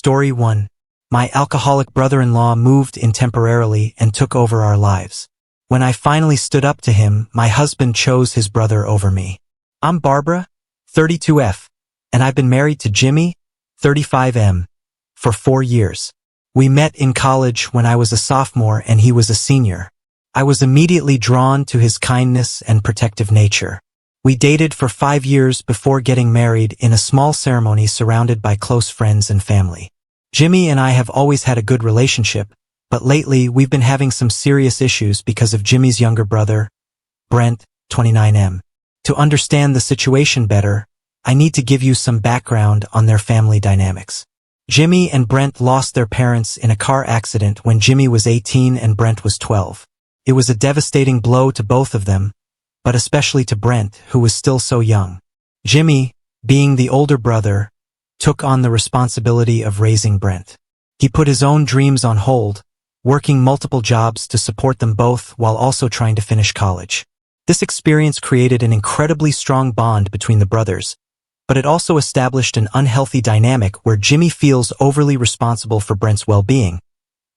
Story 1. My alcoholic brother-in-law moved in temporarily and took over our lives. When I finally stood up to him, my husband chose his brother over me. I'm Barbara, 32F, and I've been married to Jimmy, 35M, for 4 years. We met in college when I was a sophomore and he was a senior. I was immediately drawn to his kindness and protective nature. We dated for 5 years before getting married in a small ceremony surrounded by close friends and family. Jimmy and I have always had a good relationship, but lately we've been having some serious issues because of Jimmy's younger brother, Brent, 29M. To understand the situation better, I need to give you some background on their family dynamics. Jimmy and Brent lost their parents in a car accident when Jimmy was 18 and Brent was 12. It was a devastating blow to both of them, but especially to Brent, who was still so young. Jimmy, being the older brother, took on the responsibility of raising Brent. He put his own dreams on hold, working multiple jobs to support them both while also trying to finish college. This experience created an incredibly strong bond between the brothers, but it also established an unhealthy dynamic where Jimmy feels overly responsible for Brent's well-being,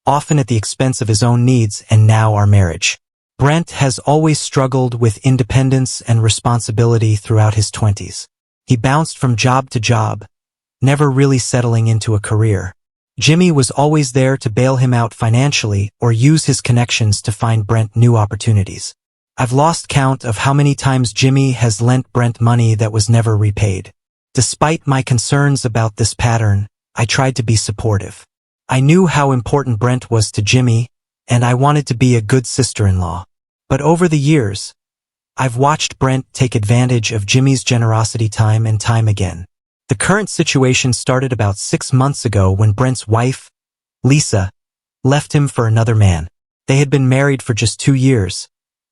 often at the expense of his own needs and now our marriage. Brent has always struggled with independence and responsibility throughout his 20s. He bounced from job to job, never really settling into a career. Jimmy was always there to bail him out financially or use his connections to find Brent new opportunities. I've lost count of how many times Jimmy has lent Brent money that was never repaid. Despite my concerns about this pattern, I tried to be supportive. I knew how important Brent was to Jimmy, and I wanted to be a good sister-in-law. But over the years, I've watched Brent take advantage of Jimmy's generosity time and time again. The current situation started about 6 months ago when Brent's wife, Lisa, left him for another man. They had been married for just 2 years,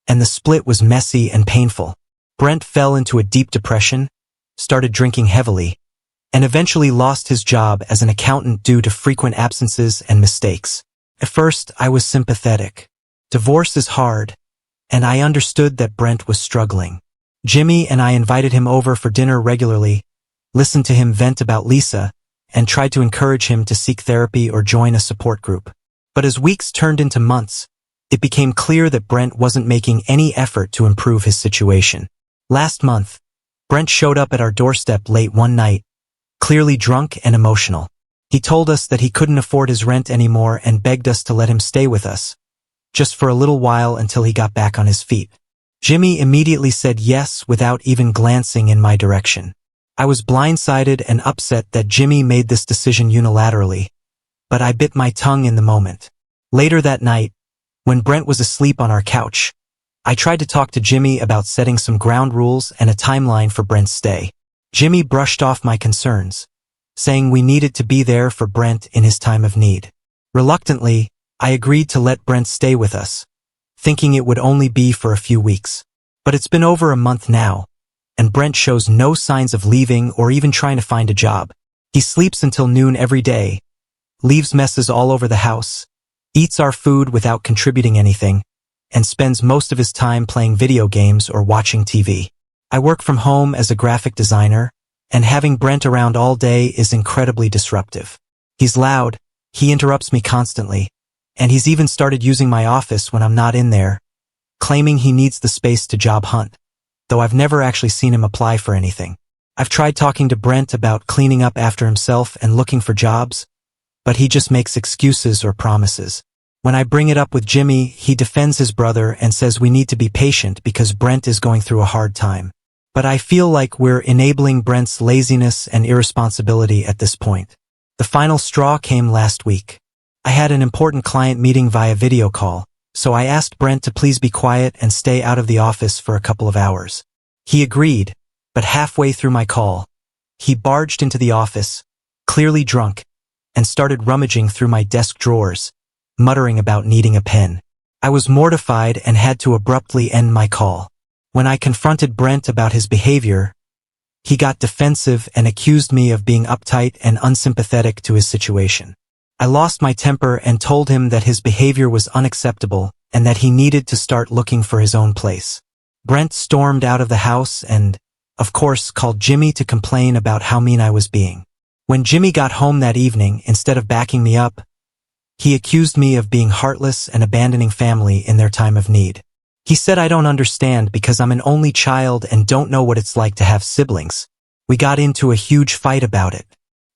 and the split was messy and painful. Brent fell into a deep depression, started drinking heavily, and eventually lost his job as an accountant due to frequent absences and mistakes. At first, I was sympathetic. Divorce is hard, and I understood that Brent was struggling. Jimmy and I invited him over for dinner regularly, listened to him vent about Lisa, and tried to encourage him to seek therapy or join a support group. But as weeks turned into months, it became clear that Brent wasn't making any effort to improve his situation. Last month, Brent showed up at our doorstep late one night, clearly drunk and emotional. He told us that he couldn't afford his rent anymore and begged us to let him stay with us, just for a little while until he got back on his feet. Jimmy immediately said yes without even glancing in my direction. I was blindsided and upset that Jimmy made this decision unilaterally, but I bit my tongue in the moment. Later that night, when Brent was asleep on our couch, I tried to talk to Jimmy about setting some ground rules and a timeline for Brent's stay. Jimmy brushed off my concerns, saying we needed to be there for Brent in his time of need. Reluctantly, I agreed to let Brent stay with us, thinking it would only be for a few weeks. But it's been over a month now, and Brent shows no signs of leaving or even trying to find a job. He sleeps until noon every day, leaves messes all over the house, eats our food without contributing anything, and spends most of his time playing video games or watching TV. I work from home as a graphic designer, and having Brent around all day is incredibly disruptive. He's loud, he interrupts me constantly, and he's even started using my office when I'm not in there, claiming he needs the space to job hunt, though I've never actually seen him apply for anything. I've tried talking to Brent about cleaning up after himself and looking for jobs, but he just makes excuses or promises. When I bring it up with Jimmy, he defends his brother and says we need to be patient because Brent is going through a hard time. But I feel like we're enabling Brent's laziness and irresponsibility at this point. The final straw came last week. I had an important client meeting via video call, so I asked Brent to please be quiet and stay out of the office for a couple of hours. He agreed, but halfway through my call, he barged into the office, clearly drunk, and started rummaging through my desk drawers, muttering about needing a pen. I was mortified and had to abruptly end my call. When I confronted Brent about his behavior, he got defensive and accused me of being uptight and unsympathetic to his situation. I lost my temper and told him that his behavior was unacceptable and that he needed to start looking for his own place. Brent stormed out of the house and, of course, called Jimmy to complain about how mean I was being. When Jimmy got home that evening, instead of backing me up, he accused me of being heartless and abandoning family in their time of need. He said I don't understand because I'm an only child and don't know what it's like to have siblings. We got into a huge fight about it.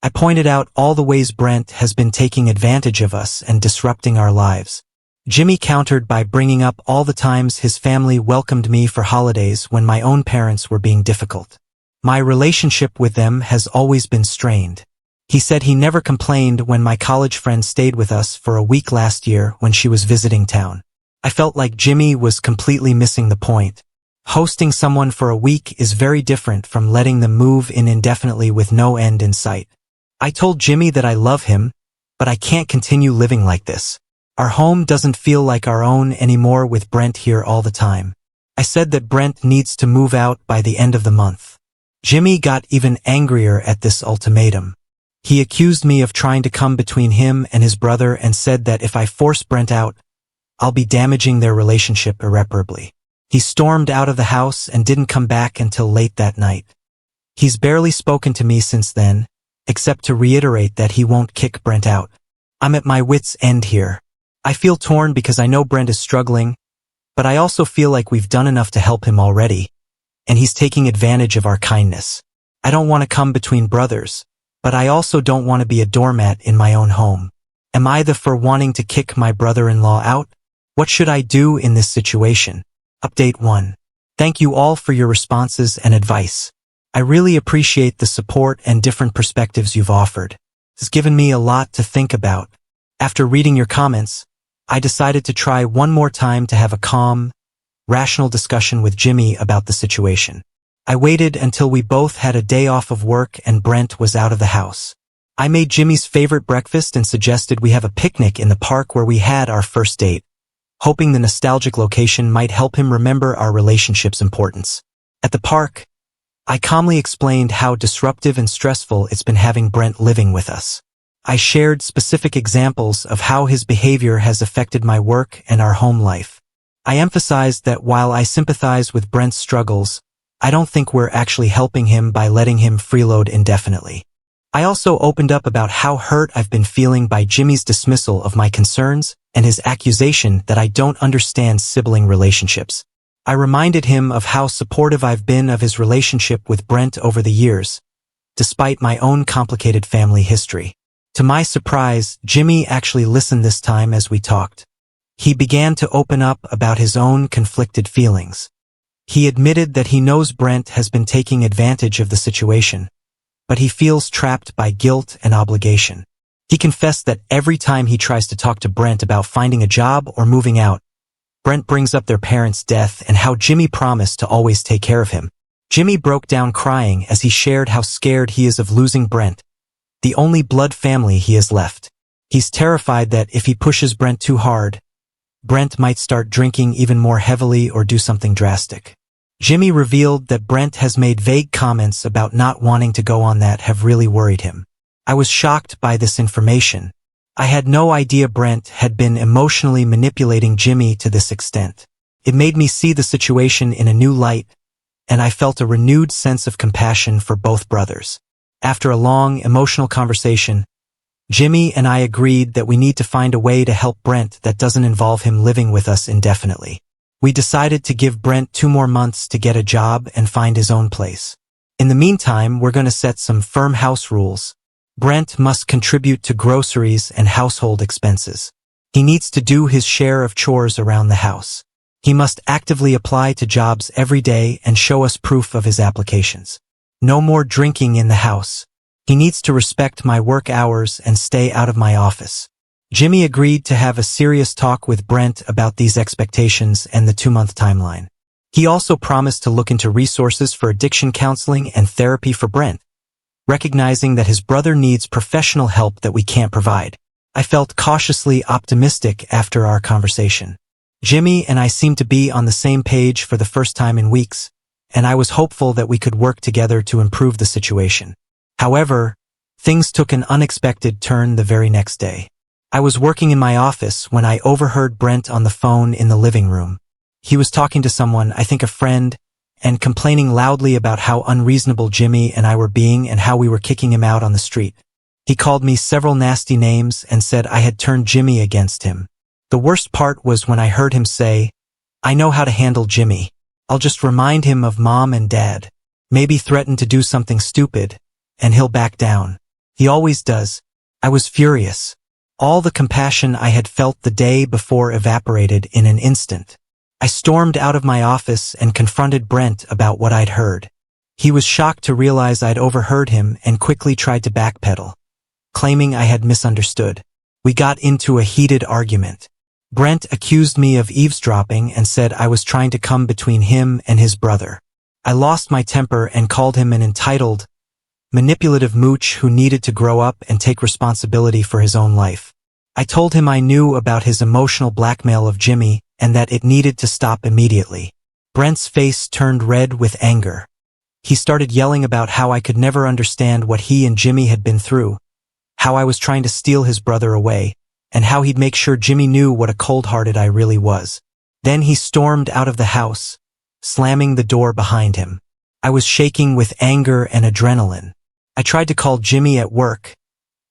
I pointed out all the ways Brent has been taking advantage of us and disrupting our lives. Jimmy countered by bringing up all the times his family welcomed me for holidays when my own parents were being difficult. My relationship with them has always been strained. He said he never complained when my college friend stayed with us for a week last year when she was visiting town. I felt like Jimmy was completely missing the point. Hosting someone for a week is very different from letting them move in indefinitely with no end in sight. I told Jimmy that I love him, but I can't continue living like this. Our home doesn't feel like our own anymore with Brent here all the time. I said that Brent needs to move out by the end of the month. Jimmy got even angrier at this ultimatum. He accused me of trying to come between him and his brother and said that if I force Brent out, I'll be damaging their relationship irreparably. He stormed out of the house and didn't come back until late that night. He's barely spoken to me since then, except to reiterate that he won't kick Brent out. I'm at my wit's end here. I feel torn because I know Brent is struggling, but I also feel like we've done enough to help him already, and he's taking advantage of our kindness. I don't want to come between brothers, but I also don't want to be a doormat in my own home. Am I the for wanting to kick my brother-in-law out? What should I do in this situation? Update 1. Thank you all for your responses and advice. I really appreciate the support and different perspectives you've offered. It's given me a lot to think about. After reading your comments, I decided to try one more time to have a calm, rational discussion with Jimmy about the situation. I waited until we both had a day off of work and Brent was out of the house. I made Jimmy's favorite breakfast and suggested we have a picnic in the park where we had our first date, hoping the nostalgic location might help him remember our relationship's importance. At the park, I calmly explained how disruptive and stressful it's been having Brent living with us. I shared specific examples of how his behavior has affected my work and our home life. I emphasized that while I sympathize with Brent's struggles, I don't think we're actually helping him by letting him freeload indefinitely. I also opened up about how hurt I've been feeling by Jimmy's dismissal of my concerns and his accusation that I don't understand sibling relationships. I reminded him of how supportive I've been of his relationship with Brent over the years, despite my own complicated family history. To my surprise, Jimmy actually listened this time as we talked. He began to open up about his own conflicted feelings. He admitted that he knows Brent has been taking advantage of the situation, but he feels trapped by guilt and obligation. He confessed that every time he tries to talk to Brent about finding a job or moving out, Brent brings up their parents' death and how Jimmy promised to always take care of him. Jimmy broke down crying as he shared how scared he is of losing Brent, the only blood family he has left. He's terrified that if he pushes Brent too hard, Brent might start drinking even more heavily or do something drastic. Jimmy revealed that Brent has made vague comments about not wanting to go on that have really worried him. I was shocked by this information. I had no idea Brent had been emotionally manipulating Jimmy to this extent. It made me see the situation in a new light, and I felt a renewed sense of compassion for both brothers. After a long, emotional conversation, Jimmy and I agreed that we need to find a way to help Brent that doesn't involve him living with us indefinitely. We decided to give Brent 2 more months to get a job and find his own place. In the meantime, we're going to set some firm house rules. Brent must contribute to groceries and household expenses. He needs to do his share of chores around the house. He must actively apply to jobs every day and show us proof of his applications. No more drinking in the house. He needs to respect my work hours and stay out of my office. Jimmy agreed to have a serious talk with Brent about these expectations and the 2-month timeline. He also promised to look into resources for addiction counseling and therapy for Brent, recognizing that his brother needs professional help that we can't provide. I felt cautiously optimistic after our conversation. Jimmy and I seemed to be on the same page for the first time in weeks, and I was hopeful that we could work together to improve the situation. However, things took an unexpected turn the very next day. I was working in my office when I overheard Brent on the phone in the living room. He was talking to someone, I think a friend, and complaining loudly about how unreasonable Jimmy and I were being and how we were kicking him out on the street. He called me several nasty names and said I had turned Jimmy against him. The worst part was when I heard him say, "I know how to handle Jimmy. I'll just remind him of mom and dad. Maybe threaten to do something stupid, and he'll back down. He always does." I was furious. All the compassion I had felt the day before evaporated in an instant. I stormed out of my office and confronted Brent about what I'd heard. He was shocked to realize I'd overheard him and quickly tried to backpedal, claiming I had misunderstood. We got into a heated argument. Brent accused me of eavesdropping and said I was trying to come between him and his brother. I lost my temper and called him an entitled, manipulative mooch who needed to grow up and take responsibility for his own life. I told him I knew about his emotional blackmail of Jimmy and that it needed to stop immediately. Brent's face turned red with anger. He started yelling about how I could never understand what he and Jimmy had been through, how I was trying to steal his brother away, and how he'd make sure Jimmy knew what a cold-hearted I really was. Then he stormed out of the house, slamming the door behind him. I was shaking with anger and adrenaline. I tried to call Jimmy at work,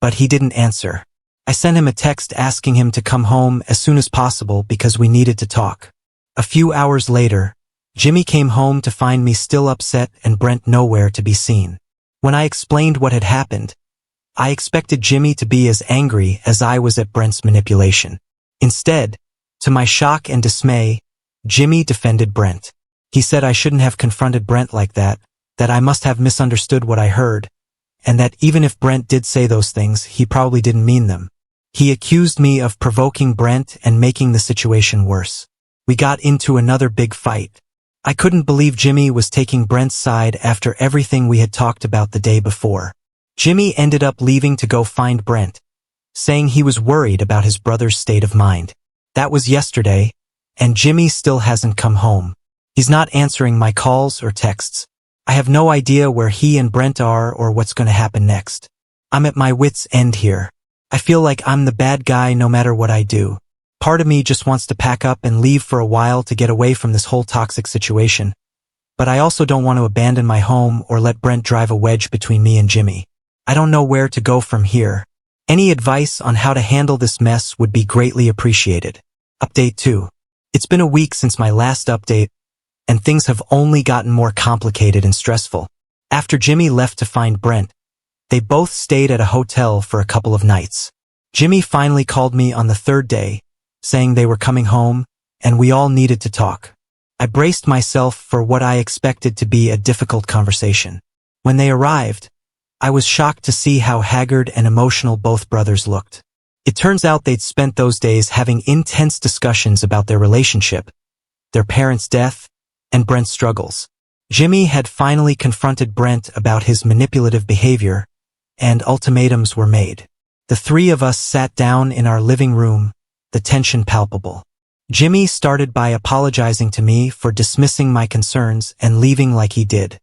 but he didn't answer. I sent him a text asking him to come home as soon as possible because we needed to talk. A few hours later, Jimmy came home to find me still upset and Brent nowhere to be seen. When I explained what had happened, I expected Jimmy to be as angry as I was at Brent's manipulation. Instead, to my shock and dismay, Jimmy defended Brent. He said I shouldn't have confronted Brent like that I must have misunderstood what I heard, and that even if Brent did say those things, he probably didn't mean them. He accused me of provoking Brent and making the situation worse. We got into another big fight. I couldn't believe Jimmy was taking Brent's side after everything we had talked about the day before. Jimmy ended up leaving to go find Brent, saying he was worried about his brother's state of mind. That was yesterday, and Jimmy still hasn't come home. He's not answering my calls or texts. I have no idea where he and Brent are or what's going to happen next. I'm at my wit's end here. I feel like I'm the bad guy no matter what I do. Part of me just wants to pack up and leave for a while to get away from this whole toxic situation. But I also don't want to abandon my home or let Brent drive a wedge between me and Jimmy. I don't know where to go from here. Any advice on how to handle this mess would be greatly appreciated. Update 2. It's been a week since my last update, and things have only gotten more complicated and stressful. After Jimmy left to find Brent, they both stayed at a hotel for a couple of nights. Jimmy finally called me on the third day, saying they were coming home, and we all needed to talk. I braced myself for what I expected to be a difficult conversation. When they arrived, I was shocked to see how haggard and emotional both brothers looked. It turns out they'd spent those days having intense discussions about their relationship, their parents' death, and Brent's struggles. Jimmy had finally confronted Brent about his manipulative behavior, and ultimatums were made. The three of us sat down in our living room, the tension palpable. Jimmy started by apologizing to me for dismissing my concerns and leaving like he did.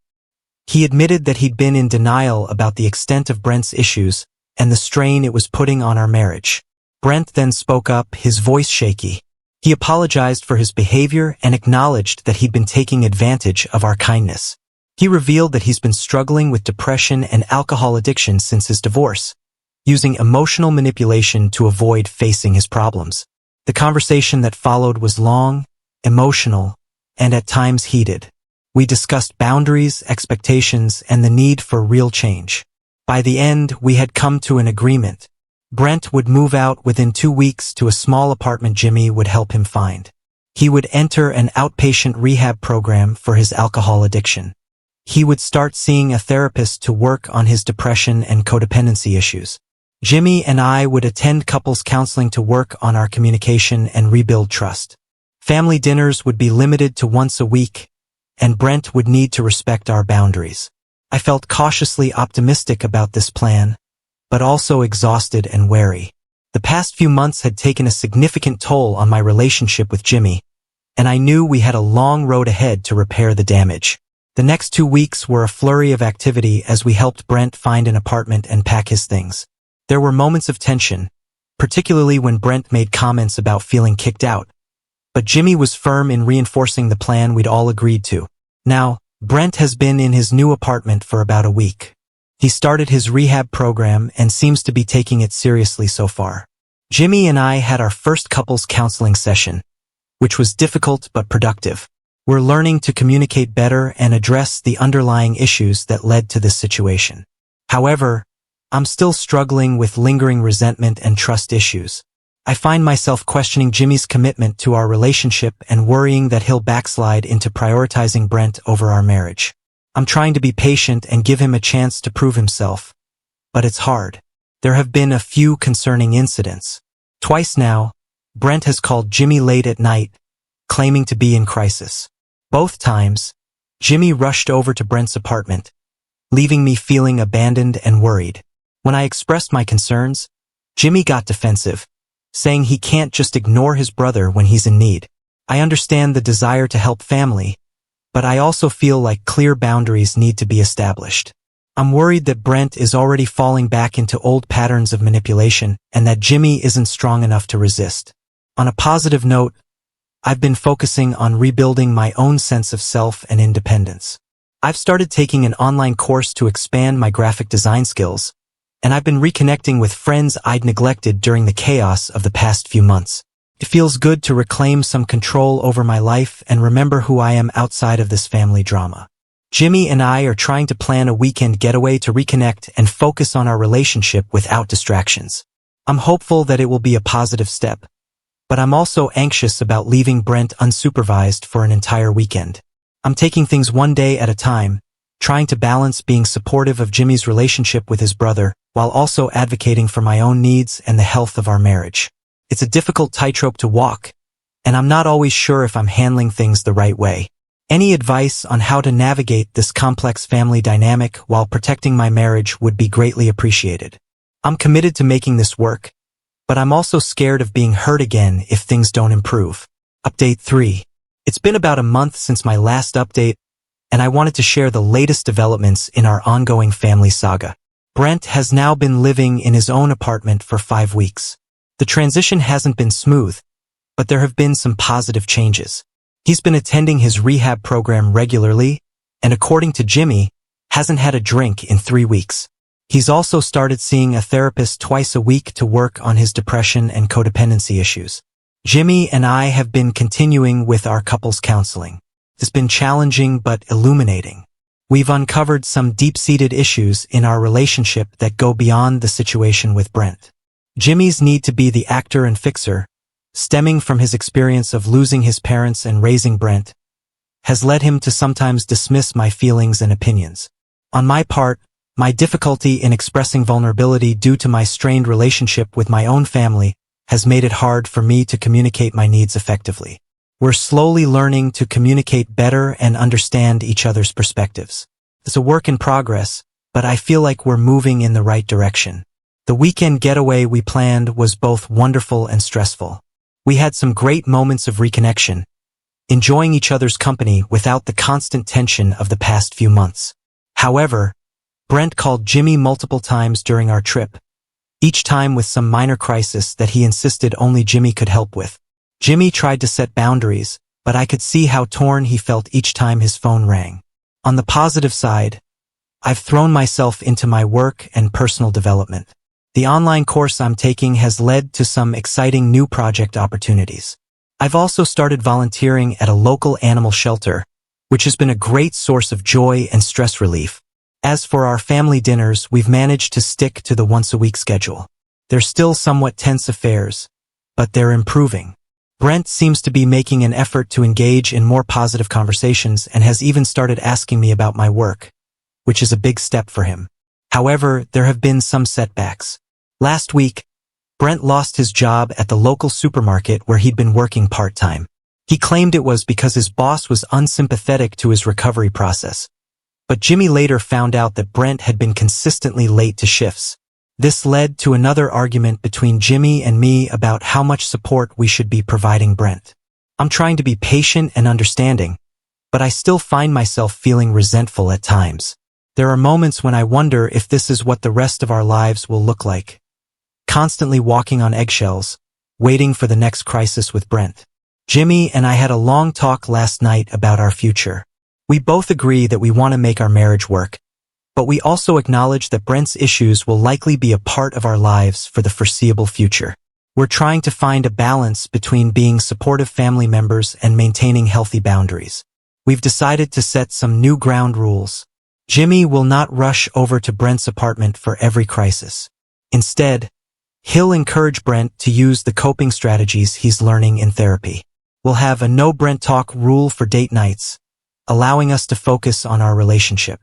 He admitted that he'd been in denial about the extent of Brent's issues and the strain it was putting on our marriage. Brent then spoke up, his voice shaky. He apologized for his behavior and acknowledged that he'd been taking advantage of our kindness. He revealed that he's been struggling with depression and alcohol addiction since his divorce, using emotional manipulation to avoid facing his problems. The conversation that followed was long, emotional, and at times heated. We discussed boundaries, expectations, and the need for real change. By the end, we had come to an agreement. Brent would move out within 2 weeks to a small apartment Jimmy would help him find. He would enter an outpatient rehab program for his alcohol addiction. He would start seeing a therapist to work on his depression and codependency issues. Jimmy and I would attend couples counseling to work on our communication and rebuild trust. Family dinners would be limited to once a week, and Brent would need to respect our boundaries. I felt cautiously optimistic about this plan, but also exhausted and wary. The past few months had taken a significant toll on my relationship with Jimmy, and I knew we had a long road ahead to repair the damage. The next 2 weeks were a flurry of activity as we helped Brent find an apartment and pack his things. There were moments of tension, particularly when Brent made comments about feeling kicked out, but Jimmy was firm in reinforcing the plan we'd all agreed to. Now, Brent has been in his new apartment for about a week. He started his rehab program and seems to be taking it seriously so far. Jimmy and I had our first couples counseling session, which was difficult but productive. We're learning to communicate better and address the underlying issues that led to this situation. However, I'm still struggling with lingering resentment and trust issues. I find myself questioning Jimmy's commitment to our relationship and worrying that he'll backslide into prioritizing Brent over our marriage. I'm trying to be patient and give him a chance to prove himself, but it's hard. There have been a few concerning incidents. Twice now, Brent has called Jimmy late at night, claiming to be in crisis. Both times, Jimmy rushed over to Brent's apartment, leaving me feeling abandoned and worried. When I expressed my concerns, Jimmy got defensive, saying he can't just ignore his brother when he's in need. I understand the desire to help family, but I also feel like clear boundaries need to be established. I'm worried that Brent is already falling back into old patterns of manipulation and that Jimmy isn't strong enough to resist. On a positive note, I've been focusing on rebuilding my own sense of self and independence. I've started taking an online course to expand my graphic design skills, and I've been reconnecting with friends I'd neglected during the chaos of the past few months. It feels good to reclaim some control over my life and remember who I am outside of this family drama. Jimmy and I are trying to plan a weekend getaway to reconnect and focus on our relationship without distractions. I'm hopeful that it will be a positive step, but I'm also anxious about leaving Brent unsupervised for an entire weekend. I'm taking things one day at a time, trying to balance being supportive of Jimmy's relationship with his brother, while also advocating for my own needs and the health of our marriage. It's a difficult tightrope to walk, and I'm not always sure if I'm handling things the right way. Any advice on how to navigate this complex family dynamic while protecting my marriage would be greatly appreciated. I'm committed to making this work, but I'm also scared of being hurt again if things don't improve. Update 3. It's been about a month since my last update, and I wanted to share the latest developments in our ongoing family saga. Brent has now been living in his own apartment for 5 weeks. The transition hasn't been smooth, but there have been some positive changes. He's been attending his rehab program regularly, and according to Jimmy, hasn't had a drink in 3 weeks. He's also started seeing a therapist twice a week to work on his depression and codependency issues. Jimmy and I have been continuing with our couples counseling. It's been challenging but illuminating. We've uncovered some deep-seated issues in our relationship that go beyond the situation with Brent. Jimmy's need to be the actor and fixer, stemming from his experience of losing his parents and raising Brent, has led him to sometimes dismiss my feelings and opinions. On my part, my difficulty in expressing vulnerability due to my strained relationship with my own family has made it hard for me to communicate my needs effectively. We're slowly learning to communicate better and understand each other's perspectives. It's a work in progress, but I feel like we're moving in the right direction. The weekend getaway we planned was both wonderful and stressful. We had some great moments of reconnection, enjoying each other's company without the constant tension of the past few months. However, Brent called Jimmy multiple times during our trip, each time with some minor crisis that he insisted only Jimmy could help with. Jimmy tried to set boundaries, but I could see how torn he felt each time his phone rang. On the positive side, I've thrown myself into my work and personal development. The online course I'm taking has led to some exciting new project opportunities. I've also started volunteering at a local animal shelter, which has been a great source of joy and stress relief. As for our family dinners, we've managed to stick to the once-a-week schedule. They're still somewhat tense affairs, but they're improving. Brent seems to be making an effort to engage in more positive conversations and has even started asking me about my work, which is a big step for him. However, there have been some setbacks. Last week, Brent lost his job at the local supermarket where he'd been working part-time. He claimed it was because his boss was unsympathetic to his recovery process. But Jimmy later found out that Brent had been consistently late to shifts. This led to another argument between Jimmy and me about how much support we should be providing Brent. I'm trying to be patient and understanding, but I still find myself feeling resentful at times. There are moments when I wonder if this is what the rest of our lives will look like. Constantly walking on eggshells, waiting for the next crisis with Brent. Jimmy and I had a long talk last night about our future. We both agree that we want to make our marriage work, but we also acknowledge that Brent's issues will likely be a part of our lives for the foreseeable future. We're trying to find a balance between being supportive family members and maintaining healthy boundaries. We've decided to set some new ground rules. Jimmy will not rush over to Brent's apartment for every crisis. Instead, he'll encourage Brent to use the coping strategies he's learning in therapy. We'll have a no Brent talk rule for date nights, allowing us to focus on our relationship.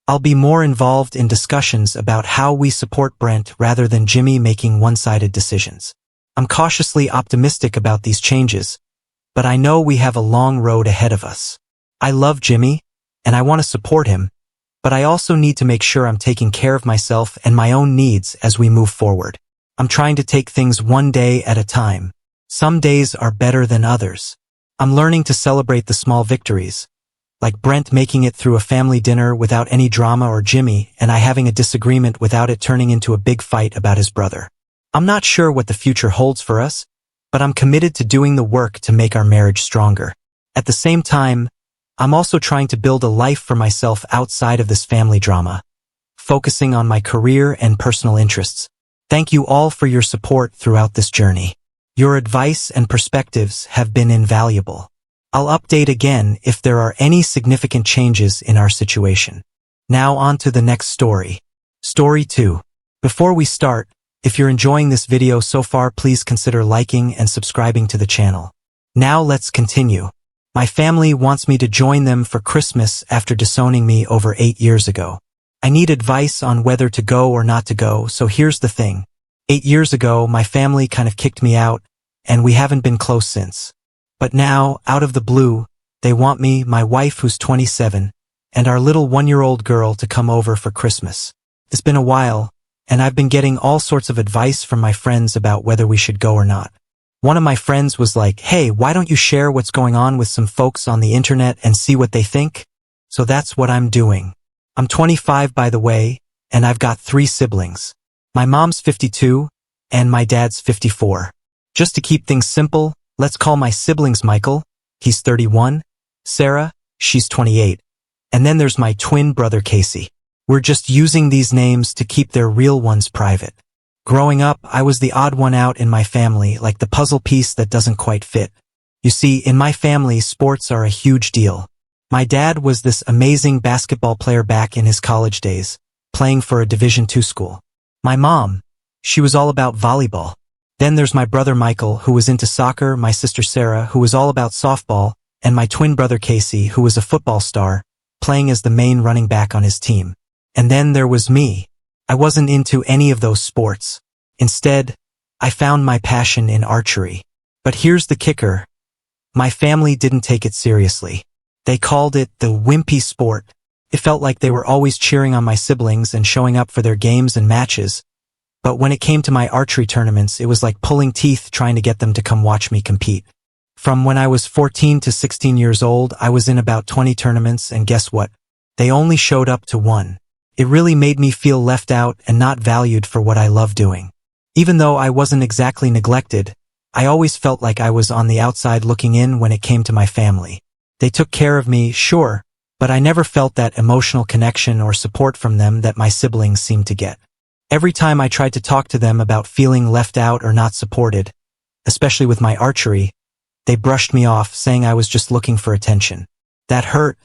I'll be more involved in discussions about how we support Brent rather than Jimmy making one-sided decisions. I'm cautiously optimistic about these changes, but I know we have a long road ahead of us. I love Jimmy, and I want to support him, but I also need to make sure I'm taking care of myself and my own needs as we move forward. I'm trying to take things one day at a time. Some days are better than others. I'm learning to celebrate the small victories, like Brent making it through a family dinner without any drama or Jimmy and I having a disagreement without it turning into a big fight about his brother. I'm not sure what the future holds for us, but I'm committed to doing the work to make our marriage stronger. At the same time, I'm also trying to build a life for myself outside of this family drama, focusing on my career and personal interests. Thank you all for your support throughout this journey. Your advice and perspectives have been invaluable. I'll update again if there are any significant changes in our situation. Now on to the next story. Story 2. Before we start, if you're enjoying this video so far, please consider liking and subscribing to the channel. Now let's continue. My family wants me to join them for Christmas after disowning me over 8 years ago. I need advice on whether to go or not to go, so here's the thing. 8 years ago, my family kind of kicked me out, and we haven't been close since. But now, out of the blue, they want me, my wife who's 27, and our little 1-year-old girl to come over for Christmas. It's been a while, and I've been getting all sorts of advice from my friends about whether we should go or not. One of my friends was like, hey, why don't you share what's going on with some folks on the internet and see what they think? So that's what I'm doing. I'm 25 by the way, and I've got 3 siblings. My mom's 52, and my dad's 54. Just to keep things simple, let's call my siblings Michael, he's 31, Sarah, she's 28, and then there's my twin brother Casey. We're just using these names to keep their real ones private. Growing up, I was the odd one out in my family, like the puzzle piece that doesn't quite fit. You see, in my family, sports are a huge deal. My dad was this amazing basketball player back in his college days, playing for a Division II school. My mom, she was all about volleyball. Then there's my brother Michael, who was into soccer, my sister Sarah, who was all about softball, and my twin brother Casey, who was a football star, playing as the main running back on his team. And then there was me. I wasn't into any of those sports. Instead, I found my passion in archery. But here's the kicker. My family didn't take it seriously. They called it the wimpy sport. It felt like they were always cheering on my siblings and showing up for their games and matches. But when it came to my archery tournaments, it was like pulling teeth trying to get them to come watch me compete. From when I was 14 to 16 years old, I was in about 20 tournaments, and guess what? They only showed up to 1. It really made me feel left out and not valued for what I love doing. Even though I wasn't exactly neglected, I always felt like I was on the outside looking in when it came to my family. They took care of me, sure, but I never felt that emotional connection or support from them that my siblings seemed to get. Every time I tried to talk to them about feeling left out or not supported, especially with my archery, they brushed me off, saying I was just looking for attention. That hurt,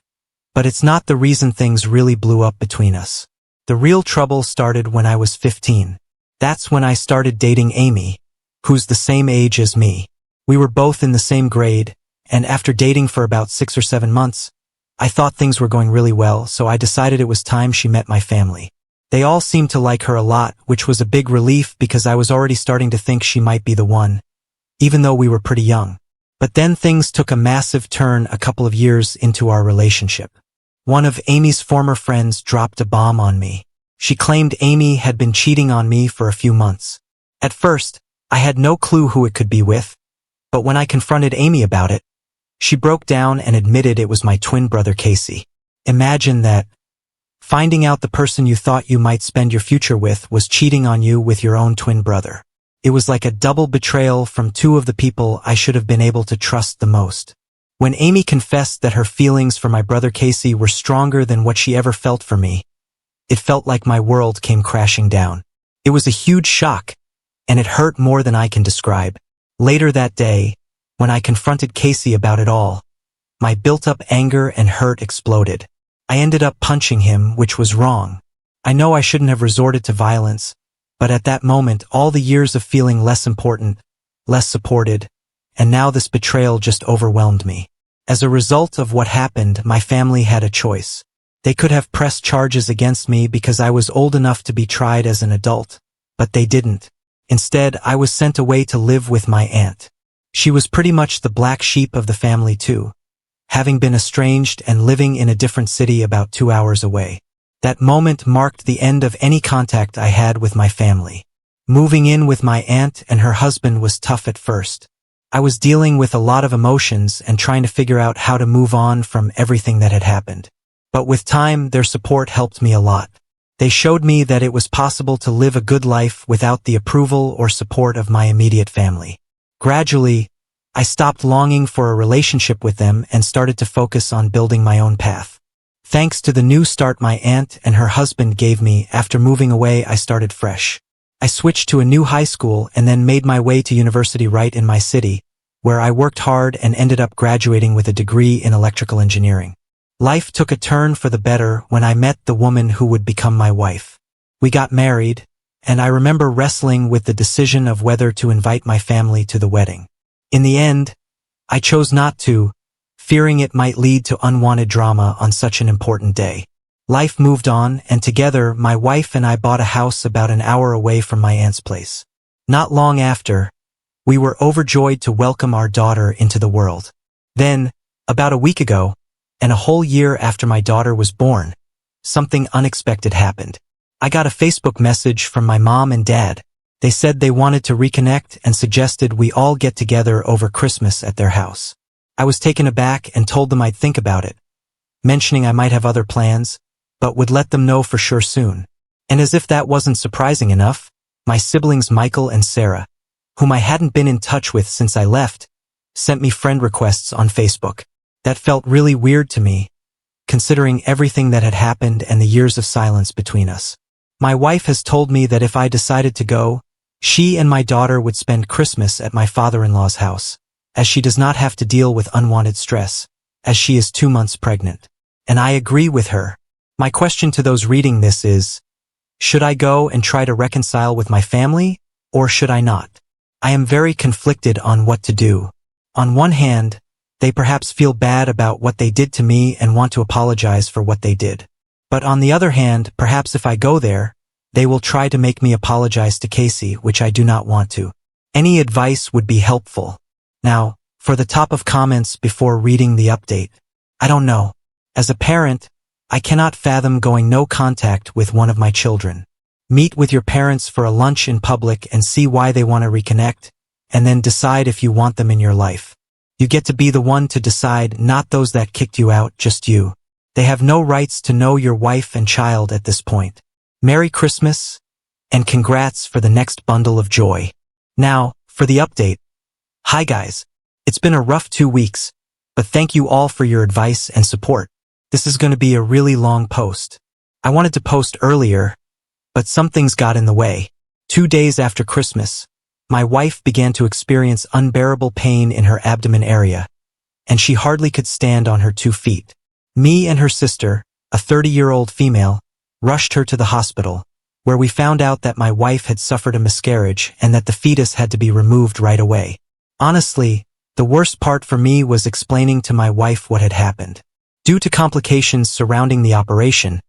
but it's not the reason things really blew up between us. The real trouble started when I was 15. That's when I started dating Amy, who's the same age as me. We were both in the same grade, and after dating for about 6 or 7 months, I thought things were going really well, so I decided it was time she met my family. They all seemed to like her a lot, which was a big relief because I was already starting to think she might be the one, even though we were pretty young. But then things took a massive turn a couple of years into our relationship. One of Amy's former friends dropped a bomb on me. She claimed Amy had been cheating on me for a few months. At first, I had no clue who it could be with, but when I confronted Amy about it, she broke down and admitted it was my twin brother Casey. Imagine that. Finding out the person you thought you might spend your future with was cheating on you with your own twin brother. It was like a double betrayal from 2 of the people I should have been able to trust the most. When Amy confessed that her feelings for my brother Casey were stronger than what she ever felt for me, it felt like my world came crashing down. It was a huge shock, and it hurt more than I can describe. Later that day, when I confronted Casey about it all, my built-up anger and hurt exploded. I ended up punching him, which was wrong. I know I shouldn't have resorted to violence, but at that moment, all the years of feeling less important, less supported, and now this betrayal just overwhelmed me. As a result of what happened, my family had a choice. They could have pressed charges against me because I was old enough to be tried as an adult, but they didn't. Instead, I was sent away to live with my aunt. She was pretty much the black sheep of the family too, having been estranged and living in a different city about 2 hours away. That moment marked the end of any contact I had with my family. Moving in with my aunt and her husband was tough at first. I was dealing with a lot of emotions and trying to figure out how to move on from everything that had happened. But with time, their support helped me a lot. They showed me that it was possible to live a good life without the approval or support of my immediate family. Gradually, I stopped longing for a relationship with them and started to focus on building my own path. Thanks to the new start my aunt and her husband gave me after moving away, I started fresh. I switched to a new high school and then made my way to university right in my city, where I worked hard and ended up graduating with a degree in electrical engineering. Life took a turn for the better when I met the woman who would become my wife. We got married, and I remember wrestling with the decision of whether to invite my family to the wedding. In the end, I chose not to, fearing it might lead to unwanted drama on such an important day. Life moved on, and together, my wife and I bought a house about an hour away from my aunt's place. Not long after, we were overjoyed to welcome our daughter into the world. Then, about a week ago, and a whole year after my daughter was born, something unexpected happened. I got a Facebook message from my mom and dad. They said they wanted to reconnect and suggested we all get together over Christmas at their house. I was taken aback and told them I'd think about it, mentioning I might have other plans, but would let them know for sure soon. And as if that wasn't surprising enough, my siblings Michael and Sarah, whom I hadn't been in touch with since I left, sent me friend requests on Facebook. That felt really weird to me, considering everything that had happened and the years of silence between us. My wife has told me that if I decided to go, she and my daughter would spend Christmas at my father-in-law's house, as she does not have to deal with unwanted stress, as she is 2 months pregnant. And I agree with her. My question to those reading this is, should I go and try to reconcile with my family, or should I not? I am very conflicted on what to do. On one hand, they perhaps feel bad about what they did to me and want to apologize for what they did. But on the other hand, perhaps if I go there, they will try to make me apologize to Casey, which I do not want to. Any advice would be helpful. Now, for the top of comments before reading the update. I don't know. As a parent, I cannot fathom going no contact with one of my children. Meet with your parents for a lunch in public and see why they want to reconnect, and then decide if you want them in your life. You get to be the one to decide, not those that kicked you out, just you. They have no rights to know your wife and child at this point. Merry Christmas, and congrats for the next bundle of joy. Now, for the update. Hi guys. It's been a rough 2 weeks, but thank you all for your advice and support. This is going to be a really long post. I wanted to post earlier, but some things got in the way. 2 days after Christmas, my wife began to experience unbearable pain in her abdomen area, and she hardly could stand on her 2 feet. Me and her sister, a 30-year-old female, rushed her to the hospital, where we found out that my wife had suffered a miscarriage and that the fetus had to be removed right away. Honestly, the worst part for me was explaining to my wife what had happened. Due to complications surrounding the operation,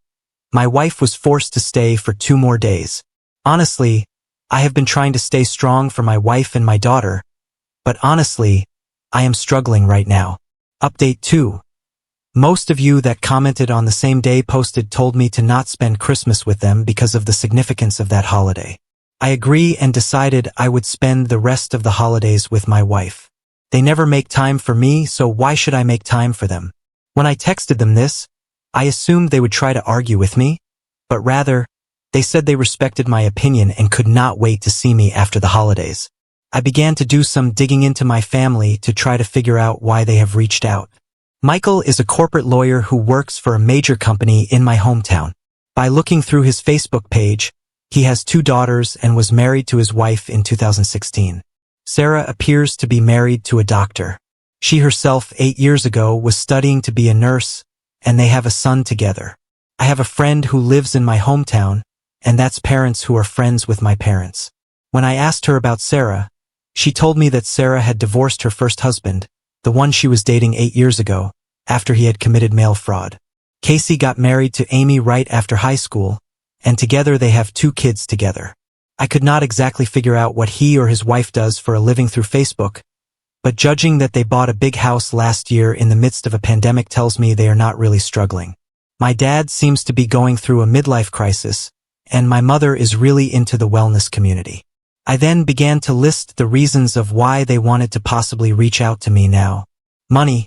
my wife was forced to stay for 2 more days. Honestly, I have been trying to stay strong for my wife and my daughter, but honestly, I am struggling right now. Update 2. Most of you that commented on the same day posted told me to not spend Christmas with them because of the significance of that holiday. I agree and decided I would spend the rest of the holidays with my wife. They never make time for me, so why should I make time for them? When I texted them this, I assumed they would try to argue with me, but rather, they said they respected my opinion and could not wait to see me after the holidays. I began to do some digging into my family to try to figure out why they have reached out. Michael is a corporate lawyer who works for a major company in my hometown. By looking through his Facebook page, he has 2 daughters and was married to his wife in 2016. Sarah appears to be married to a doctor. She herself 8 years ago was studying to be a nurse, and they have a son together. I have a friend who lives in my hometown, and that's parents who are friends with my parents. When I asked her about Sarah, she told me that Sarah had divorced her first husband, the one she was dating 8 years ago, after he had committed mail fraud. Casey got married to Amy right after high school, and together they have 2 kids together. I could not exactly figure out what he or his wife does for a living through Facebook, but judging that they bought a big house last year in the midst of a pandemic tells me they are not really struggling. My dad seems to be going through a midlife crisis, and my mother is really into the wellness community. I then began to list the reasons of why they wanted to possibly reach out to me now. Money.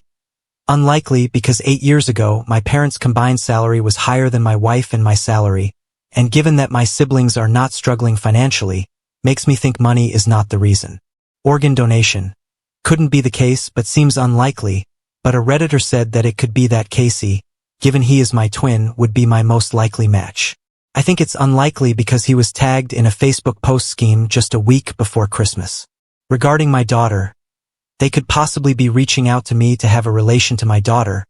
Unlikely, because 8 years ago my parents' combined salary was higher than my wife and my salary, and given that my siblings are not struggling financially, makes me think money is not the reason. Organ donation. Couldn't be the case but seems unlikely, but a Redditor said that it could be that Casey, given he is my twin, would be my most likely match. I think it's unlikely because he was tagged in a Facebook post scheme just a week before Christmas. Regarding my daughter, they could possibly be reaching out to me to have a relation to my daughter,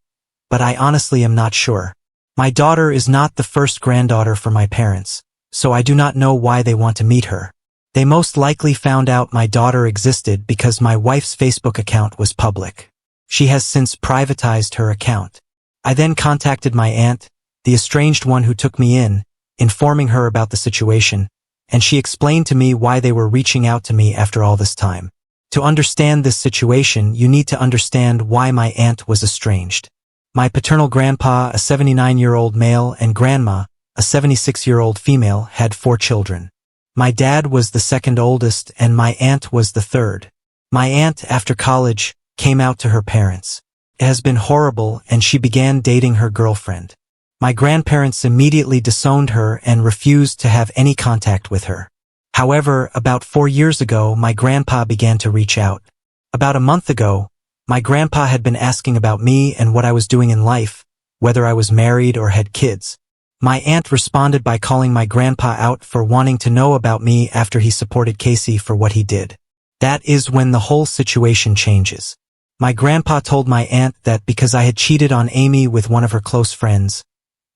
but I honestly am not sure. My daughter is not the first granddaughter for my parents, so I do not know why they want to meet her. They most likely found out my daughter existed because my wife's Facebook account was public. She has since privatized her account. I then contacted my aunt, the estranged one who took me in, informing her about the situation, and she explained to me why they were reaching out to me after all this time. To understand this situation, you need to understand why my aunt was estranged. My paternal grandpa, a 79-year-old male, and grandma, a 76-year-old female, had 4 children. My dad was the second oldest and my aunt was the third. My aunt, after college, came out to her parents. It has been horrible and she began dating her girlfriend. My grandparents immediately disowned her and refused to have any contact with her. However, about 4 years ago, my grandpa began to reach out. About a month ago, my grandpa had been asking about me and what I was doing in life, whether I was married or had kids. My aunt responded by calling my grandpa out for wanting to know about me after he supported Casey for what he did. That is when the whole situation changes. My grandpa told my aunt that because I had cheated on Amy with one of her close friends,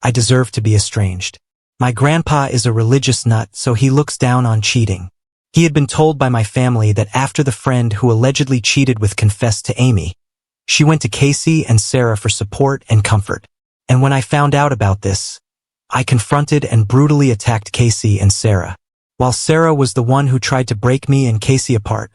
I deserved to be estranged. My grandpa is a religious nut, so he looks down on cheating. He had been told by my family that after the friend who allegedly cheated with confessed to Amy, she went to Casey and Sarah for support and comfort. And when I found out about this, I confronted and brutally attacked Casey and Sarah. While Sarah was the one who tried to break me and Casey apart,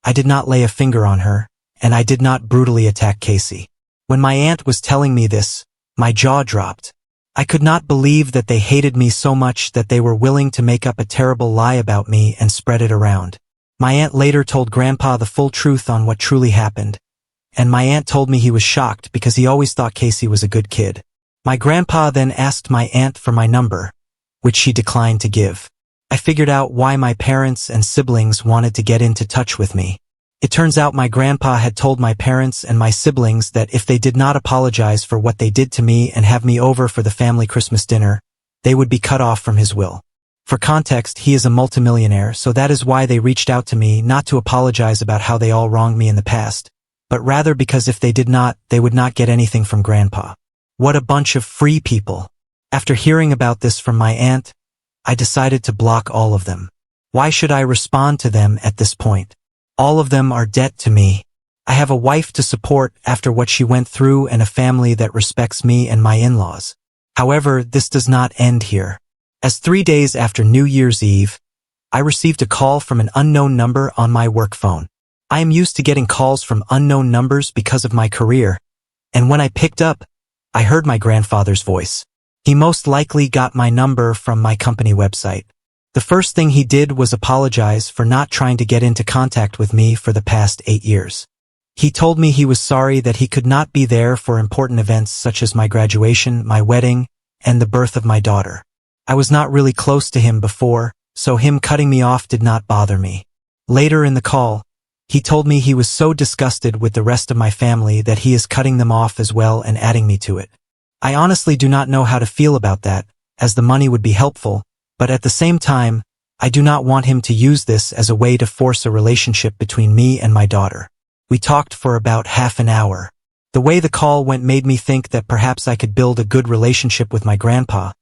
I did not lay a finger on her, and I did not brutally attack Casey. When my aunt was telling me this, my jaw dropped. I could not believe that they hated me so much that they were willing to make up a terrible lie about me and spread it around. My aunt later told Grandpa the full truth on what truly happened, and my aunt told me he was shocked because he always thought Casey was a good kid. My grandpa then asked my aunt for my number, which she declined to give. I figured out why my parents and siblings wanted to get into touch with me. It turns out my grandpa had told my parents and my siblings that if they did not apologize for what they did to me and have me over for the family Christmas dinner, they would be cut off from his will. For context, he is a multimillionaire, so that is why they reached out to me, not to apologize about how they all wronged me in the past, but rather because if they did not, they would not get anything from Grandpa. What a bunch of free people. After hearing about this from my aunt, I decided to block all of them. Why should I respond to them at this point? All of them are debt to me. I have a wife to support after what she went through and a family that respects me and my in-laws. However, this does not end here. As 3 days after New Year's Eve, I received a call from an unknown number on my work phone. I am used to getting calls from unknown numbers because of my career, and when I picked up, I heard my grandfather's voice. He most likely got my number from my company website. The first thing he did was apologize for not trying to get into contact with me for the past 8 years. He told me he was sorry that he could not be there for important events such as my graduation, my wedding, and the birth of my daughter. I was not really close to him before, so him cutting me off did not bother me. Later in the call, he told me he was so disgusted with the rest of my family that he is cutting them off as well and adding me to it. I honestly do not know how to feel about that, as the money would be helpful, but at the same time, I do not want him to use this as a way to force a relationship between me and my daughter. We talked for about half an hour. The way the call went made me think that perhaps I could build a good relationship with my grandpa,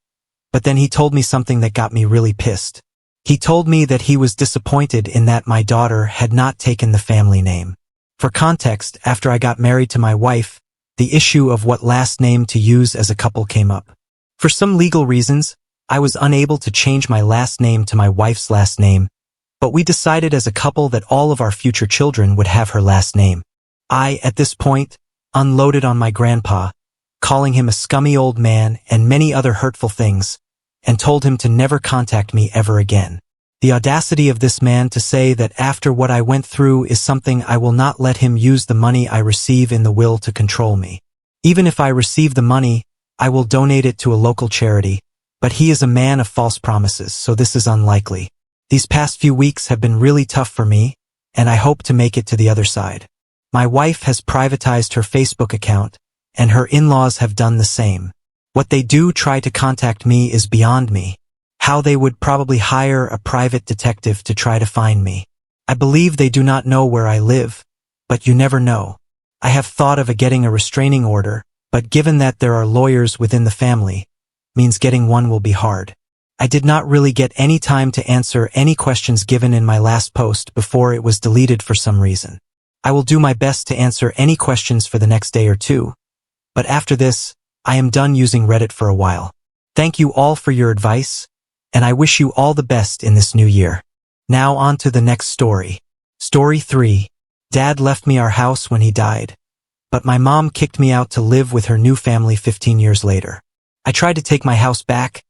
but then he told me something that got me really pissed. He told me that he was disappointed in that my daughter had not taken the family name. For context, after I got married to my wife, the issue of what last name to use as a couple came up. For some legal reasons, I was unable to change my last name to my wife's last name, but we decided as a couple that all of our future children would have her last name. I, at this point, unloaded on my grandpa, calling him a scummy old man and many other hurtful things, and told him to never contact me ever again. The audacity of this man to say that after what I went through is something I will not let him use the money I receive in the will to control me. Even if I receive the money, I will donate it to a local charity, but he is a man of false promises, so this is unlikely. These past few weeks have been really tough for me, and I hope to make it to the other side. My wife has privatized her Facebook account, and her in-laws have done the same. What they do try to contact me is beyond me. How they would probably hire a private detective to try to find me. I believe they do not know where I live, but you never know. I have thought of getting a restraining order, but given that there are lawyers within the family, means getting one will be hard. I did not really get any time to answer any questions given in my last post before it was deleted for some reason. I will do my best to answer any questions for the next day or two, but after this, I am done using Reddit for a while. Thank you all for your advice, and I wish you all the best in this new year. Now on to the next story. Story 3. Dad left me our house when he died, but my mom kicked me out to live with her new family 15 years later. I tried to take my house back,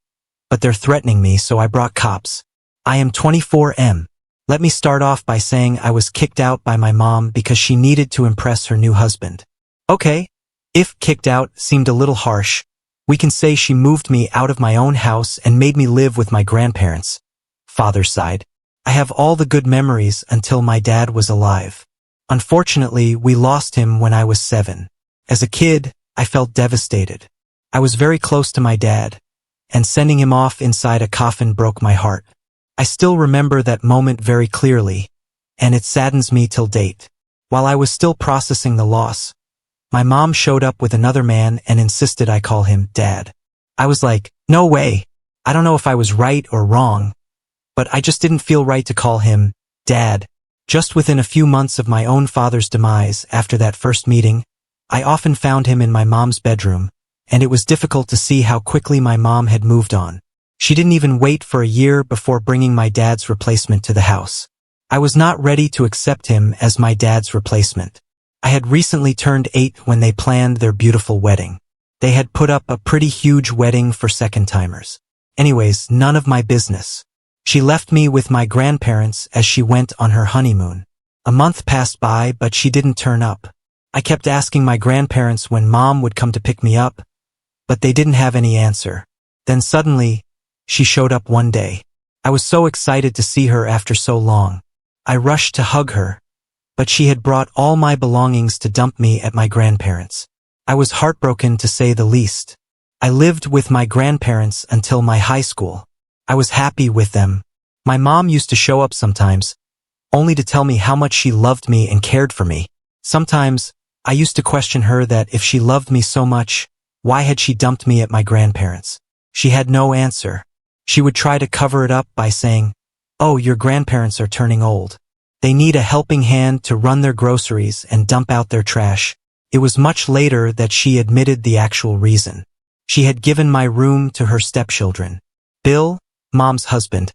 but they're threatening me, so I brought cops. I am 24M. Let me start off by saying I was kicked out by my mom because she needed to impress her new husband. Okay, if kicked out seemed a little harsh, we can say she moved me out of my own house and made me live with my grandparents. Father's side. I have all the good memories until my dad was alive. Unfortunately, we lost him when I was 7. As a kid, I felt devastated. I was very close to my dad, and sending him off inside a coffin broke my heart. I still remember that moment very clearly, and it saddens me till date. While I was still processing the loss, my mom showed up with another man and insisted I call him Dad. I was like, no way. I don't know if I was right or wrong, but I just didn't feel right to call him Dad. Just within a few months of my own father's demise after that first meeting, I often found him in my mom's bedroom, and it was difficult to see how quickly my mom had moved on. She didn't even wait for a year before bringing my dad's replacement to the house. I was not ready to accept him as my dad's replacement. I had recently turned 8 when they planned their beautiful wedding. They had put up a pretty huge wedding for second-timers. Anyways, none of my business. She left me with my grandparents as she went on her honeymoon. A month passed by, but she didn't turn up. I kept asking my grandparents when Mom would come to pick me up, but they didn't have any answer. Then suddenly, she showed up one day. I was so excited to see her after so long. I rushed to hug her, but she had brought all my belongings to dump me at my grandparents'. I was heartbroken to say the least. I lived with my grandparents until my high school. I was happy with them. My mom used to show up sometimes, only to tell me how much she loved me and cared for me. Sometimes, I used to question her that if she loved me so much, why had she dumped me at my grandparents'? She had no answer. She would try to cover it up by saying, "Oh, your grandparents are turning old. They need a helping hand to run their groceries and dump out their trash." It was much later that she admitted the actual reason. She had given my room to her stepchildren. Bill, Mom's husband,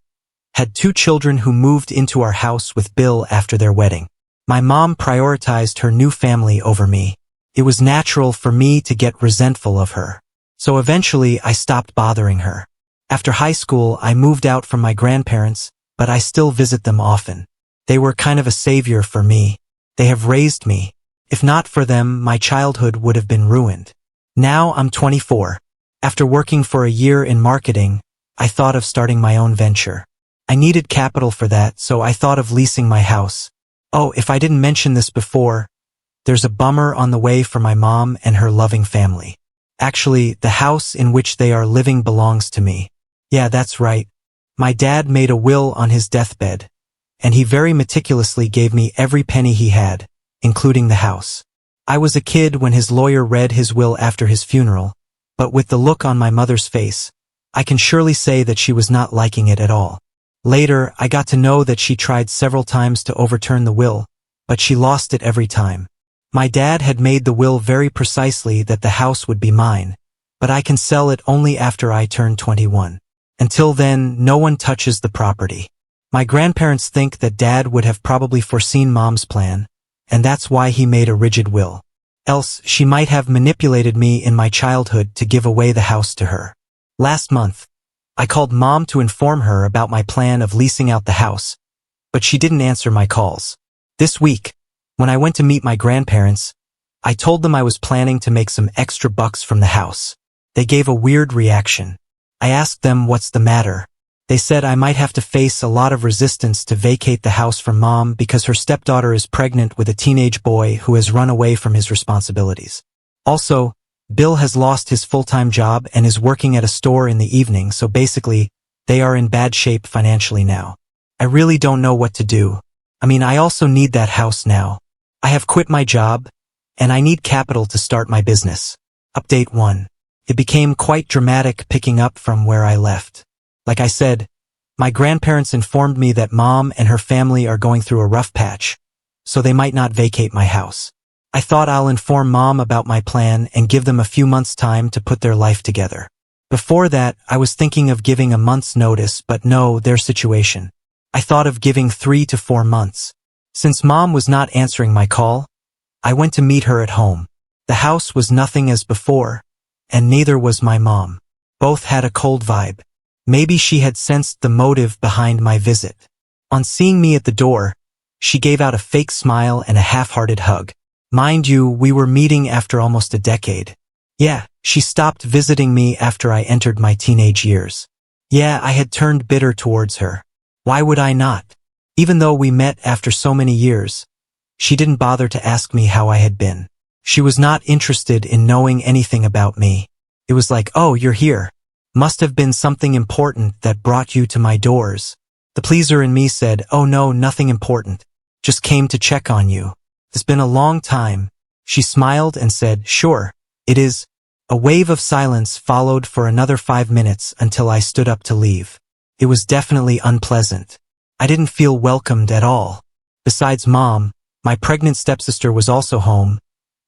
had 2 children who moved into our house with Bill after their wedding. My mom prioritized her new family over me. It was natural for me to get resentful of her. So eventually I stopped bothering her. After high school, I moved out from my grandparents, but I still visit them often. They were kind of a savior for me. They have raised me. If not for them, my childhood would have been ruined. Now I'm 24. After working for a year in marketing, I thought of starting my own venture. I needed capital for that, so I thought of leasing my house. Oh, if I didn't mention this before, there's a bummer on the way for my mom and her loving family. Actually, the house in which they are living belongs to me. Yeah, that's right. My dad made a will on his deathbed, and he very meticulously gave me every penny he had, including the house. I was a kid when his lawyer read his will after his funeral, but with the look on my mother's face, I can surely say that she was not liking it at all. Later, I got to know that she tried several times to overturn the will, but she lost it every time. My dad had made the will very precisely that the house would be mine, but I can sell it only after I turn 21. Until then, no one touches the property. My grandparents think that Dad would have probably foreseen Mom's plan, and that's why he made a rigid will. Else, she might have manipulated me in my childhood to give away the house to her. Last month, I called Mom to inform her about my plan of leasing out the house, but she didn't answer my calls. This week, when I went to meet my grandparents, I told them I was planning to make some extra bucks from the house. They gave a weird reaction. I asked them what's the matter. They said I might have to face a lot of resistance to vacate the house from Mom because her stepdaughter is pregnant with a teenage boy who has run away from his responsibilities. Also, Bill has lost his full-time job and is working at a store in the evening, so basically, they are in bad shape financially now. I really don't know what to do. I also need that house now. I have quit my job, and I need capital to start my business. Update 1. It became quite dramatic picking up from where I left. Like I said, my grandparents informed me that Mom and her family are going through a rough patch, so they might not vacate my house. I thought I'll inform Mom about my plan and give them a few months' time to put their life together. Before that, I was thinking of giving a month's notice, but no, their situation. I thought of giving 3 to 4 months. Since Mom was not answering my call, I went to meet her at home. The house was nothing as before, and neither was my mom. Both had a cold vibe. Maybe she had sensed the motive behind my visit. On seeing me at the door, she gave out a fake smile and a half-hearted hug. Mind you, we were meeting after almost a decade. Yeah, she stopped visiting me after I entered my teenage years. Yeah, I had turned bitter towards her. Why would I not? Even though we met after so many years, she didn't bother to ask me how I had been. She was not interested in knowing anything about me. It was like, oh, you're here. Must have been something important that brought you to my doors. The pleaser in me said, oh no, nothing important. Just came to check on you. It's been a long time. She smiled and said, sure, it is. A wave of silence followed for another 5 minutes until I stood up to leave. It was definitely unpleasant. I didn't feel welcomed at all. Besides Mom, my pregnant stepsister was also home,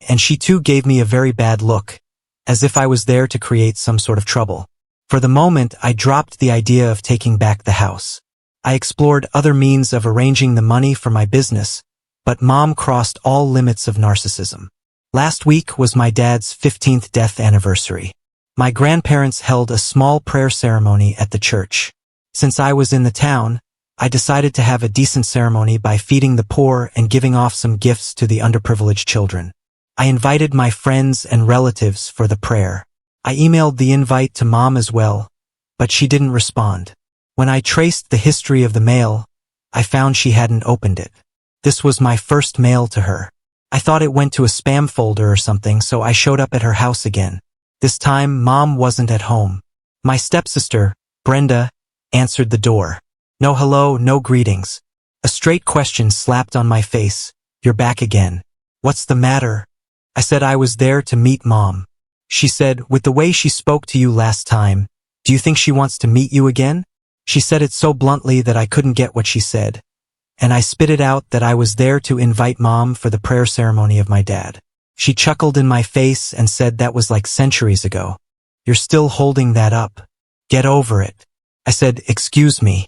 and she too gave me a very bad look, as if I was there to create some sort of trouble. For the moment, I dropped the idea of taking back the house. I explored other means of arranging the money for my business, but Mom crossed all limits of narcissism. Last week was my dad's 15th death anniversary. My grandparents held a small prayer ceremony at the church. Since I was in the town, I decided to have a decent ceremony by feeding the poor and giving off some gifts to the underprivileged children. I invited my friends and relatives for the prayer. I emailed the invite to Mom as well, but she didn't respond. When I traced the history of the mail, I found she hadn't opened it. This was my first mail to her. I thought it went to a spam folder or something, so I showed up at her house again. This time, Mom wasn't at home. My stepsister, Brenda, answered the door. No hello, no greetings. A straight question slapped on my face. You're back again. What's the matter? I said I was there to meet Mom. She said, with the way she spoke to you last time, do you think she wants to meet you again? She said it so bluntly that I couldn't get what she said, and I spit it out that I was there to invite Mom for the prayer ceremony of my dad. She chuckled in my face and said that was like centuries ago. You're still holding that up. Get over it. I said, excuse me.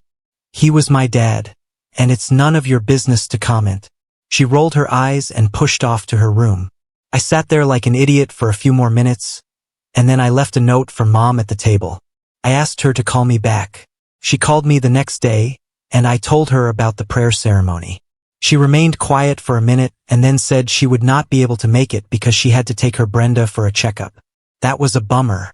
He was my dad, and it's none of your business to comment. She rolled her eyes and pushed off to her room. I sat there like an idiot for a few more minutes, and then I left a note for Mom at the table. I asked her to call me back. She called me the next day, and I told her about the prayer ceremony. She remained quiet for a minute and then said she would not be able to make it because she had to take her Brenda for a checkup. That was a bummer.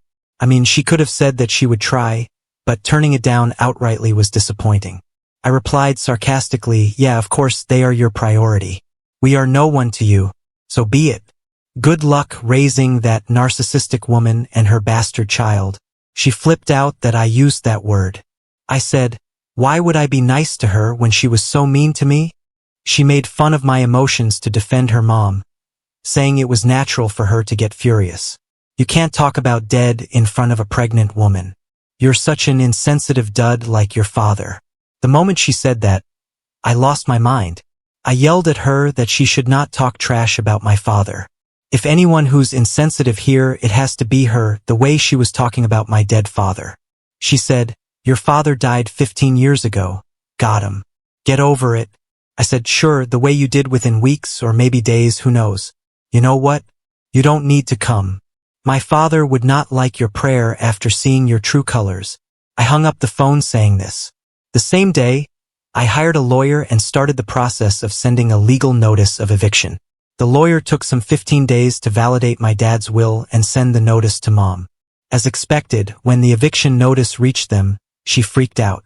She could have said that she would try, but turning it down outrightly was disappointing. I replied sarcastically, yeah, of course they are your priority. We are no one to you, so be it. Good luck raising that narcissistic woman and her bastard child. She flipped out that I used that word. I said, why would I be nice to her when she was so mean to me? She made fun of my emotions to defend her mom, saying it was natural for her to get furious. You can't talk about dead in front of a pregnant woman. You're such an insensitive dud like your father. The moment she said that, I lost my mind. I yelled at her that she should not talk trash about my father. If anyone who's insensitive here, it has to be her, the way she was talking about my dead father. She said, your father died 15 years ago. Got him. Get over it. I said, sure, the way you did within weeks or maybe days, who knows. You know what? You don't need to come. My father would not like your prayer after seeing your true colors. I hung up the phone saying this. The same day, I hired a lawyer and started the process of sending a legal notice of eviction. The lawyer took some 15 days to validate my dad's will and send the notice to Mom. As expected, when the eviction notice reached them, she freaked out.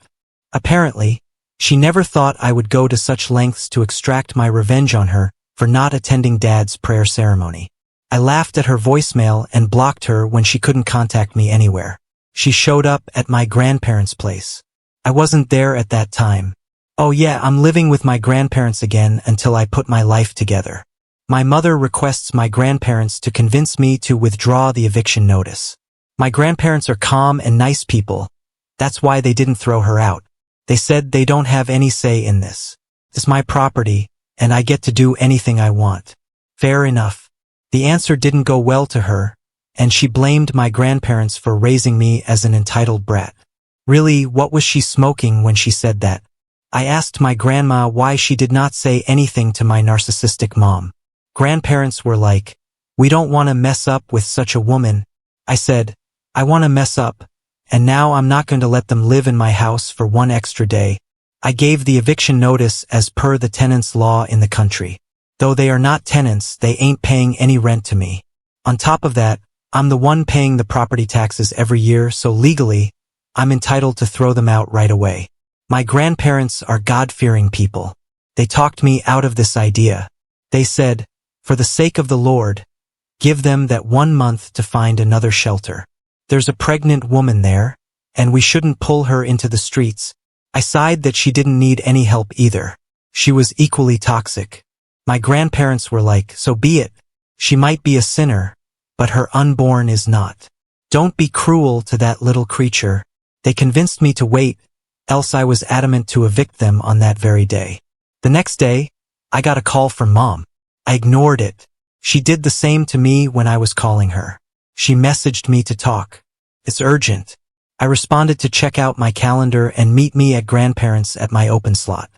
Apparently, she never thought I would go to such lengths to extract my revenge on her for not attending Dad's prayer ceremony. I laughed at her voicemail and blocked her when she couldn't contact me anywhere. She showed up at my grandparents' place. I wasn't there at that time. Oh yeah, I'm living with my grandparents again until I put my life together. My mother requests my grandparents to convince me to withdraw the eviction notice. My grandparents are calm and nice people. That's why they didn't throw her out. They said they don't have any say in this. It's my property, and I get to do anything I want. Fair enough. The answer didn't go well to her, and she blamed my grandparents for raising me as an entitled brat. Really, what was she smoking when she said that? I asked my grandma why she did not say anything to my narcissistic mom. Grandparents were like, we don't want to mess up with such a woman. I said, I want to mess up, and now I'm not going to let them live in my house for one extra day. I gave the eviction notice as per the tenants' law in the country. Though they are not tenants, they ain't paying any rent to me. On top of that, I'm the one paying the property taxes every year, so legally, I'm entitled to throw them out right away. My grandparents are God-fearing people. They talked me out of this idea. They said, for the sake of the Lord, give them that 1 month to find another shelter. There's a pregnant woman there, and we shouldn't pull her into the streets. I sighed that she didn't need any help either. She was equally toxic. My grandparents were like, so be it. She might be a sinner, but her unborn is not. Don't be cruel to that little creature. They convinced me to wait, else I was adamant to evict them on that very day. The next day, I got a call from Mom. I ignored it. She did the same to me when I was calling her. She messaged me to talk. It's urgent. I responded to check out my calendar and meet me at grandparents at my open slot.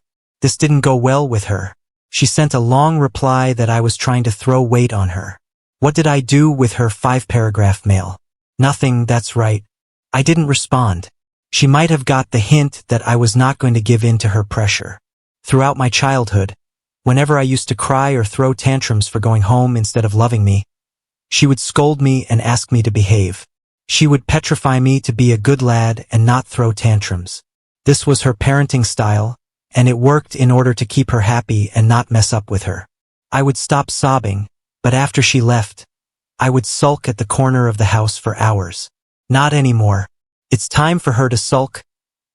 This didn't go well with her. She sent a long reply that I was trying to throw weight on her. What did I do with her 5-paragraph mail? Nothing, that's right. I didn't respond. She might have got the hint that I was not going to give in to her pressure. Throughout my childhood, whenever I used to cry or throw tantrums for going home instead of loving me, she would scold me and ask me to behave. She would petrify me to be a good lad and not throw tantrums. This was her parenting style, and it worked in order to keep her happy and not mess up with her. I would stop sobbing, but after she left, I would sulk at the corner of the house for hours. Not anymore. It's time for her to sulk,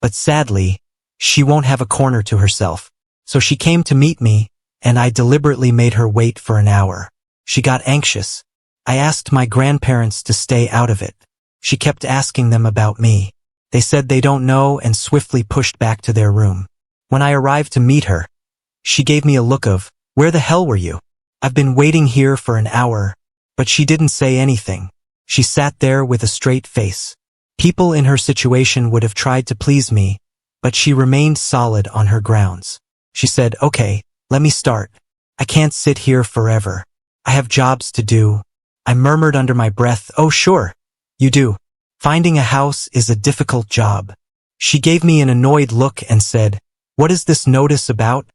but sadly, she won't have a corner to herself. So she came to meet me, and I deliberately made her wait for an hour. She got anxious. I asked my grandparents to stay out of it. She kept asking them about me. They said they don't know and swiftly pushed back to their room. When I arrived to meet her, she gave me a look of, where the hell were you? I've been waiting here for an hour, but she didn't say anything. She sat there with a straight face. People in her situation would have tried to please me, but she remained solid on her grounds. She said, okay, let me start. I can't sit here forever. I have jobs to do. I murmured under my breath, oh sure, you do. Finding a house is a difficult job. She gave me an annoyed look and said, what is this notice about?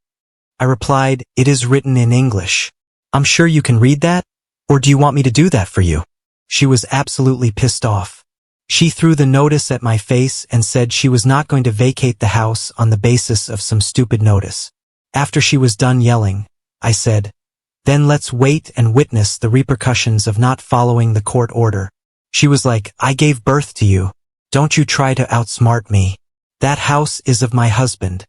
I replied, it is written in English. I'm sure you can read that? Or do you want me to do that for you? She was absolutely pissed off. She threw the notice at my face and said she was not going to vacate the house on the basis of some stupid notice. After she was done yelling, I said, Then let's wait and witness the repercussions of not following the court order. She was like, I gave birth to you. Don't you try to outsmart me. That house is of my husband,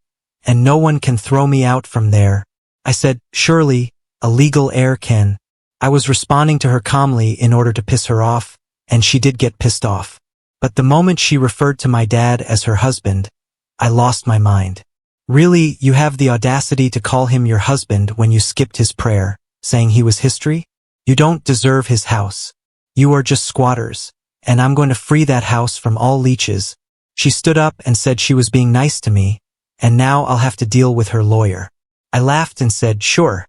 and no one can throw me out from there. I said, surely, a legal heir can. I was responding to her calmly in order to piss her off, and she did get pissed off. But the moment she referred to my dad as her husband, I lost my mind. Really, you have the audacity to call him your husband when you skipped his prayer, saying he was history? You don't deserve his house. You are just squatters, and I'm going to free that house from all leeches. She stood up and said she was being nice to me, and now I'll have to deal with her lawyer. I laughed and said, sure.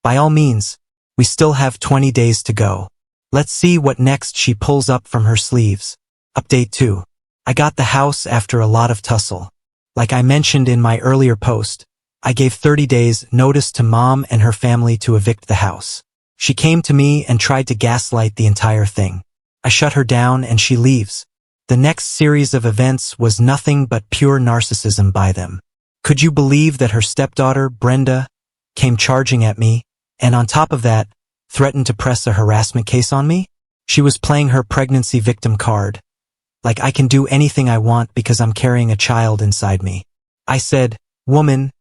By all means, we still have 20 days to go. Let's see what next she pulls up from her sleeves. Update 2. I got the house after a lot of tussle. Like I mentioned in my earlier post, I gave 30 days notice to Mom and her family to evict the house. She came to me and tried to gaslight the entire thing. I shut her down and she leaves. The next series of events was nothing but pure narcissism by them. Could you believe that her stepdaughter, Brenda, came charging at me, and on top of that, threatened to press a harassment case on me? She was playing her pregnancy victim card. Like I can do anything I want because I'm carrying a child inside me. I said, woman,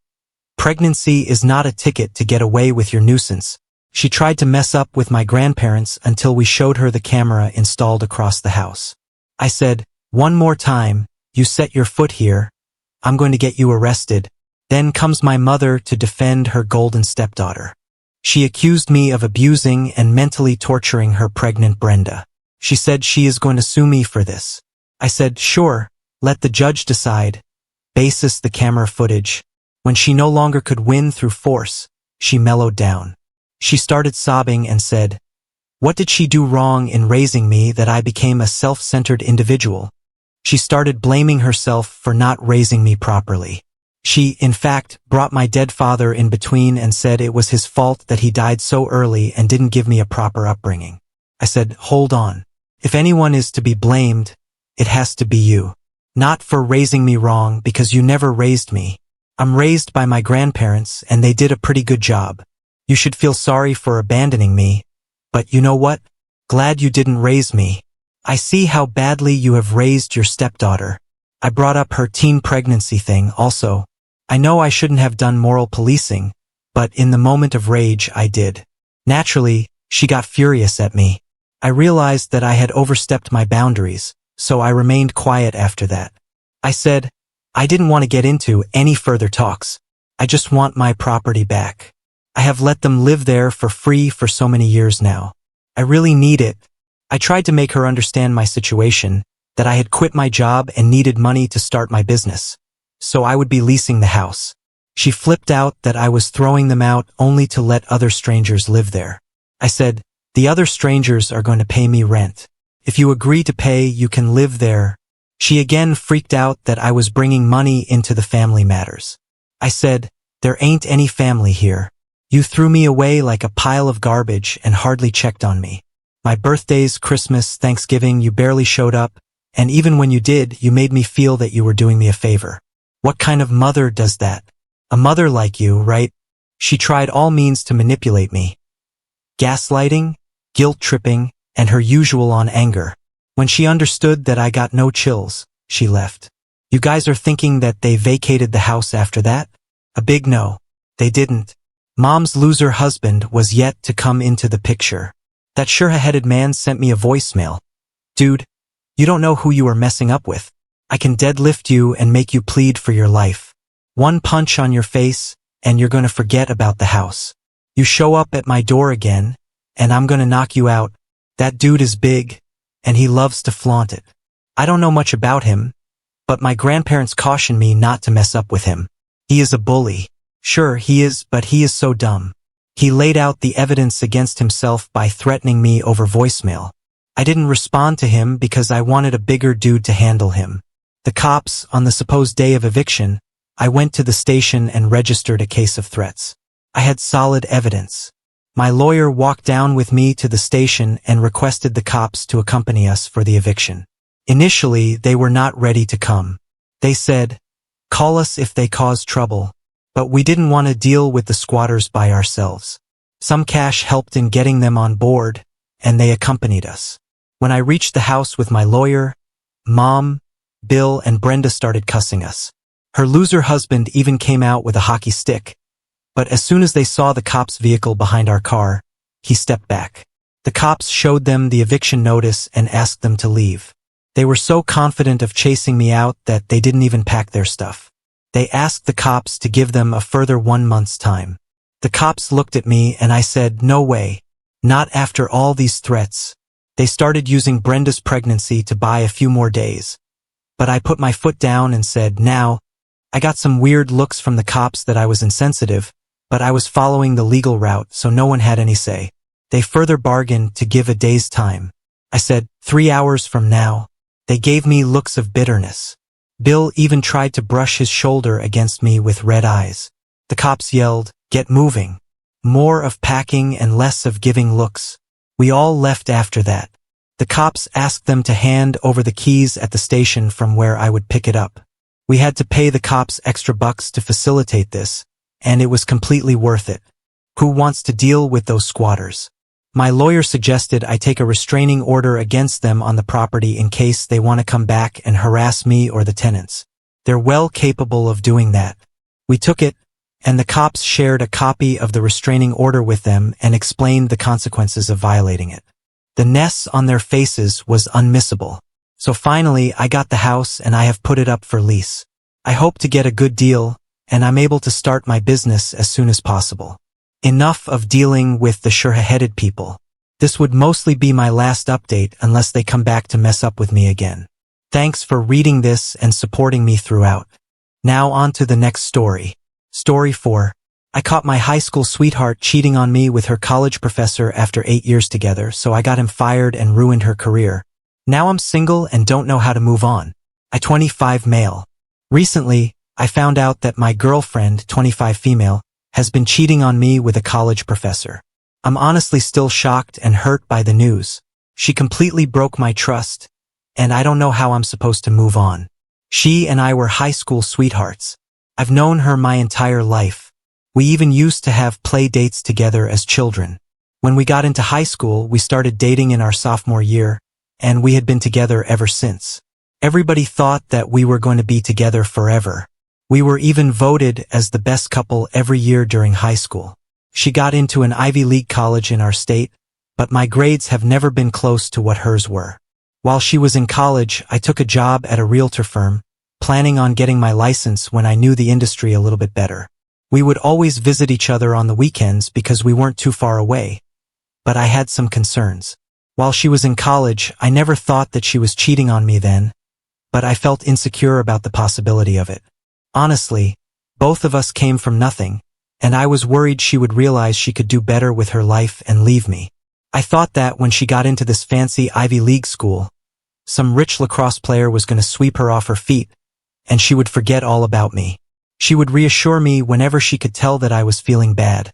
pregnancy is not a ticket to get away with your nuisance. She tried to mess up with my grandparents until we showed her the camera installed across the house. I said, one more time, you set your foot here, I'm going to get you arrested. Then comes my mother to defend her golden stepdaughter. She accused me of abusing and mentally torturing her pregnant Brenda. She said she is going to sue me for this. I said, sure, let the judge decide. Basis the camera footage. When she no longer could win through force, she mellowed down. She started sobbing and said, what did she do wrong in raising me that I became a self-centered individual? She started blaming herself for not raising me properly. She, in fact, brought my dead father in between and said it was his fault that he died so early and didn't give me a proper upbringing. I said, hold on. If anyone is to be blamed, it has to be you. Not for raising me wrong because you never raised me. I'm raised by my grandparents and they did a pretty good job. You should feel sorry for abandoning me. But you know what? Glad you didn't raise me. I see how badly you have raised your stepdaughter. I brought up her teen pregnancy thing also. I know I shouldn't have done moral policing, but in the moment of rage I did. Naturally, she got furious at me. I realized that I had overstepped my boundaries, so I remained quiet after that. I said, I didn't want to get into any further talks. I just want my property back. I have let them live there for free for so many years now. I really need it. I tried to make her understand my situation, that I had quit my job and needed money to start my business. So I would be leasing the house. She flipped out that I was throwing them out only to let other strangers live there. I said, the other strangers are going to pay me rent. If you agree to pay, you can live there. She again freaked out that I was bringing money into the family matters. I said, there ain't any family here. You threw me away like a pile of garbage and hardly checked on me. My birthdays, Christmas, Thanksgiving, you barely showed up, and even when you did, you made me feel that you were doing me a favor. What kind of mother does that? A mother like you, right? She tried all means to manipulate me. Gaslighting, guilt-tripping, and her usual on anger. When she understood that I got no chills, she left. You guys are thinking that they vacated the house after that? A big no. They didn't. Mom's loser husband was yet to come into the picture. That sure-headed man sent me a voicemail. Dude, you don't know who you are messing up with. I can deadlift you and make you plead for your life. One punch on your face, and you're going to forget about the house. You show up at my door again, and I'm going to knock you out. That dude is big, and he loves to flaunt it. I don't know much about him, but my grandparents cautioned me not to mess up with him. He is a bully. Sure, he is, but he is so dumb. He laid out the evidence against himself by threatening me over voicemail. I didn't respond to him because I wanted a bigger dude to handle him. The cops, on the supposed day of eviction, I went to the station and registered a case of threats. I had solid evidence. My lawyer walked down with me to the station and requested the cops to accompany us for the eviction. Initially, they were not ready to come. They said, call us if they cause trouble. But we didn't want to deal with the squatters by ourselves. Some cash helped in getting them on board, and they accompanied us. When I reached the house with my lawyer, Mom, Bill, and Brenda started cussing us. Her loser husband even came out with a hockey stick, but as soon as they saw the cops' vehicle behind our car, he stepped back. The cops showed them the eviction notice and asked them to leave. They were so confident of chasing me out that they didn't even pack their stuff. They asked the cops to give them a further 1 month's time. The cops looked at me and I said, "No way. Not after all these threats." They started using Brenda's pregnancy to buy a few more days. But I put my foot down and said, "Now." I got some weird looks from the cops that I was insensitive, but I was following the legal route, so no one had any say. They further bargained to give a day's time. I said, 3 hours from now. They gave me looks of bitterness. Bill even tried to brush his shoulder against me with red eyes. The cops yelled, "Get moving." More of packing and less of giving looks. We all left after that. The cops asked them to hand over the keys at the station from where I would pick it up. We had to pay the cops extra bucks to facilitate this, and it was completely worth it. Who wants to deal with those squatters? My lawyer suggested I take a restraining order against them on the property in case they want to come back and harass me or the tenants. They're well capable of doing that. We took it, and the cops shared a copy of the restraining order with them and explained the consequences of violating it. The mess on their faces was unmissable. So finally, I got the house and I have put it up for lease. I hope to get a good deal, and I'm able to start my business as soon as possible. Enough of dealing with the sure-headed people. This would mostly be my last update unless they come back to mess up with me again. Thanks for reading this and supporting me throughout. Now on to the next story. Story 4. I caught my high school sweetheart cheating on me with her college professor after 8 years together, so I got him fired and ruined her career. Now I'm single and don't know how to move on. I'm 25 male. Recently, I found out that my girlfriend, 25 female, has been cheating on me with a college professor. I'm honestly still shocked and hurt by the news. She completely broke my trust, and I don't know how I'm supposed to move on. She and I were high school sweethearts. I've known her my entire life. We even used to have play dates together as children. When we got into high school, we started dating in our sophomore year, and we had been together ever since. Everybody thought that we were going to be together forever. We were even voted as the best couple every year during high school. She got into an Ivy League college in our state, but my grades have never been close to what hers were. While she was in college, I took a job at a realtor firm, planning on getting my license when I knew the industry a little bit better. We would always visit each other on the weekends because we weren't too far away, but I had some concerns. While she was in college, I never thought that she was cheating on me then, but I felt insecure about the possibility of it. Honestly, both of us came from nothing, and I was worried she would realize she could do better with her life and leave me. I thought that when she got into this fancy Ivy League school, some rich lacrosse player was going to sweep her off her feet, and she would forget all about me. She would reassure me whenever she could tell that I was feeling bad,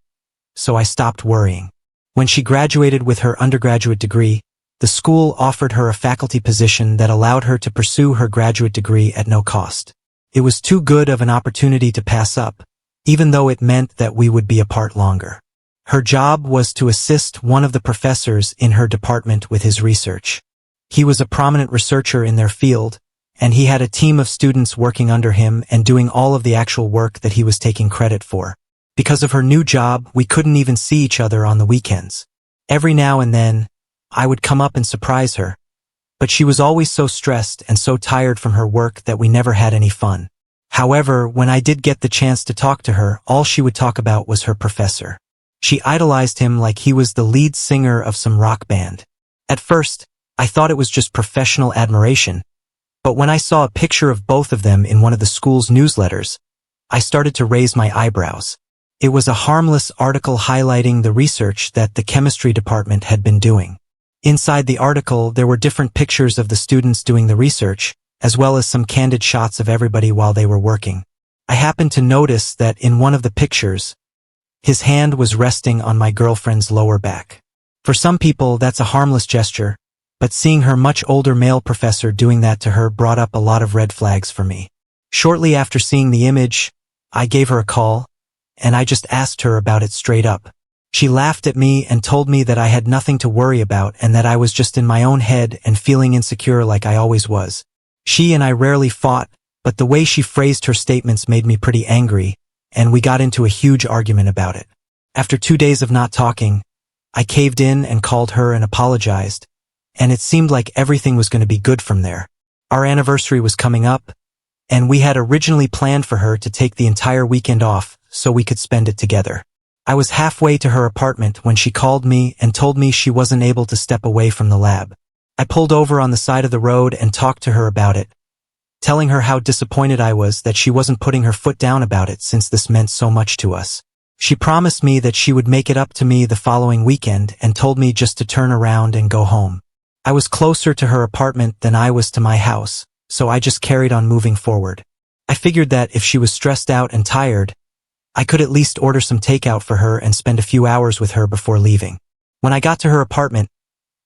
so I stopped worrying. When she graduated with her undergraduate degree, the school offered her a faculty position that allowed her to pursue her graduate degree at no cost. It was too good of an opportunity to pass up, even though it meant that we would be apart longer. Her job was to assist one of the professors in her department with his research. He was a prominent researcher in their field, and he had a team of students working under him and doing all of the actual work that he was taking credit for. Because of her new job, we couldn't even see each other on the weekends. Every now and then, I would come up and surprise her, but she was always so stressed and so tired from her work that we never had any fun. However, when I did get the chance to talk to her, all she would talk about was her professor. She idolized him like he was the lead singer of some rock band. At first, I thought it was just professional admiration, but when I saw a picture of both of them in one of the school's newsletters, I started to raise my eyebrows. It was a harmless article highlighting the research that the chemistry department had been doing. Inside the article, there were different pictures of the students doing the research, as well as some candid shots of everybody while they were working. I happened to notice that in one of the pictures, his hand was resting on my girlfriend's lower back. For some people, that's a harmless gesture, but seeing her much older male professor doing that to her brought up a lot of red flags for me. Shortly after seeing the image, I gave her a call, and I just asked her about it straight up. She laughed at me and told me that I had nothing to worry about and that I was just in my own head and feeling insecure like I always was. She and I rarely fought, but the way she phrased her statements made me pretty angry, and we got into a huge argument about it. After 2 days of not talking, I caved in and called her and apologized, and it seemed like everything was going to be good from there. Our anniversary was coming up, and we had originally planned for her to take the entire weekend off so we could spend it together. I was halfway to her apartment when she called me and told me she wasn't able to step away from the lab. I pulled over on the side of the road and talked to her about it, telling her how disappointed I was that she wasn't putting her foot down about it since this meant so much to us. She promised me that she would make it up to me the following weekend and told me just to turn around and go home. I was closer to her apartment than I was to my house, so I just carried on moving forward. I figured that if she was stressed out and tired, I could at least order some takeout for her and spend a few hours with her before leaving. When I got to her apartment,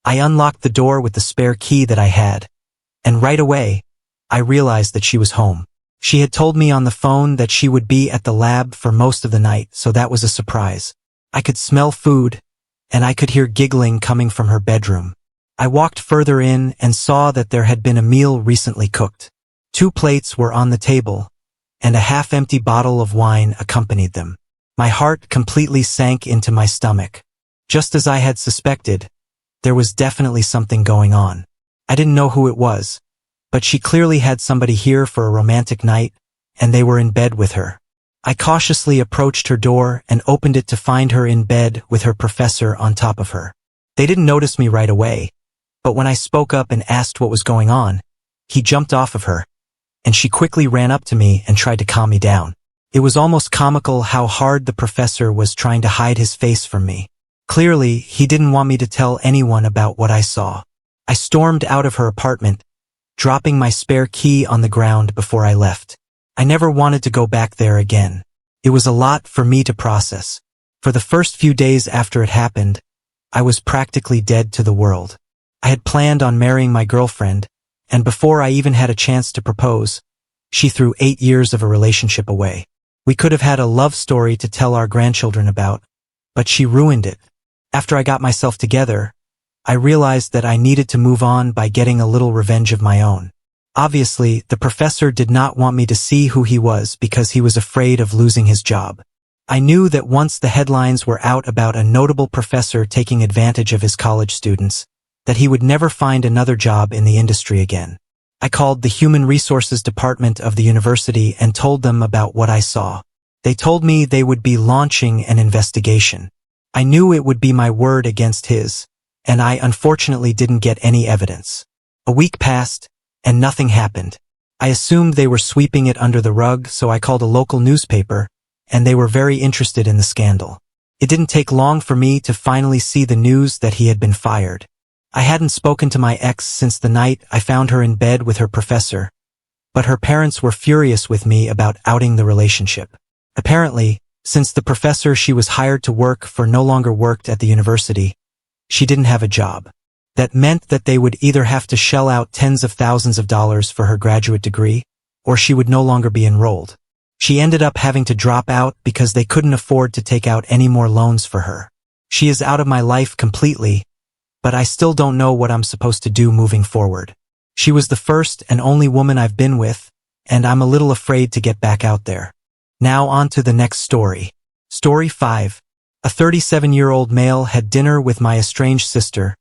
I unlocked the door with the spare key that I had, and right away, I realized that she was home. She had told me on the phone that she would be at the lab for most of the night, so that was a surprise. I could smell food, and I could hear giggling coming from her bedroom. I walked further in and saw that there had been a meal recently cooked. 2 plates were on the table, and a half-empty bottle of wine accompanied them. My heart completely sank into my stomach. Just as I had suspected, there was definitely something going on. I didn't know who it was, but she clearly had somebody here for a romantic night, and they were in bed with her. I cautiously approached her door and opened it to find her in bed with her professor on top of her. They didn't notice me right away, but when I spoke up and asked what was going on, he jumped off of her, and she quickly ran up to me and tried to calm me down. It was almost comical how hard the professor was trying to hide his face from me. Clearly, he didn't want me to tell anyone about what I saw. I stormed out of her apartment, dropping my spare key on the ground before I left. I never wanted to go back there again. It was a lot for me to process. For the first few days after it happened, I was practically dead to the world. I had planned on marrying my girlfriend, and before I even had a chance to propose, she threw 8 years of a relationship away. We could have had a love story to tell our grandchildren about, but she ruined it. After I got myself together, I realized that I needed to move on by getting a little revenge of my own. Obviously, the professor did not want me to see who he was because he was afraid of losing his job. I knew that once the headlines were out about a notable professor taking advantage of his college students, that he would never find another job in the industry again. I called the Human Resources Department of the university and told them about what I saw. They told me they would be launching an investigation. I knew it would be my word against his, and I unfortunately didn't get any evidence. A week passed, and nothing happened. I assumed they were sweeping it under the rug, so I called a local newspaper, and they were very interested in the scandal. It didn't take long for me to finally see the news that he had been fired. I hadn't spoken to my ex since the night I found her in bed with her professor, but her parents were furious with me about outing the relationship. Apparently, since the professor she was hired to work for no longer worked at the university, she didn't have a job. That meant that they would either have to shell out tens of thousands of dollars for her graduate degree, or she would no longer be enrolled. She ended up having to drop out because they couldn't afford to take out any more loans for her. She is out of my life completely, but I still don't know what I'm supposed to do moving forward. She was the first and only woman I've been with, and I'm a little afraid to get back out there. Now on to the next story. Story 5. A 37-year-old male had dinner with my estranged sister,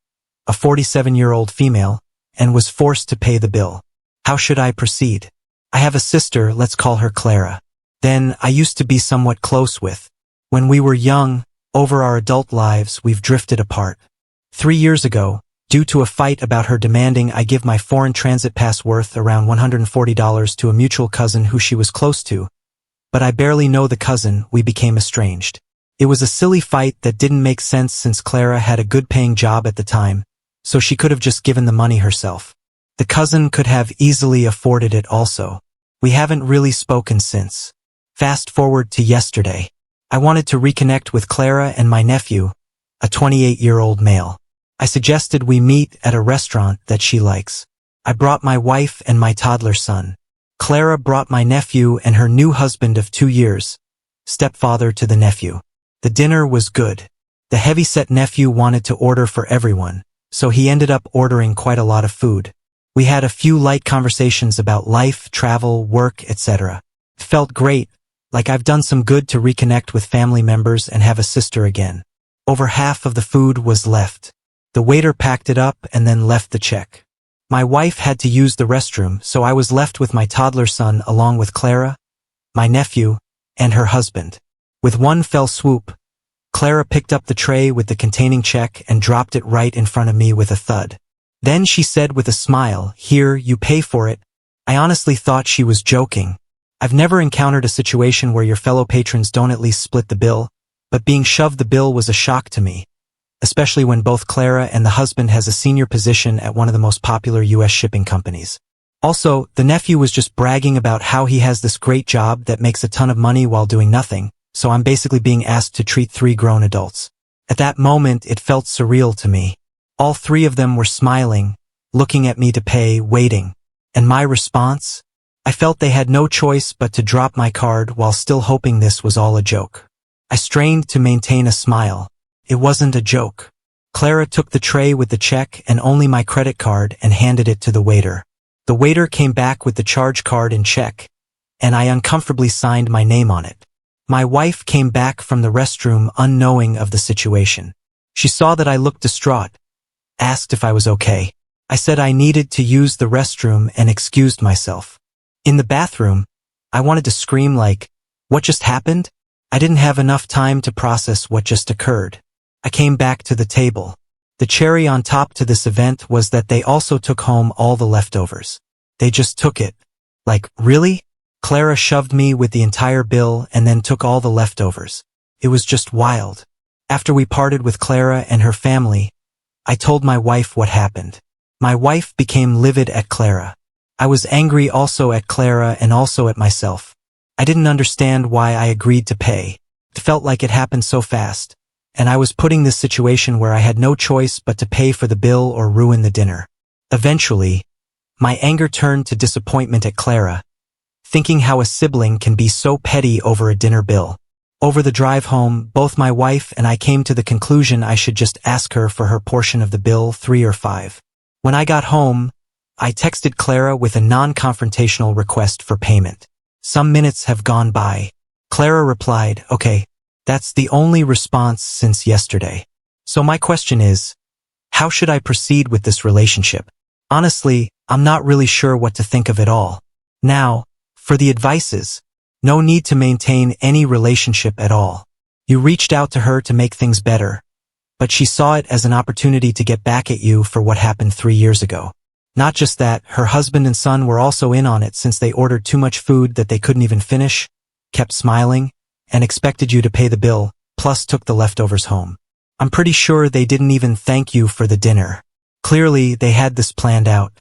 a 47-year-old female, and was forced to pay the bill. How should I proceed? I have a sister, let's call her Clara. Then I used to be somewhat close with. When we were young, over our adult lives, we've drifted apart. 3 years ago, due to a fight about her demanding I give my foreign transit pass worth around $140 to a mutual cousin who she was close to, but I barely know the cousin, we became estranged. It was a silly fight that didn't make sense since Clara had a good-paying job at the time, so she could have just given the money herself. The cousin could have easily afforded it also. We haven't really spoken since. Fast forward to yesterday. I wanted to reconnect with Clara and my nephew, a 28-year-old male. I suggested we meet at a restaurant that she likes. I brought my wife and my toddler son. Clara brought my nephew and her new husband of 2 years, stepfather to the nephew. The dinner was good. The heavyset nephew wanted to order for everyone, so he ended up ordering quite a lot of food. We had a few light conversations about life, travel, work, etc. It felt great, like I've done some good to reconnect with family members and have a sister again. Over half of the food was left. The waiter packed it up and then left the check. My wife had to use the restroom, so I was left with my toddler son along with Clara, my nephew, and her husband. With one fell swoop, Clara picked up the tray with the containing check and dropped it right in front of me with a thud. Then she said with a smile, "Here, you pay for it." I honestly thought she was joking. I've never encountered a situation where your fellow patrons don't at least split the bill, but being shoved the bill was a shock to me, especially when both Clara and the husband has a senior position at one of the most popular US shipping companies. Also, the nephew was just bragging about how he has this great job that makes a ton of money while doing nothing, so I'm basically being asked to treat 3 grown adults. At that moment, it felt surreal to me. All 3 of them were smiling, looking at me to pay, waiting. And my response? I felt they had no choice but to drop my card while still hoping this was all a joke. I strained to maintain a smile. It wasn't a joke. Clara took the tray with the check and only my credit card and handed it to the waiter. The waiter came back with the charge card and check, and I uncomfortably signed my name on it. My wife came back from the restroom unknowing of the situation. She saw that I looked distraught, asked if I was okay. I said I needed to use the restroom and excused myself. In the bathroom, I wanted to scream like, "What just happened?" I didn't have enough time to process what just occurred. I came back to the table. The cherry on top to this event was that they also took home all the leftovers. They just took it. Like, really? Clara shoved me with the entire bill and then took all the leftovers. It was just wild. After we parted with Clara and her family, I told my wife what happened. My wife became livid at Clara. I was angry also at Clara and also at myself. I didn't understand why I agreed to pay. It felt like it happened so fast, and I was put in this situation where I had no choice but to pay for the bill or ruin the dinner. Eventually, my anger turned to disappointment at Clara, thinking how a sibling can be so petty over a dinner bill. Over the drive home, both my wife and I came to the conclusion I should just ask her for her portion of the bill, 3 or 5. When I got home, I texted Clara with a non-confrontational request for payment. Some minutes have gone by. Clara replied, "Okay, that's the only response since yesterday." So my question is, how should I proceed with this relationship? Honestly, I'm not really sure what to think of it all. Now, for the advices, no need to maintain any relationship at all. You reached out to her to make things better, but she saw it as an opportunity to get back at you for what happened 3 years ago. Not just that, her husband and son were also in on it since they ordered too much food that they couldn't even finish, kept smiling, and expected you to pay the bill, plus took the leftovers home. I'm pretty sure they didn't even thank you for the dinner. Clearly, they had this planned out.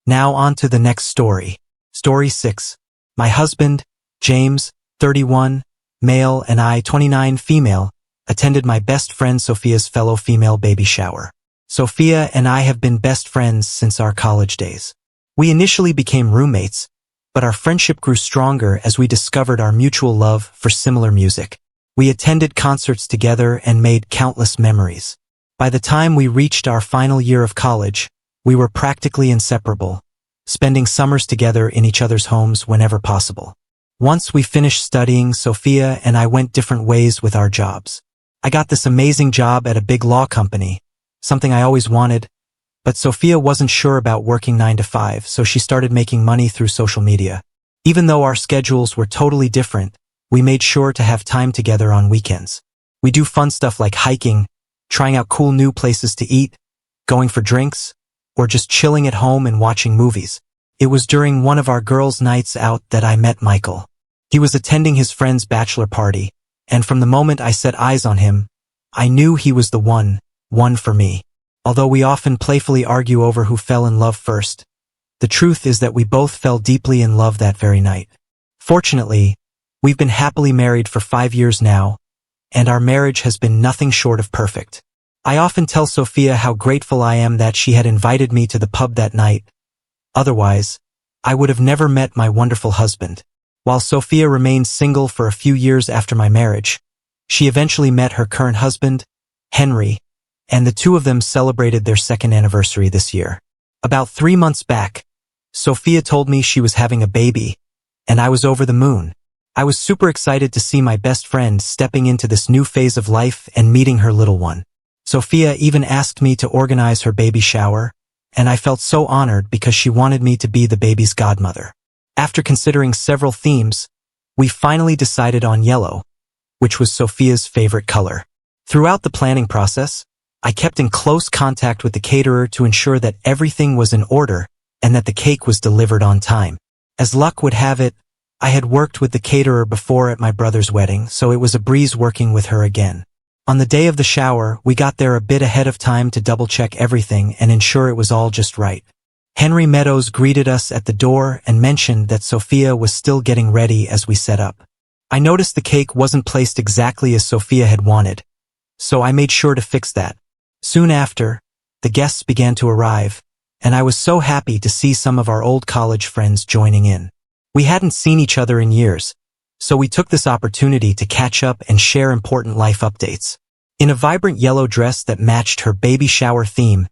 Now on to the next story. Story 6. My husband, James, 31, male, and I, 29, female, attended my best friend Sophia's fellow female baby shower. Sophia and I have been best friends since our college days. We initially became roommates, but our friendship grew stronger as we discovered our mutual love for similar music. We attended concerts together and made countless memories. By the time we reached our final year of college, we were practically inseparable, spending summers together in each other's homes whenever possible. Once we finished studying, Sophia and I went different ways with our jobs. I got this amazing job at a big law company, something I always wanted, but Sophia wasn't sure about working 9 to 5, so she started making money through social media. Even though our schedules were totally different, we made sure to have time together on weekends. We do fun stuff like hiking, trying out cool new places to eat, going for drinks, or just chilling at home and watching movies. It was during one of our girls' nights out that I met Michael. He was attending his friend's bachelor party, and from the moment I set eyes on him, I knew he was the one for me. Although we often playfully argue over who fell in love first, the truth is that we both fell deeply in love that very night. Fortunately, we've been happily married for 5 years now, and our marriage has been nothing short of perfect. I often tell Sophia how grateful I am that she had invited me to the pub that night. Otherwise, I would have never met my wonderful husband. While Sophia remained single for a few years after my marriage, she eventually met her current husband, Henry, and the two of them celebrated their second anniversary this year. About 3 months back, Sophia told me she was having a baby, and I was over the moon. I was super excited to see my best friend stepping into this new phase of life and meeting her little one. Sophia even asked me to organize her baby shower, and I felt so honored because she wanted me to be the baby's godmother. After considering several themes, we finally decided on yellow, which was Sophia's favorite color. Throughout the planning process, I kept in close contact with the caterer to ensure that everything was in order and that the cake was delivered on time. As luck would have it, I had worked with the caterer before at my brother's wedding, so it was a breeze working with her again. On the day of the shower, we got there a bit ahead of time to double-check everything and ensure it was all just right. Henry Meadows greeted us at the door and mentioned that Sophia was still getting ready as we set up. I noticed the cake wasn't placed exactly as Sophia had wanted, so I made sure to fix that. Soon after, the guests began to arrive, and I was so happy to see some of our old college friends joining in. We hadn't seen each other in years, so we took this opportunity to catch up and share important life updates. In a vibrant yellow dress that matched her baby shower theme,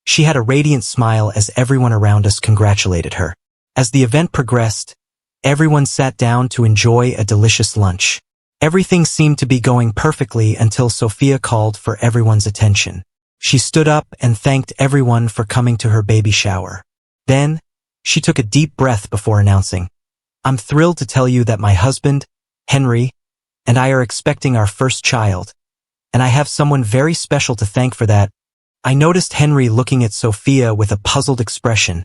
she had a radiant smile as everyone around us congratulated her. As the event progressed, everyone sat down to enjoy a delicious lunch. Everything seemed to be going perfectly until Sophia called for everyone's attention. She stood up and thanked everyone for coming to her baby shower. Then, she took a deep breath before announcing, "I'm thrilled to tell you that my husband, Henry, and I are expecting our first child, and I have someone very special to thank for that." I noticed Henry looking at Sophia with a puzzled expression,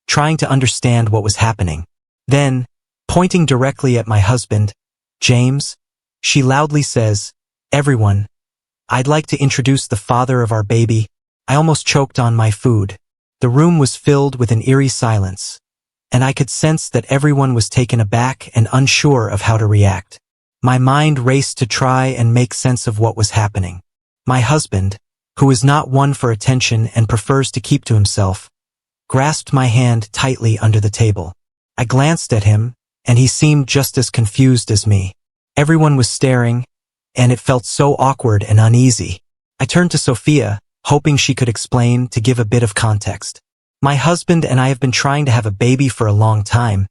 trying to understand what was happening. Then, pointing directly at my husband, James, she loudly says, "Everyone, I'd like to introduce the father of our baby." I almost choked on my food. The room was filled with an eerie silence, and I could sense that everyone was taken aback and unsure of how to react. My mind raced to try and make sense of what was happening. My husband, who is not one for attention and prefers to keep to himself, grasped my hand tightly under the table. I glanced at him, and he seemed just as confused as me. Everyone was staring, and it felt so awkward and uneasy. I turned to Sophia, hoping she could explain to give a bit of context. "My husband and I have been trying to have a baby for a long time,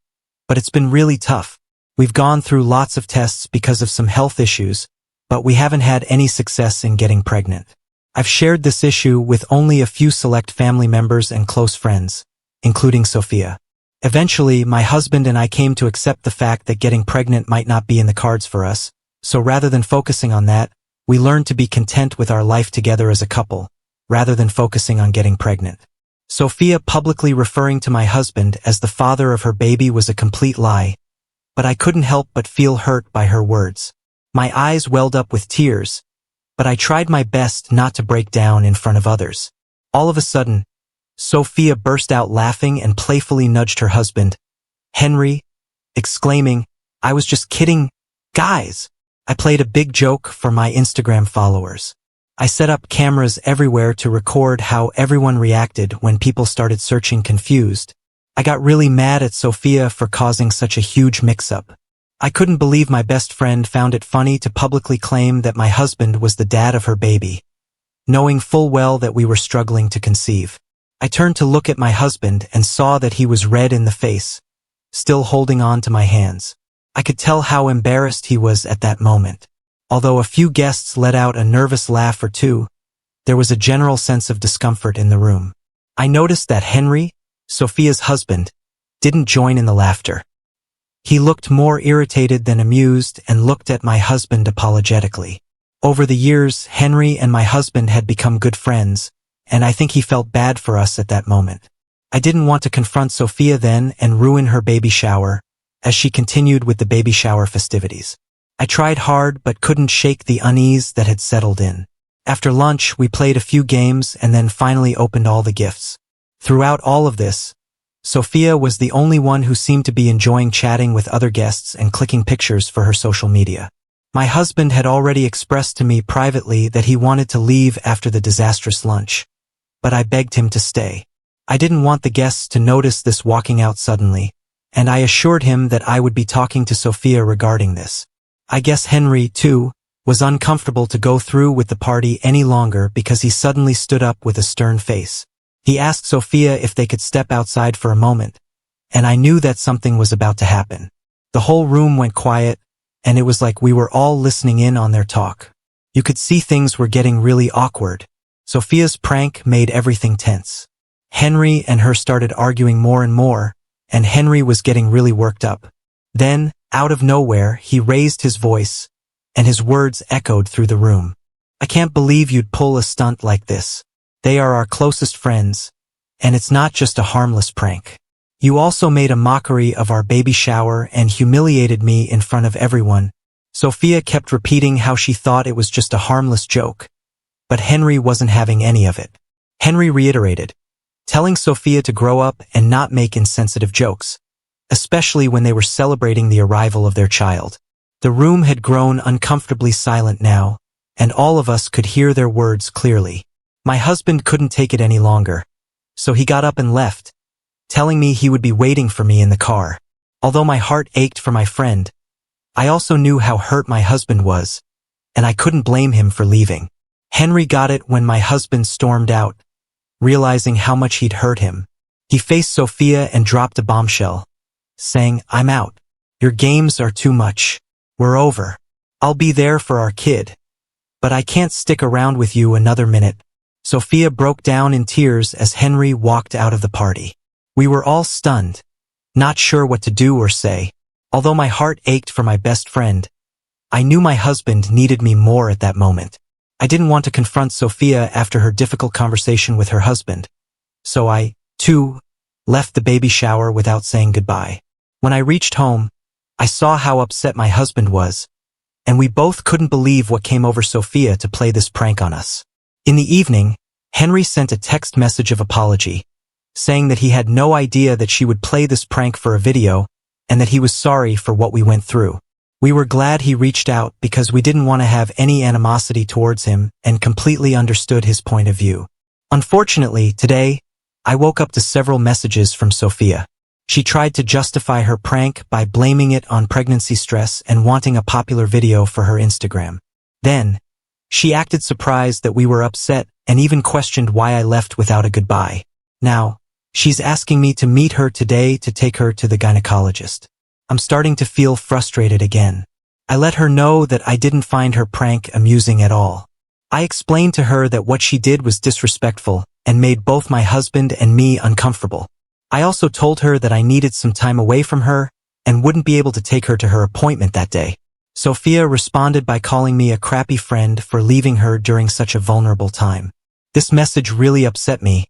but it's been really tough. We've gone through lots of tests because of some health issues, but we haven't had any success in getting pregnant. I've shared this issue with only a few select family members and close friends, including Sophia. Eventually, my husband and I came to accept the fact that getting pregnant might not be in the cards for us, so rather than focusing on that, we learned to be content with our life together as a couple, rather than focusing on getting pregnant." Sophia publicly referring to my husband as the father of her baby was a complete lie, but I couldn't help but feel hurt by her words. My eyes welled up with tears, but I tried my best not to break down in front of others. All of a sudden, Sophia burst out laughing and playfully nudged her husband, Henry, exclaiming, "I was just kidding, guys." I played a big joke for my Instagram followers. I set up cameras everywhere to record how everyone reacted when people started searching confused. I got really mad at Sophia for causing such a huge mix-up. I couldn't believe my best friend found it funny to publicly claim that my husband was the dad of her baby, knowing full well that we were struggling to conceive. I turned to look at my husband and saw that he was red in the face, still holding on to my hands. I could tell how embarrassed he was at that moment. Although a few guests let out a nervous laugh or two, there was a general sense of discomfort in the room. I noticed that Henry, Sophia's husband, didn't join in the laughter. He looked more irritated than amused and looked at my husband apologetically. Over the years, Henry and my husband had become good friends, and I think he felt bad for us at that moment. I didn't want to confront Sophia then and ruin her baby shower, as she continued with the baby shower festivities. I tried hard but couldn't shake the unease that had settled in. After lunch, we played a few games and then finally opened all the gifts. Throughout all of this, Sophia was the only one who seemed to be enjoying chatting with other guests and clicking pictures for her social media. My husband had already expressed to me privately that he wanted to leave after the disastrous lunch, but I begged him to stay. I didn't want the guests to notice this walking out suddenly, and I assured him that I would be talking to Sophia regarding this. I guess Henry, too, was uncomfortable to go through with the party any longer because he suddenly stood up with a stern face. He asked Sophia if they could step outside for a moment, and I knew that something was about to happen. The whole room went quiet, and it was like we were all listening in on their talk. You could see things were getting really awkward. Sophia's prank made everything tense. Henry and her started arguing more and more, and Henry was getting really worked up. Then, out of nowhere, he raised his voice, and his words echoed through the room. "I can't believe you'd pull a stunt like this. They are our closest friends, and it's not just a harmless prank. You also made a mockery of our baby shower and humiliated me in front of everyone." Sophia kept repeating how she thought it was just a harmless joke, but Henry wasn't having any of it. Henry reiterated, telling Sophia to grow up and not make insensitive jokes, especially when they were celebrating the arrival of their child. The room had grown uncomfortably silent now, and all of us could hear their words clearly. My husband couldn't take it any longer, so he got up and left, telling me he would be waiting for me in the car. Although my heart ached for my friend, I also knew how hurt my husband was, and I couldn't blame him for leaving. Henry got it when my husband stormed out, realizing how much he'd hurt him. He faced Sophia and dropped a bombshell, saying, "I'm out. Your games are too much. We're over. I'll be there for our kid, but I can't stick around with you another minute." Sophia broke down in tears as Henry walked out of the party. We were all stunned, not sure what to do or say. Although my heart ached for my best friend, I knew my husband needed me more at that moment. I didn't want to confront Sophia after her difficult conversation with her husband, so I, too, left the baby shower without saying goodbye. When I reached home, I saw how upset my husband was, and we both couldn't believe what came over Sophia to play this prank on us. In the evening, Henry sent a text message of apology, saying that he had no idea that she would play this prank for a video and that he was sorry for what we went through. We were glad he reached out because we didn't want to have any animosity towards him and completely understood his point of view. Unfortunately, today, I woke up to several messages from Sophia. She tried to justify her prank by blaming it on pregnancy stress and wanting a popular video for her Instagram. Then, she acted surprised that we were upset and even questioned why I left without a goodbye. Now, she's asking me to meet her today to take her to the gynecologist. I'm starting to feel frustrated again. I let her know that I didn't find her prank amusing at all. I explained to her that what she did was disrespectful and made both my husband and me uncomfortable. I also told her that I needed some time away from her and wouldn't be able to take her to her appointment that day. Sophia responded by calling me a crappy friend for leaving her during such a vulnerable time. This message really upset me,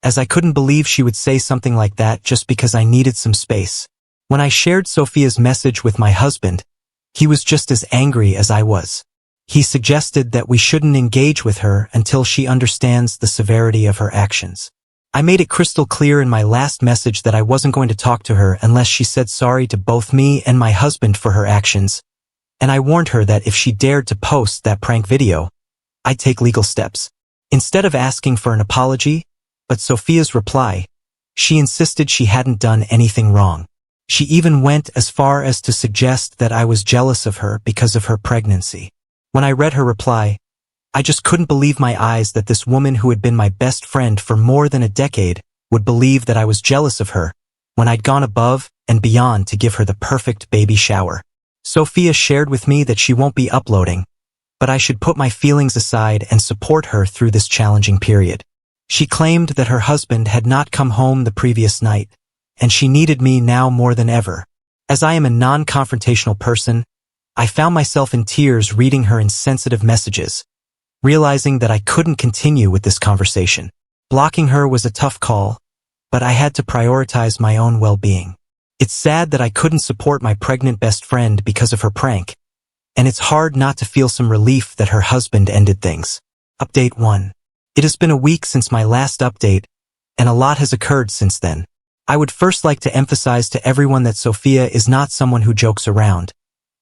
as I couldn't believe she would say something like that just because I needed some space. When I shared Sophia's message with my husband, he was just as angry as I was. He suggested that we shouldn't engage with her until she understands the severity of her actions. I made it crystal clear in my last message that I wasn't going to talk to her unless she said sorry to both me and my husband for her actions, and I warned her that if she dared to post that prank video, I'd take legal steps. Instead of asking for an apology, but Sophia's reply, she insisted she hadn't done anything wrong. She even went as far as to suggest that I was jealous of her because of her pregnancy. When I read her reply, I just couldn't believe my eyes that this woman who had been my best friend for more than a decade would believe that I was jealous of her when I'd gone above and beyond to give her the perfect baby shower. Sophia shared with me that she won't be uploading, but I should put my feelings aside and support her through this challenging period. She claimed that her husband had not come home the previous night, and she needed me now more than ever. As I am a non-confrontational person, I found myself in tears reading her insensitive messages, realizing that I couldn't continue with this conversation. Blocking her was a tough call, but I had to prioritize my own well-being. It's sad that I couldn't support my pregnant best friend because of her prank, and it's hard not to feel some relief that her husband ended things. Update 1. It has been a week since my last update, and a lot has occurred since then. I would first like to emphasize to everyone that Sophia is not someone who jokes around,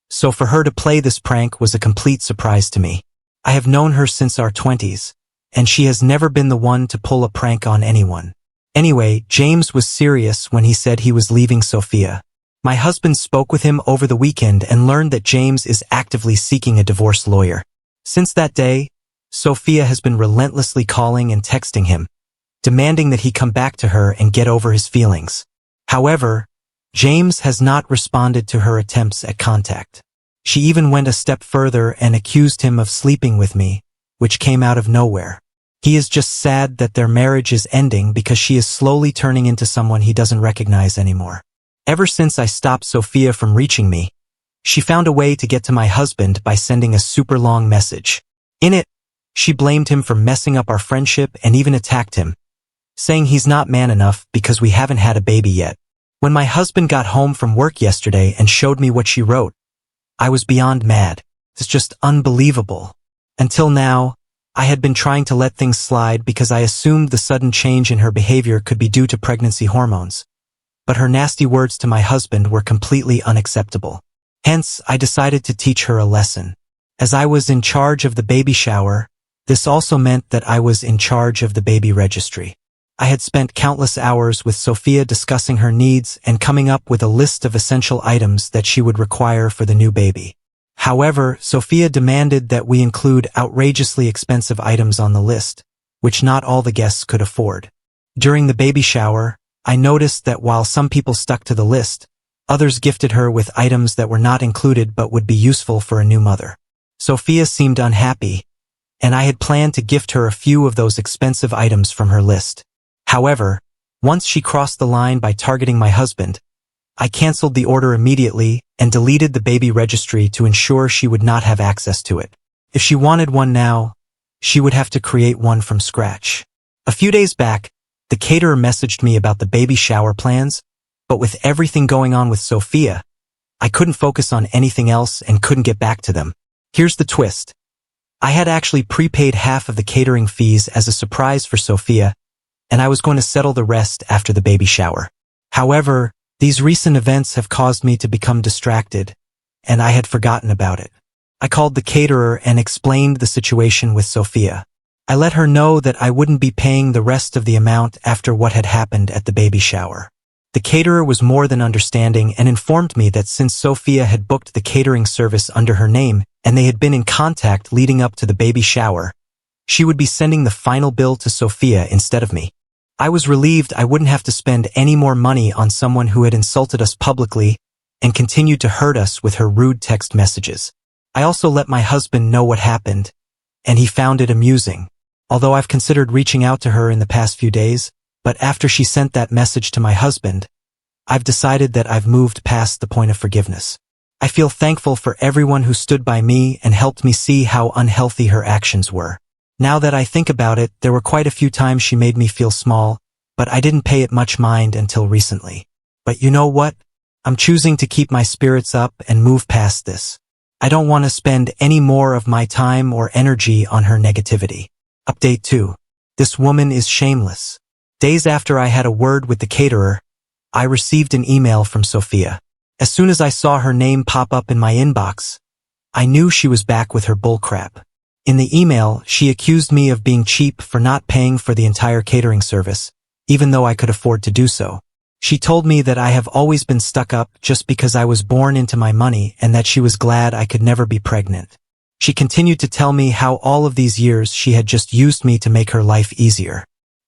so for her to play this prank was a complete surprise to me. I have known her since our 20s, and she has never been the one to pull a prank on anyone. Anyway, James was serious when he said he was leaving Sophia. My husband spoke with him over the weekend and learned that James is actively seeking a divorce lawyer. Since that day, Sophia has been relentlessly calling and texting him, demanding that he come back to her and get over his feelings. However, James has not responded to her attempts at contact. She even went a step further and accused him of sleeping with me, which came out of nowhere. He is just sad that their marriage is ending because she is slowly turning into someone he doesn't recognize anymore. Ever since I stopped Sophia from reaching me, she found a way to get to my husband by sending a super long message. In it, she blamed him for messing up our friendship and even attacked him, saying he's not man enough because we haven't had a baby yet. When my husband got home from work yesterday and showed me what she wrote, I was beyond mad. It's just unbelievable. Until now, I had been trying to let things slide because I assumed the sudden change in her behavior could be due to pregnancy hormones. But her nasty words to my husband were completely unacceptable. Hence, I decided to teach her a lesson. As I was in charge of the baby shower, this also meant that I was in charge of the baby registry. I had spent countless hours with Sophia discussing her needs and coming up with a list of essential items that she would require for the new baby. However, Sophia demanded that we include outrageously expensive items on the list, which not all the guests could afford. During the baby shower, I noticed that while some people stuck to the list, others gifted her with items that were not included but would be useful for a new mother. Sophia seemed unhappy, and I had planned to gift her a few of those expensive items from her list. However, once she crossed the line by targeting my husband, I canceled the order immediately and deleted the baby registry to ensure she would not have access to it. If she wanted one now, she would have to create one from scratch. A few days back, the caterer messaged me about the baby shower plans, but with everything going on with Sophia, I couldn't focus on anything else and couldn't get back to them. Here's the twist. I had actually prepaid half of the catering fees as a surprise for Sophia, and I was going to settle the rest after the baby shower. However, these recent events have caused me to become distracted, and I had forgotten about it. I called the caterer and explained the situation with Sophia. I let her know that I wouldn't be paying the rest of the amount after what had happened at the baby shower. The caterer was more than understanding and informed me that since Sophia had booked the catering service under her name and they had been in contact leading up to the baby shower, she would be sending the final bill to Sophia instead of me. I was relieved I wouldn't have to spend any more money on someone who had insulted us publicly and continued to hurt us with her rude text messages. I also let my husband know what happened, and he found it amusing. Although I've considered reaching out to her in the past few days, but after she sent that message to my husband, I've decided that I've moved past the point of forgiveness. I feel thankful for everyone who stood by me and helped me see how unhealthy her actions were. Now that I think about it, there were quite a few times she made me feel small, but I didn't pay it much mind until recently. But you know what? I'm choosing to keep my spirits up and move past this. I don't want to spend any more of my time or energy on her negativity. Update 2. This woman is shameless. Days after I had a word with the caterer, I received an email from Sophia. As soon as I saw her name pop up in my inbox, I knew she was back with her bullcrap. In the email, she accused me of being cheap for not paying for the entire catering service, even though I could afford to do so. She told me that I have always been stuck up just because I was born into my money and that she was glad I could never be pregnant. She continued to tell me how all of these years she had just used me to make her life easier.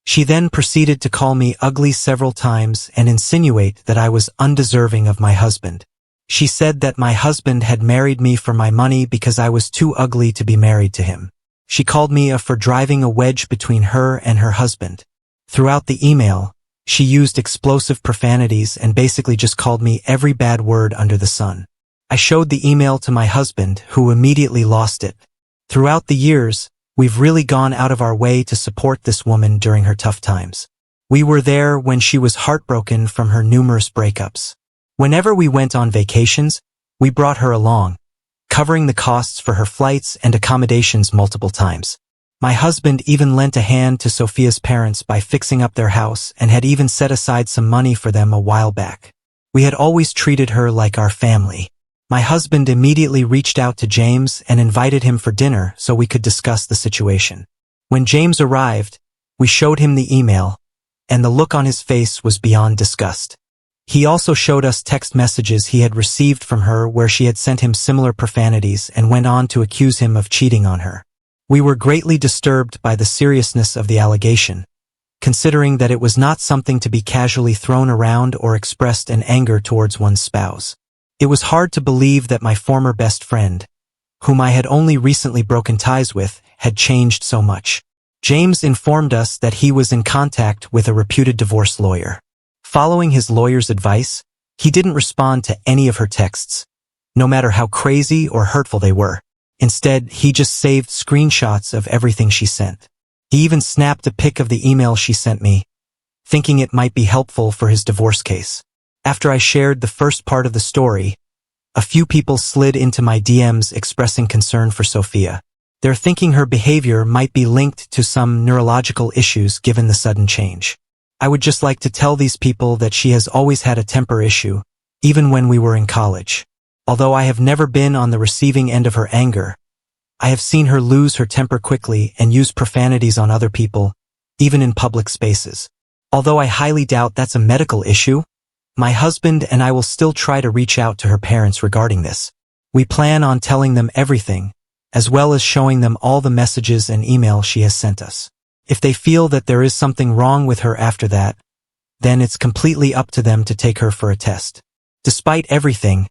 She then proceeded to call me ugly several times and insinuate that I was undeserving of my husband. She said that my husband had married me for my money because I was too ugly to be married to him. She called me for driving a wedge between her and her husband. Throughout the email, she used explosive profanities and basically just called me every bad word under the sun. I showed the email to my husband, who immediately lost it. Throughout the years, we've really gone out of our way to support this woman during her tough times. We were there when she was heartbroken from her numerous breakups. Whenever we went on vacations, we brought her along, covering the costs for her flights and accommodations multiple times. My husband even lent a hand to Sophia's parents by fixing up their house and had even set aside some money for them a while back. We had always treated her like our family. My husband immediately reached out to James and invited him for dinner so we could discuss the situation. When James arrived, we showed him the email, and the look on his face was beyond disgust. He also showed us text messages he had received from her where she had sent him similar profanities and went on to accuse him of cheating on her. We were greatly disturbed by the seriousness of the allegation, considering that it was not something to be casually thrown around or expressed in anger towards one's spouse. It was hard to believe that my former best friend, whom I had only recently broken ties with, had changed so much. James informed us that he was in contact with a reputed divorce lawyer. Following his lawyer's advice, he didn't respond to any of her texts, no matter how crazy or hurtful they were. Instead, he just saved screenshots of everything she sent. He even snapped a pic of the email she sent me, thinking it might be helpful for his divorce case. After I shared the first part of the story, a few people slid into my DMs expressing concern for Sophia. They're thinking her behavior might be linked to some neurological issues given the sudden change. I would just like to tell these people that she has always had a temper issue, even when we were in college. Although I have never been on the receiving end of her anger, I have seen her lose her temper quickly and use profanities on other people, even in public spaces. Although I highly doubt that's a medical issue, my husband and I will still try to reach out to her parents regarding this. We plan on telling them everything, as well as showing them all the messages and emails she has sent us. If they feel that there is something wrong with her after that, then it's completely up to them to take her for a test. Despite everything,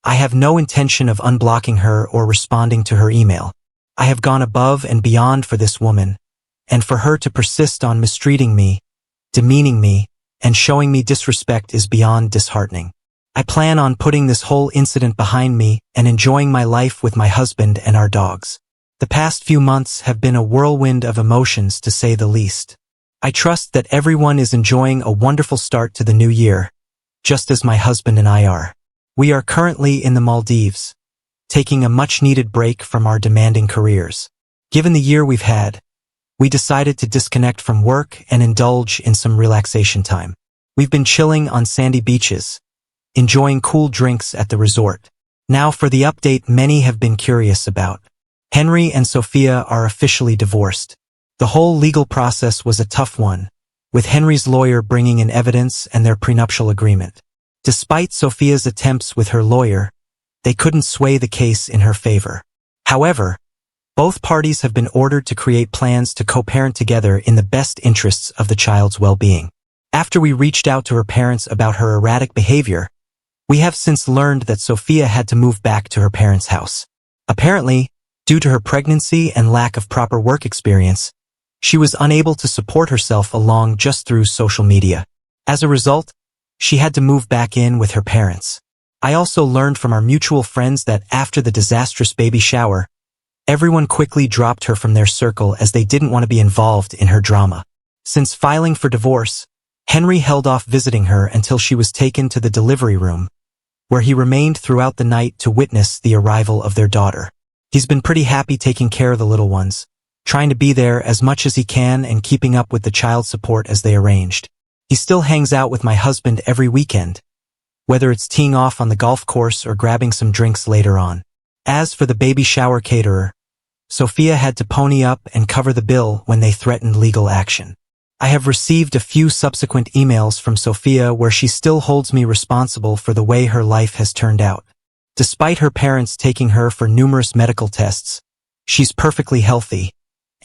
I have no intention of unblocking her or responding to her email. I have gone above and beyond for this woman, and for her to persist on mistreating me, demeaning me, and showing me disrespect is beyond disheartening. I plan on putting this whole incident behind me and enjoying my life with my husband and our dogs. The past few months have been a whirlwind of emotions, to say the least. I trust that everyone is enjoying a wonderful start to the new year, just as my husband and I are. We are currently in the Maldives, taking a much-needed break from our demanding careers. Given the year we've had, we decided to disconnect from work and indulge in some relaxation time. We've been chilling on sandy beaches, enjoying cool drinks at the resort. Now for the update many have been curious about. Henry and Sophia are officially divorced. The whole legal process was a tough one, with Henry's lawyer bringing in evidence and their prenuptial agreement. Despite Sophia's attempts with her lawyer, they couldn't sway the case in her favor. However, both parties have been ordered to create plans to co-parent together in the best interests of the child's well-being. After we reached out to her parents about her erratic behavior, we have since learned that Sophia had to move back to her parents' house. Apparently, due to her pregnancy and lack of proper work experience, she was unable to support herself along just through social media. As a result, she had to move back in with her parents. I also learned from our mutual friends that after the disastrous baby shower, everyone quickly dropped her from their circle as they didn't want to be involved in her drama. Since filing for divorce, Henry held off visiting her until she was taken to the delivery room, where he remained throughout the night to witness the arrival of their daughter. He's been pretty happy taking care of the little ones, trying to be there as much as he can and keeping up with the child support as they arranged. He still hangs out with my husband every weekend, whether it's teeing off on the golf course or grabbing some drinks later on. As for the baby shower caterer, Sophia had to pony up and cover the bill when they threatened legal action. I have received a few subsequent emails from Sophia where she still holds me responsible for the way her life has turned out. Despite her parents taking her for numerous medical tests, she's perfectly healthy,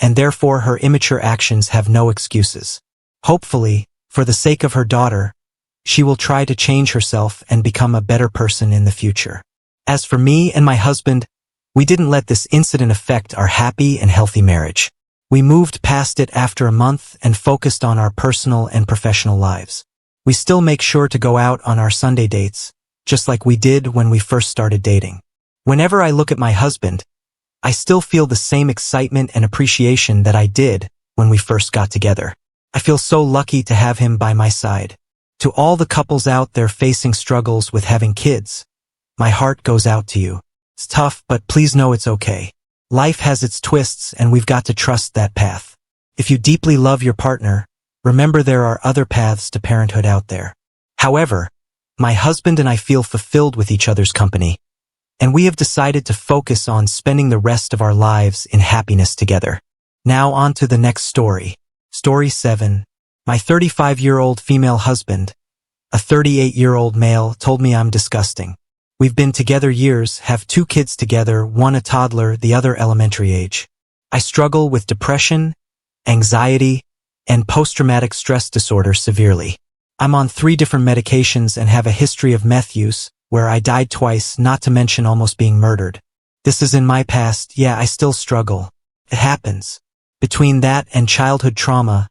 and therefore her immature actions have no excuses. Hopefully, for the sake of her daughter, she will try to change herself and become a better person in the future. As for me and my husband, we didn't let this incident affect our happy and healthy marriage. We moved past it after a month and focused on our personal and professional lives. We still make sure to go out on our Sunday dates, just like we did when we first started dating. Whenever I look at my husband, I still feel the same excitement and appreciation that I did when we first got together. I feel so lucky to have him by my side. To all the couples out there facing struggles with having kids, my heart goes out to you. It's tough, but please know it's okay. Life has its twists and we've got to trust that path. If you deeply love your partner, remember there are other paths to parenthood out there. However, my husband and I feel fulfilled with each other's company, and we have decided to focus on spending the rest of our lives in happiness together. Now on to the next story. Story 7. My 35-year-old female husband, A 38-year-old male told me I'm disgusting. We've been together years, have 2 kids together, one a toddler, the other elementary age. I struggle with depression, anxiety, and post-traumatic stress disorder severely. I'm on 3 different medications and have a history of meth use, where I died twice, not to mention almost being murdered. This is in my past, yeah, I still struggle. It happens. Between that and childhood trauma,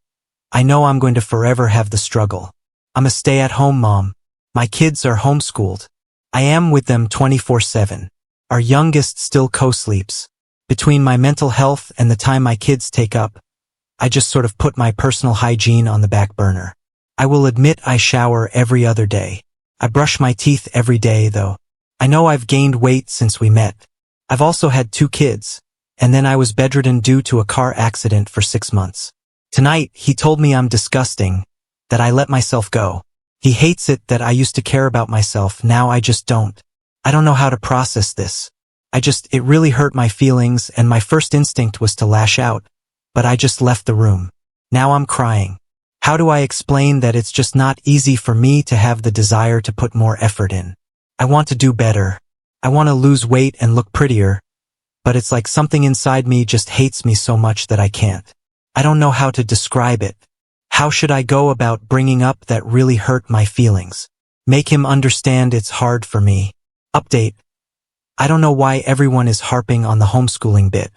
I know I'm going to forever have the struggle. I'm a stay-at-home mom. My kids are homeschooled. I am with them 24/7. Our youngest still co-sleeps. Between my mental health and the time my kids take up, I just sort of put my personal hygiene on the back burner. I will admit I shower every other day. I brush my teeth every day, though. I know I've gained weight since we met. I've also had 2 kids, and then I was bedridden due to a car accident for 6 months. Tonight, he told me I'm disgusting, that I let myself go. He hates it that I used to care about myself, now I just don't. I don't know how to process this. It really hurt my feelings, and my first instinct was to lash out, but I just left the room. Now I'm crying. How do I explain that it's just not easy for me to have the desire to put more effort in? I want to do better. I want to lose weight and look prettier, but it's like something inside me just hates me so much that I can't. I don't know how to describe it. How should I go about bringing up that really hurt my feelings? Make him understand it's hard for me. Update. I don't know why everyone is harping on the homeschooling bit.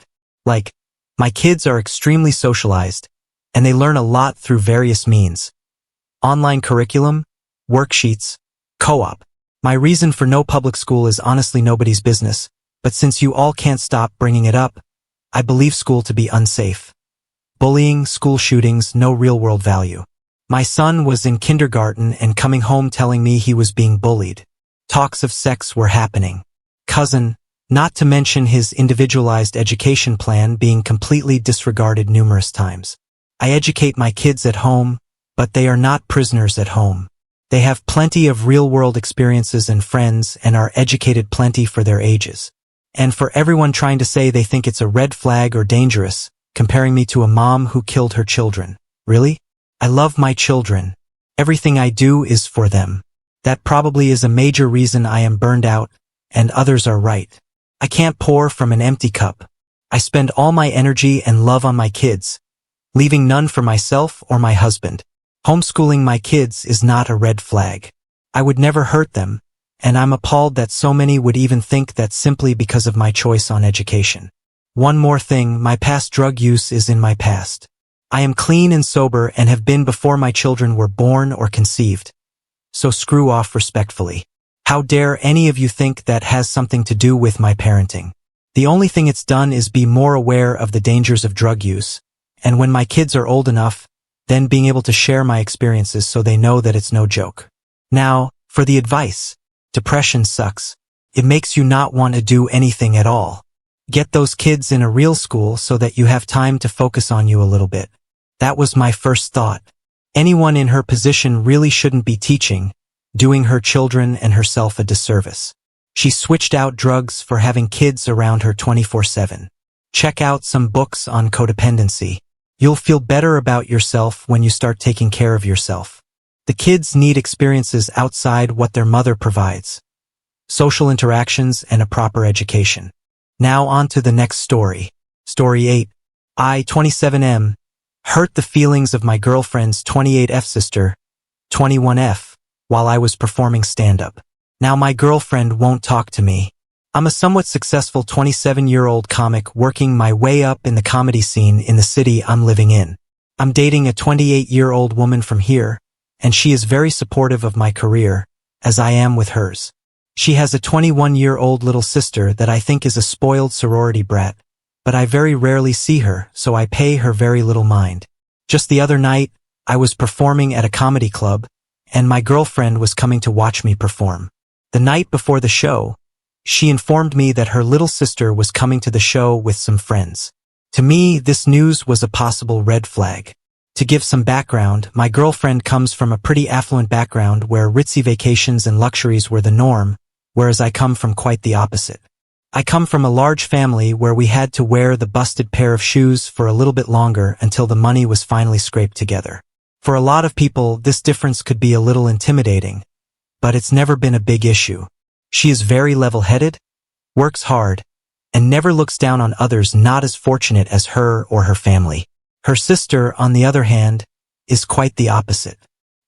Like, my kids are extremely socialized, and they learn a lot through various means. Online curriculum, worksheets, co-op. My reason for no public school is honestly nobody's business, but since you all can't stop bringing it up, I believe school to be unsafe. Bullying, school shootings, no real-world value. My son was in kindergarten and coming home telling me he was being bullied. Talks of sex were happening. Cousin, not to mention his individualized education plan being completely disregarded numerous times. I educate my kids at home, but they are not prisoners at home. They have plenty of real-world experiences and friends and are educated plenty for their ages. And for everyone trying to say they think it's a red flag or dangerous, comparing me to a mom who killed her children. Really? I love my children. Everything I do is for them. That probably is a major reason I am burned out, and others are right. I can't pour from an empty cup. I spend all my energy and love on my kids, leaving none for myself or my husband. Homeschooling my kids is not a red flag. I would never hurt them, and I'm appalled that so many would even think that simply because of my choice on education. One more thing, my past drug use is in my past. I am clean and sober and have been before my children were born or conceived. So screw off respectfully. How dare any of you think that has something to do with my parenting? The only thing it's done is be more aware of the dangers of drug use, and when my kids are old enough, then being able to share my experiences so they know that it's no joke. Now, for the advice. Depression sucks. It makes you not want to do anything at all. Get those kids in a real school so that you have time to focus on you a little bit. That was my first thought. Anyone in her position really shouldn't be teaching, doing her children and herself a disservice. She switched out drugs for having kids around her 24/7. Check out some books on codependency. You'll feel better about yourself when you start taking care of yourself. The kids need experiences outside what their mother provides. Social interactions and a proper education. Now on to the next story. Story 8. I, 27M, hurt the feelings of my girlfriend's 28F sister, 21F, while I was performing stand-up. Now my girlfriend won't talk to me. I'm a somewhat successful 27-year-old comic working my way up in the comedy scene in the city I'm living in. I'm dating a 28-year-old woman from here, and she is very supportive of my career, as I am with hers. She has a 21-year-old little sister that I think is a spoiled sorority brat, but I very rarely see her, so I pay her very little mind. Just the other night, I was performing at a comedy club, and my girlfriend was coming to watch me perform. The night before the show, she informed me that her little sister was coming to the show with some friends. To me, this news was a possible red flag. To give some background, my girlfriend comes from a pretty affluent background where ritzy vacations and luxuries were the norm, whereas I come from quite the opposite. I come from a large family where we had to wear the busted pair of shoes for a little bit longer until the money was finally scraped together. For a lot of people, this difference could be a little intimidating, but it's never been a big issue. She is very level-headed, works hard, and never looks down on others not as fortunate as her or her family. Her sister, on the other hand, is quite the opposite.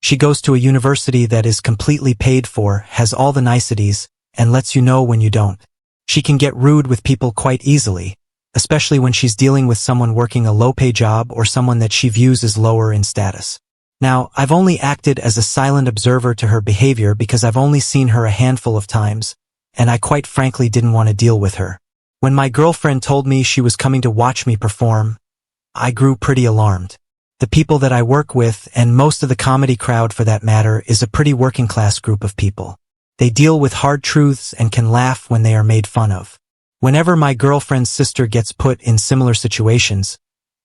She goes to a university that is completely paid for, has all the niceties, and lets you know when you don't. She can get rude with people quite easily, especially when she's dealing with someone working a low-pay job or someone that she views as lower in status. Now, I've only acted as a silent observer to her behavior because I've only seen her a handful of times, and I quite frankly didn't want to deal with her. When my girlfriend told me she was coming to watch me perform, I grew pretty alarmed. The people that I work with, and most of the comedy crowd for that matter, is a pretty working-class group of people. They deal with hard truths and can laugh when they are made fun of. Whenever my girlfriend's sister gets put in similar situations,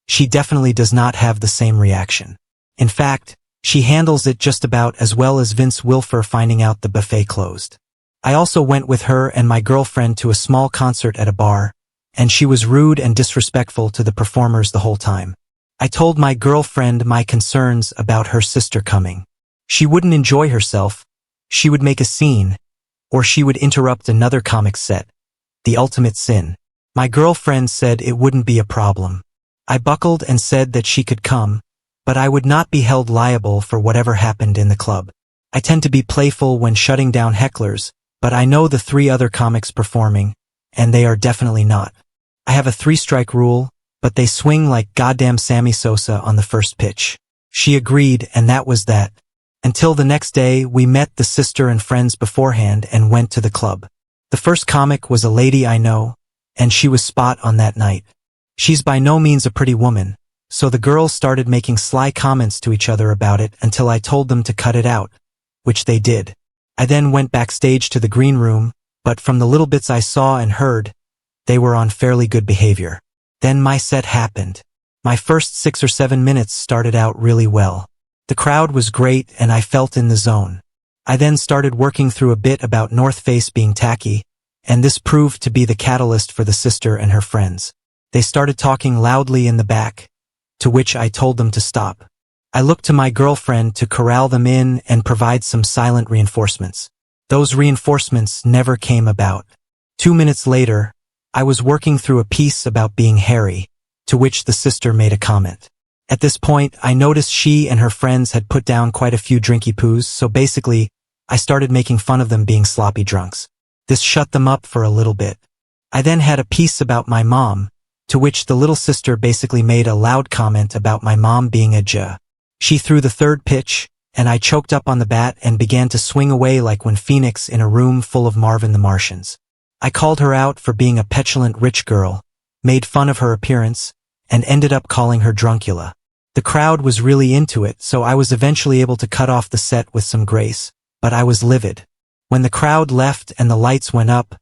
she definitely does not have the same reaction. In fact, she handles it just about as well as Vince Wilfer finding out the buffet closed. I also went with her and my girlfriend to a small concert at a bar, and she was rude and disrespectful to the performers the whole time. I told my girlfriend my concerns about her sister coming. She wouldn't enjoy herself, she would make a scene, or she would interrupt another comic set. The ultimate sin. My girlfriend said it wouldn't be a problem. I buckled and said that she could come, but I would not be held liable for whatever happened in the club. I tend to be playful when shutting down hecklers, but I know the 3 other comics performing, and they are definitely not. I have a 3-strike rule, but they swing like goddamn Sammy Sosa on the first pitch. She agreed, and that was that. Until the next day, we met the sister and friends beforehand and went to the club. The first comic was a lady I know, and she was spot on that night. She's by no means a pretty woman, so the girls started making sly comments to each other about it until I told them to cut it out, which they did. I then went backstage to the green room, but from the little bits I saw and heard, they were on fairly good behavior. Then my set happened. My first 6 or 7 minutes started out really well. The crowd was great and I felt in the zone. I then started working through a bit about North Face being tacky, and this proved to be the catalyst for the sister and her friends. They started talking loudly in the back, to which I told them to stop. I looked to my girlfriend to corral them in and provide some silent reinforcements. Those reinforcements never came about. 2 minutes later, I was working through a piece about being hairy, to which the sister made a comment. At this point, I noticed she and her friends had put down quite a few drinky poos, so basically, I started making fun of them being sloppy drunks. This shut them up for a little bit. I then had a piece about my mom, to which the little sister basically made a loud comment about my mom being a J. She threw the 3rd pitch, and I choked up on the bat and began to swing away like when Phoenix in a room full of Marvin the Martians. I called her out for being a petulant rich girl, made fun of her appearance, and ended up calling her drunkula. The crowd was really into it, so I was eventually able to cut off the set with some grace, but I was livid. When the crowd left and the lights went up,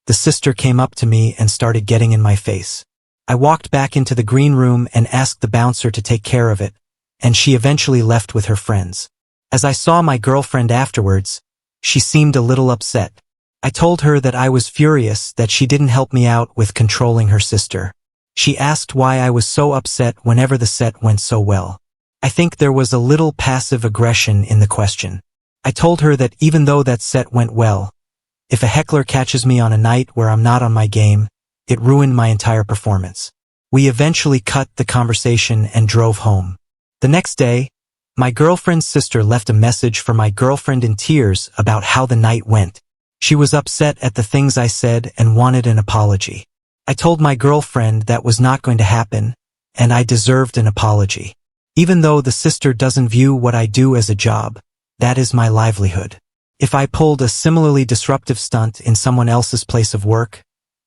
the sister came up to me and started getting in my face. I walked back into the green room and asked the bouncer to take care of it, and she eventually left with her friends. As I saw my girlfriend afterwards, she seemed a little upset. I told her that I was furious that she didn't help me out with controlling her sister. She asked why I was so upset whenever the set went so well. I think there was a little passive aggression in the question. I told her that even though that set went well, if a heckler catches me on a night where I'm not on my game, it ruined my entire performance. We eventually cut the conversation and drove home. The next day, my girlfriend's sister left a message for my girlfriend in tears about how the night went. She was upset at the things I said and wanted an apology. I told my girlfriend that was not going to happen, and I deserved an apology. Even though the sister doesn't view what I do as a job, that is my livelihood. If I pulled a similarly disruptive stunt in someone else's place of work,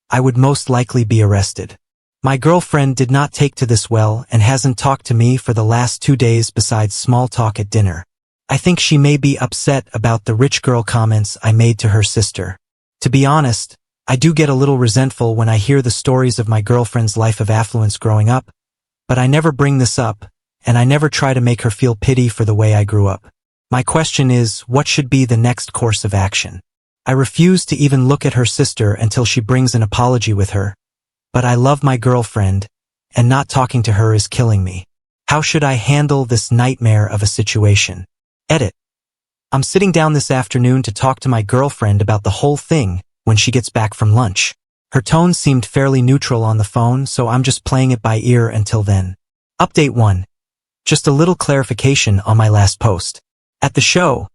I would most likely be arrested. My girlfriend did not take to this well and hasn't talked to me for the last 2 days besides small talk at dinner. I think she may be upset about the rich girl comments I made to her sister. To be honest, I do get a little resentful when I hear the stories of my girlfriend's life of affluence growing up, but I never bring this up, and I never try to make her feel pity for the way I grew up. My question is, what should be the next course of action? I refuse to even look at her sister until she brings an apology with her, but I love my girlfriend, and not talking to her is killing me. How should I handle this nightmare of a situation? Edit. I'm sitting down this afternoon to talk to my girlfriend about the whole thing when she gets back from lunch. Her tone seemed fairly neutral on the phone, so I'm just playing it by ear until then. Update 1. Just a little clarification on my last post. At the show,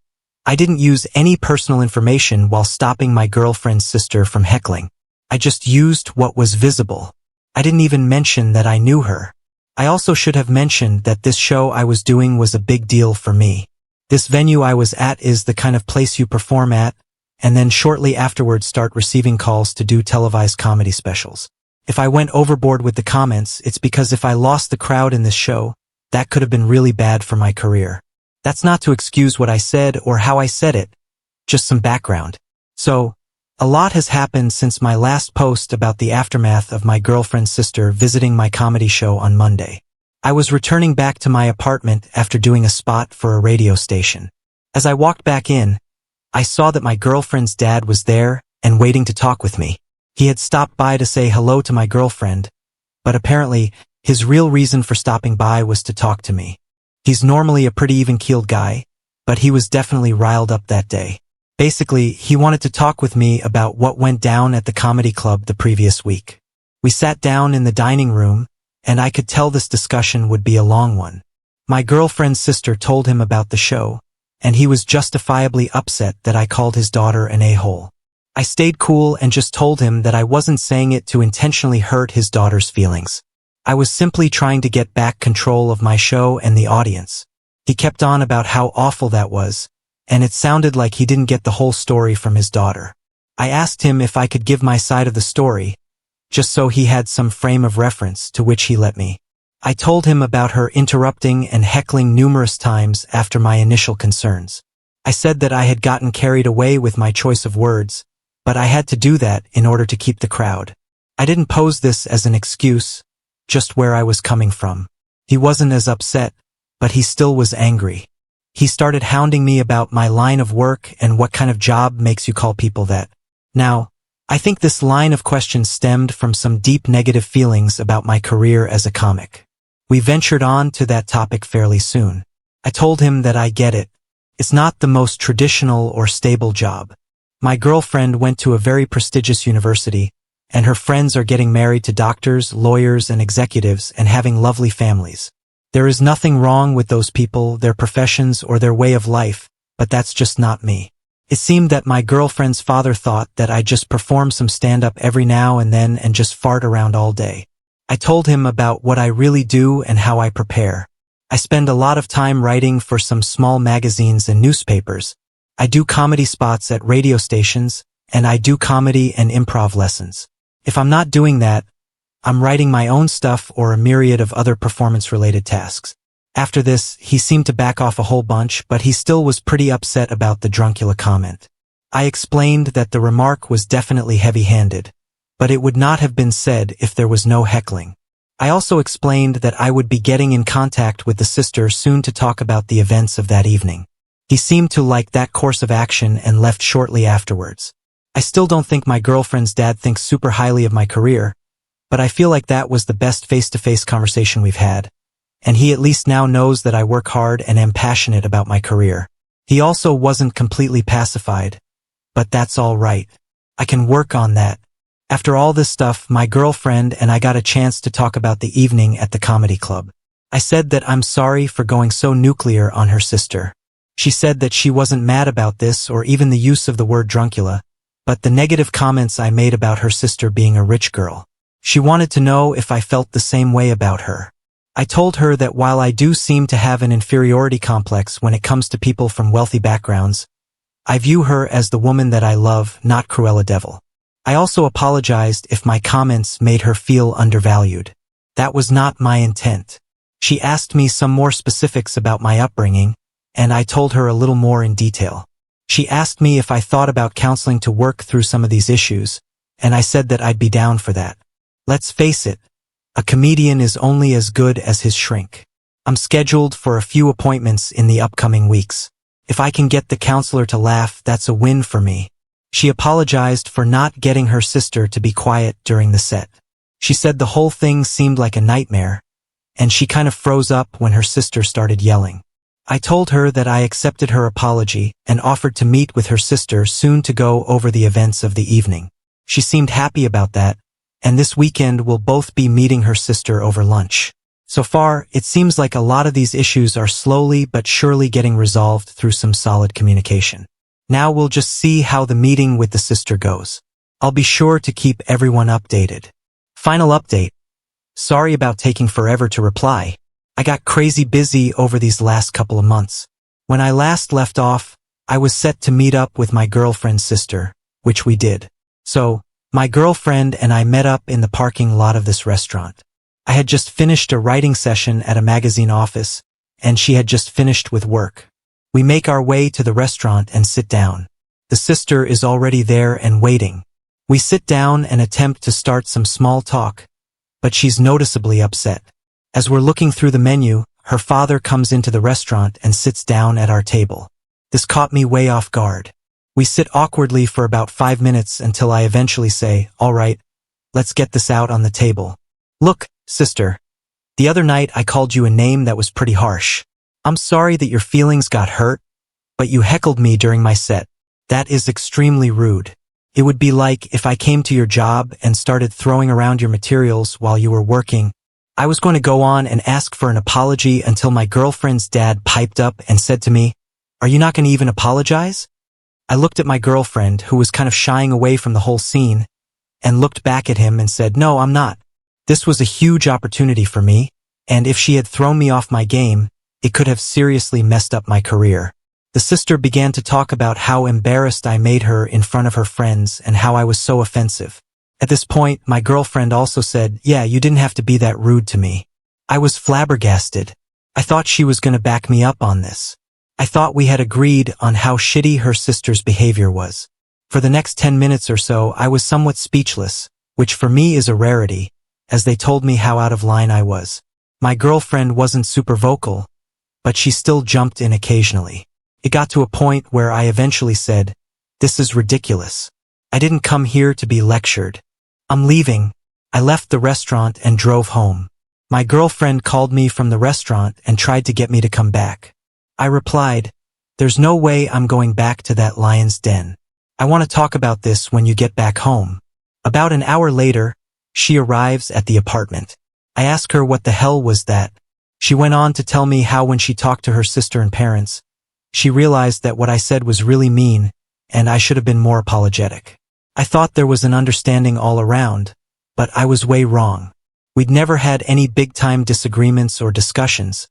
I didn't use any personal information while stopping my girlfriend's sister from heckling. I just used what was visible. I didn't even mention that I knew her. I also should have mentioned that this show I was doing was a big deal for me. This venue I was at is the kind of place you perform at, and then shortly afterwards start receiving calls to do televised comedy specials. If I went overboard with the comments, it's because if I lost the crowd in this show, that could have been really bad for my career. That's not to excuse what I said or how I said it, just some background. So, a lot has happened since my last post about the aftermath of my girlfriend's sister visiting my comedy show on Monday. I was returning back to my apartment after doing a spot for a radio station. As I walked back in, I saw that my girlfriend's dad was there and waiting to talk with me. He had stopped by to say hello to my girlfriend, but apparently his real reason for stopping by was to talk to me. He's normally a pretty even-keeled guy, but he was definitely riled up that day. Basically, he wanted to talk with me about what went down at the comedy club the previous week. We sat down in the dining room, and I could tell this discussion would be a long one. My girlfriend's sister told him about the show, and he was justifiably upset that I called his daughter an a-hole. I stayed cool and just told him that I wasn't saying it to intentionally hurt his daughter's feelings. I was simply trying to get back control of my show and the audience. He kept on about how awful that was, and it sounded like he didn't get the whole story from his daughter. I asked him if I could give my side of the story, just so he had some frame of reference, to which he let me. I told him about her interrupting and heckling numerous times after my initial concerns. I said that I had gotten carried away with my choice of words, but I had to do that in order to keep the crowd. I didn't pose this as an excuse, just where I was coming from. He wasn't as upset, but he still was angry. He started hounding me about my line of work and what kind of job makes you call people that. Now, I think this line of questions stemmed from some deep negative feelings about my career as a comic. We ventured on to that topic fairly soon. I told him that I get it. It's not the most traditional or stable job. My girlfriend went to a very prestigious university, and her friends are getting married to doctors, lawyers, and executives and having lovely families. There is nothing wrong with those people, their professions, or their way of life, but that's just not me. It seemed that my girlfriend's father thought that I just perform some stand-up every now and then and just fart around all day. I told him about what I really do and how I prepare. I spend a lot of time writing for some small magazines and newspapers. I do comedy spots at radio stations, and I do comedy and improv lessons. If I'm not doing that, I'm writing my own stuff or a myriad of other performance-related tasks. After this, he seemed to back off a whole bunch, but he still was pretty upset about the druncula comment. I explained that the remark was definitely heavy-handed, but it would not have been said if there was no heckling. I also explained that I would be getting in contact with the sister soon to talk about the events of that evening. He seemed to like that course of action and left shortly afterwards. I still don't think my girlfriend's dad thinks super highly of my career, but I feel like that was the best face-to-face conversation we've had, and he at least now knows that I work hard and am passionate about my career. He also wasn't completely pacified, but that's all right. I can work on that. After all this stuff, my girlfriend and I got a chance to talk about the evening at the comedy club. I said that I'm sorry for going so nuclear on her sister. She said that she wasn't mad about this or even the use of the word druncula, but the negative comments I made about her sister being a rich girl. She wanted to know if I felt the same way about her. I told her that while I do seem to have an inferiority complex when it comes to people from wealthy backgrounds, I view her as the woman that I love, not Cruella Devil. I also apologized if my comments made her feel undervalued. That was not my intent. She asked me some more specifics about my upbringing, and I told her a little more in detail. She asked me if I thought about counseling to work through some of these issues, and I said that I'd be down for that. Let's face it, a comedian is only as good as his shrink. I'm scheduled for a few appointments in the upcoming weeks. If I can get the counselor to laugh, that's a win for me. She apologized for not getting her sister to be quiet during the set. She said the whole thing seemed like a nightmare, and she kind of froze up when her sister started yelling. I told her that I accepted her apology and offered to meet with her sister soon to go over the events of the evening. She seemed happy about that, and this weekend we'll both be meeting her sister over lunch. So far, it seems like a lot of these issues are slowly but surely getting resolved through some solid communication. Now we'll just see how the meeting with the sister goes. I'll be sure to keep everyone updated. Final update. Sorry about taking forever to reply. I got crazy busy over these last couple of months. When I last left off, I was set to meet up with my girlfriend's sister, which we did. So, my girlfriend and I met up in the parking lot of this restaurant. I had just finished a writing session at a magazine office, and she had just finished with work. We make our way to the restaurant and sit down. The sister is already there and waiting. We sit down and attempt to start some small talk, but she's noticeably upset. As we're looking through the menu, her father comes into the restaurant and sits down at our table. This caught me way off guard. We sit awkwardly for about 5 minutes until I eventually say, "All right, let's get this out on the table. Look, sister, the other night I called you a name that was pretty harsh. I'm sorry that your feelings got hurt, but you heckled me during my set. That is extremely rude. It would be like if I came to your job and started throwing around your materials while you were working. I was going to go on and ask for an apology until my girlfriend's dad piped up and said to me, 'Are you not going to even apologize?' I looked at my girlfriend, who was kind of shying away from the whole scene, and looked back at him and said, 'No, I'm not.' This was a huge opportunity for me, and if she had thrown me off my game, it could have seriously messed up my career." The sister began to talk about how embarrassed I made her in front of her friends and how I was so offensive. At this point, my girlfriend also said, "Yeah, you didn't have to be that rude to me." I was flabbergasted. I thought she was going to back me up on this. I thought we had agreed on how shitty her sister's behavior was. For the next 10 minutes or so, I was somewhat speechless, which for me is a rarity, as they told me how out of line I was. My girlfriend wasn't super vocal, but she still jumped in occasionally. It got to a point where I eventually said, "This is ridiculous. I didn't come here to be lectured. I'm leaving." I left the restaurant and drove home. My girlfriend called me from the restaurant and tried to get me to come back. I replied, "There's no way I'm going back to that lion's den. I want to talk about this when you get back home." About an hour later, she arrives at the apartment. I ask her what the hell was that. She went on to tell me how when she talked to her sister and parents, she realized that what I said was really mean, and I should have been more apologetic. I thought there was an understanding all around, but I was way wrong. We'd never had any big-time disagreements or discussions,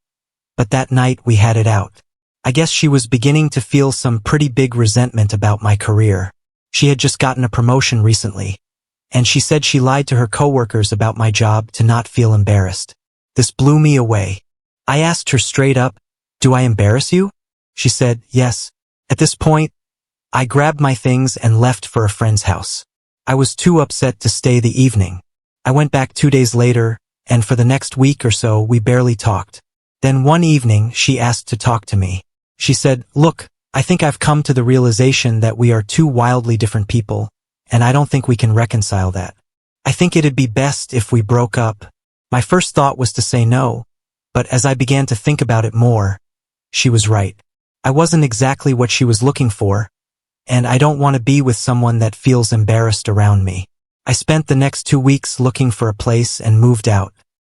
but that night we had it out. I guess she was beginning to feel some pretty big resentment about my career. She had just gotten a promotion recently, and she said she lied to her coworkers about my job to not feel embarrassed. This blew me away. I asked her straight up, "Do I embarrass you?" She said, "Yes." At this point, I grabbed my things and left for a friend's house. I was too upset to stay the evening. I went back 2 days later, and for the next week or so we barely talked. Then one evening she asked to talk to me. She said, "Look, I think I've come to the realization that we are two wildly different people, and I don't think we can reconcile that. I think it'd be best if we broke up." My first thought was to say no, but as I began to think about it more, she was right. I wasn't exactly what she was looking for, and I don't want to be with someone that feels embarrassed around me. I spent the next 2 weeks looking for a place and moved out.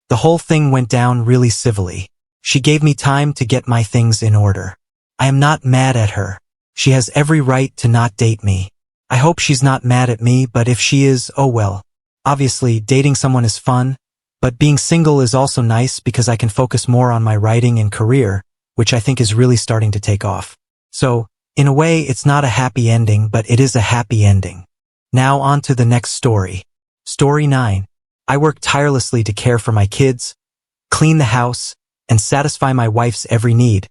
The whole thing went down really civilly. She gave me time to get my things in order. I am not mad at her. She has every right to not date me. I hope she's not mad at me, but if she is, oh well. Obviously, dating someone is fun, but being single is also nice because I can focus more on my writing and career, which I think is really starting to take off. So, in a way, it's not a happy ending, but it is a happy ending. Now on to the next story. Story 9. I work tirelessly to care for my kids, clean the house, and satisfy my wife's every need.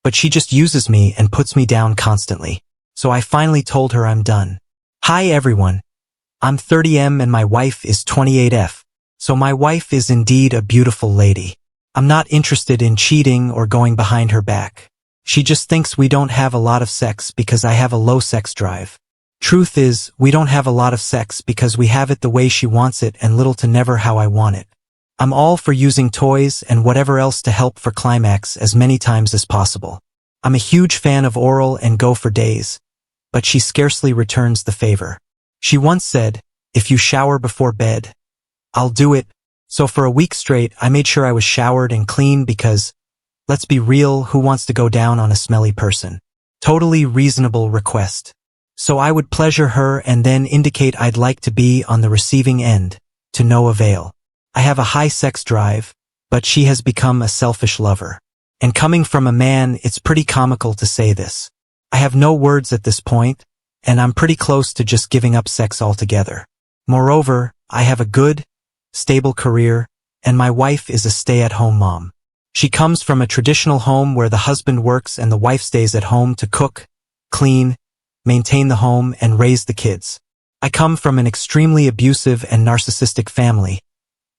But she just uses me and puts me down constantly. So I finally told her I'm done. Hi everyone. I'm 30M and my wife is 28F. So my wife is indeed a beautiful lady. I'm not interested in cheating or going behind her back. She just thinks we don't have a lot of sex because I have a low sex drive. Truth is, we don't have a lot of sex because we have it the way she wants it and little to never how I want it. I'm all for using toys and whatever else to help for climax as many times as possible. I'm a huge fan of oral and go for days, but she scarcely returns the favor. She once said, "If you shower before bed, I'll do it." So for a week straight, I made sure I was showered and clean because, let's be real, who wants to go down on a smelly person? Totally reasonable request. So I would pleasure her and then indicate I'd like to be on the receiving end, to no avail. I have a high sex drive, but she has become a selfish lover. And coming from a man, it's pretty comical to say this. I have no words at this point, and I'm pretty close to just giving up sex altogether. Moreover, I have a good, stable career, and my wife is a stay-at-home mom. She comes from a traditional home where the husband works and the wife stays at home to cook, clean, maintain the home, and raise the kids. I come from an extremely abusive and narcissistic family,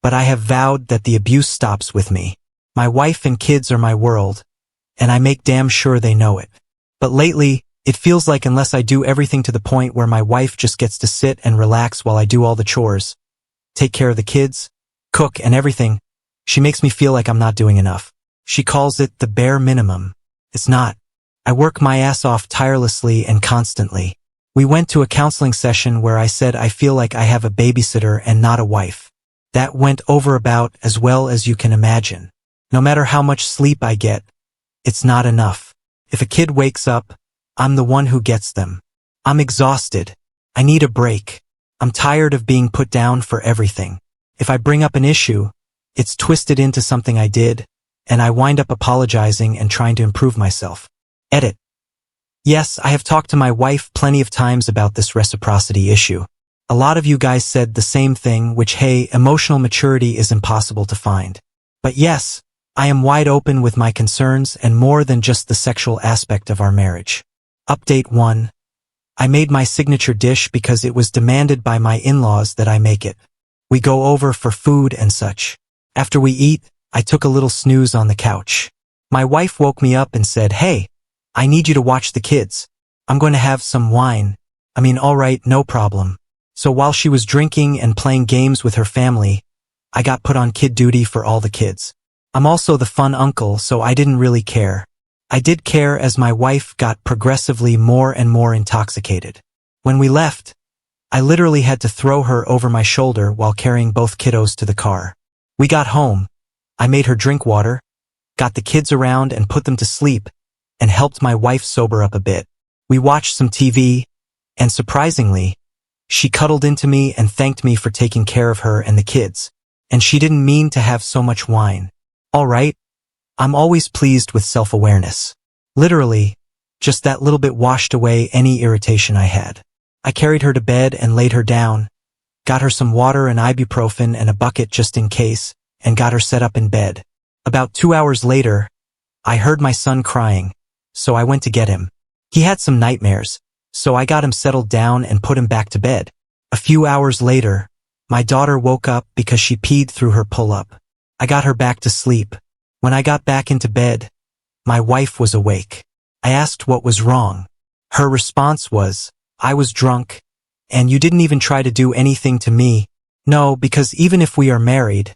but I have vowed that the abuse stops with me. My wife and kids are my world, and I make damn sure they know it. But lately, it feels like unless I do everything to the point where my wife just gets to sit and relax while I do all the chores, take care of the kids, cook and everything, she makes me feel like I'm not doing enough. She calls it the bare minimum. It's not. I work my ass off tirelessly and constantly. We went to a counseling session where I said I feel like I have a babysitter and not a wife. That went over about as well as you can imagine. No matter how much sleep I get, it's not enough. If a kid wakes up, I'm the one who gets them. I'm exhausted. I need a break. I'm tired of being put down for everything. If I bring up an issue, it's twisted into something I did, and I wind up apologizing and trying to improve myself. Edit. Yes, I have talked to my wife plenty of times about this reciprocity issue. A lot of you guys said the same thing, which hey, emotional maturity is impossible to find. But yes, I am wide open with my concerns and more than just the sexual aspect of our marriage. Update 1. I made my signature dish because it was demanded by my in-laws that I make it. We go over for food and such. After we eat, I took a little snooze on the couch. My wife woke me up and said, "Hey, I need you to watch the kids. I'm going to have some wine." All right, no problem. So while she was drinking and playing games with her family, I got put on kid duty for all the kids. I'm also the fun uncle, so I didn't really care. I did care as my wife got progressively more and more intoxicated. When we left, I literally had to throw her over my shoulder while carrying both kiddos to the car. We got home. I made her drink water, got the kids around and put them to sleep, and helped my wife sober up a bit. We watched some TV, and surprisingly, she cuddled into me and thanked me for taking care of her and the kids. And she didn't mean to have so much wine. All right, I'm always pleased with self-awareness. Literally, just that little bit washed away any irritation I had. I carried her to bed and laid her down, got her some water and ibuprofen and a bucket just in case, and got her set up in bed. About 2 hours later, I heard my son crying, so I went to get him. He had some nightmares, so I got him settled down and put him back to bed. A few hours later, my daughter woke up because she peed through her pull-up. I got her back to sleep. When I got back into bed, my wife was awake. I asked what was wrong. Her response was, "I was drunk, and you didn't even try to do anything to me." No, because even if we are married,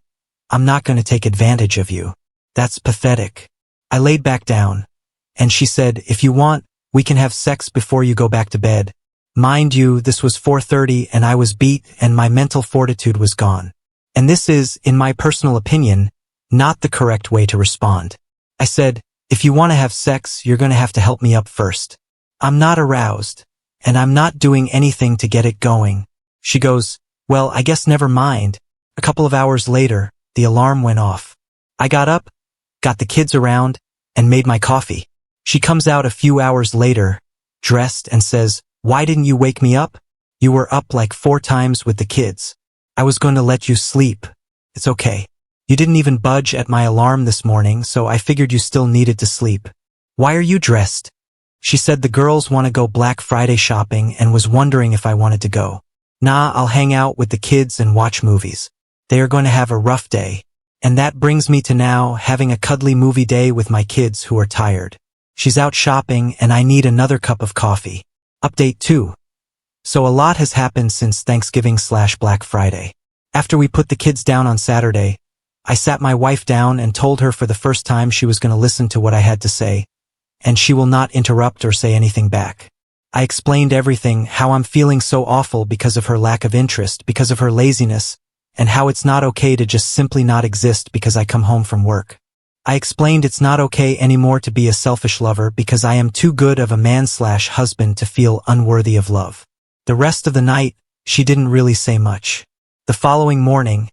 I'm not going to take advantage of you. That's pathetic. I laid back down, and she said, "If you want, we can have sex before you go back to bed." Mind you, this was 4:30 and I was beat and my mental fortitude was gone. And this is, in my personal opinion, not the correct way to respond. I said, "If you want to have sex, you're going to have to help me up first. I'm not aroused, and I'm not doing anything to get it going." She goes, "Well, I guess never mind." A couple of hours later, the alarm went off. I got up, got the kids around, and made my coffee. She comes out a few hours later, dressed, and says, "Why didn't you wake me up? You were up like 4 times with the kids. I was going to let you sleep. It's okay. You didn't even budge at my alarm this morning, so I figured you still needed to sleep. Why are you dressed?" She said the girls want to go Black Friday shopping and was wondering if I wanted to go. "Nah, I'll hang out with the kids and watch movies. They are going to have a rough day." And that brings me to now having a cuddly movie day with my kids who are tired. She's out shopping and I need another cup of coffee. Update 2. So a lot has happened since Thanksgiving/Black Friday. After we put the kids down on Saturday, I sat my wife down and told her for the first time she was going to listen to what I had to say, and she will not interrupt or say anything back. I explained everything, how I'm feeling so awful because of her lack of interest, because of her laziness, and how it's not okay to just simply not exist because I come home from work. I explained it's not okay anymore to be a selfish lover because I am too good of a man/husband to feel unworthy of love. The rest of the night, she didn't really say much. The following morning,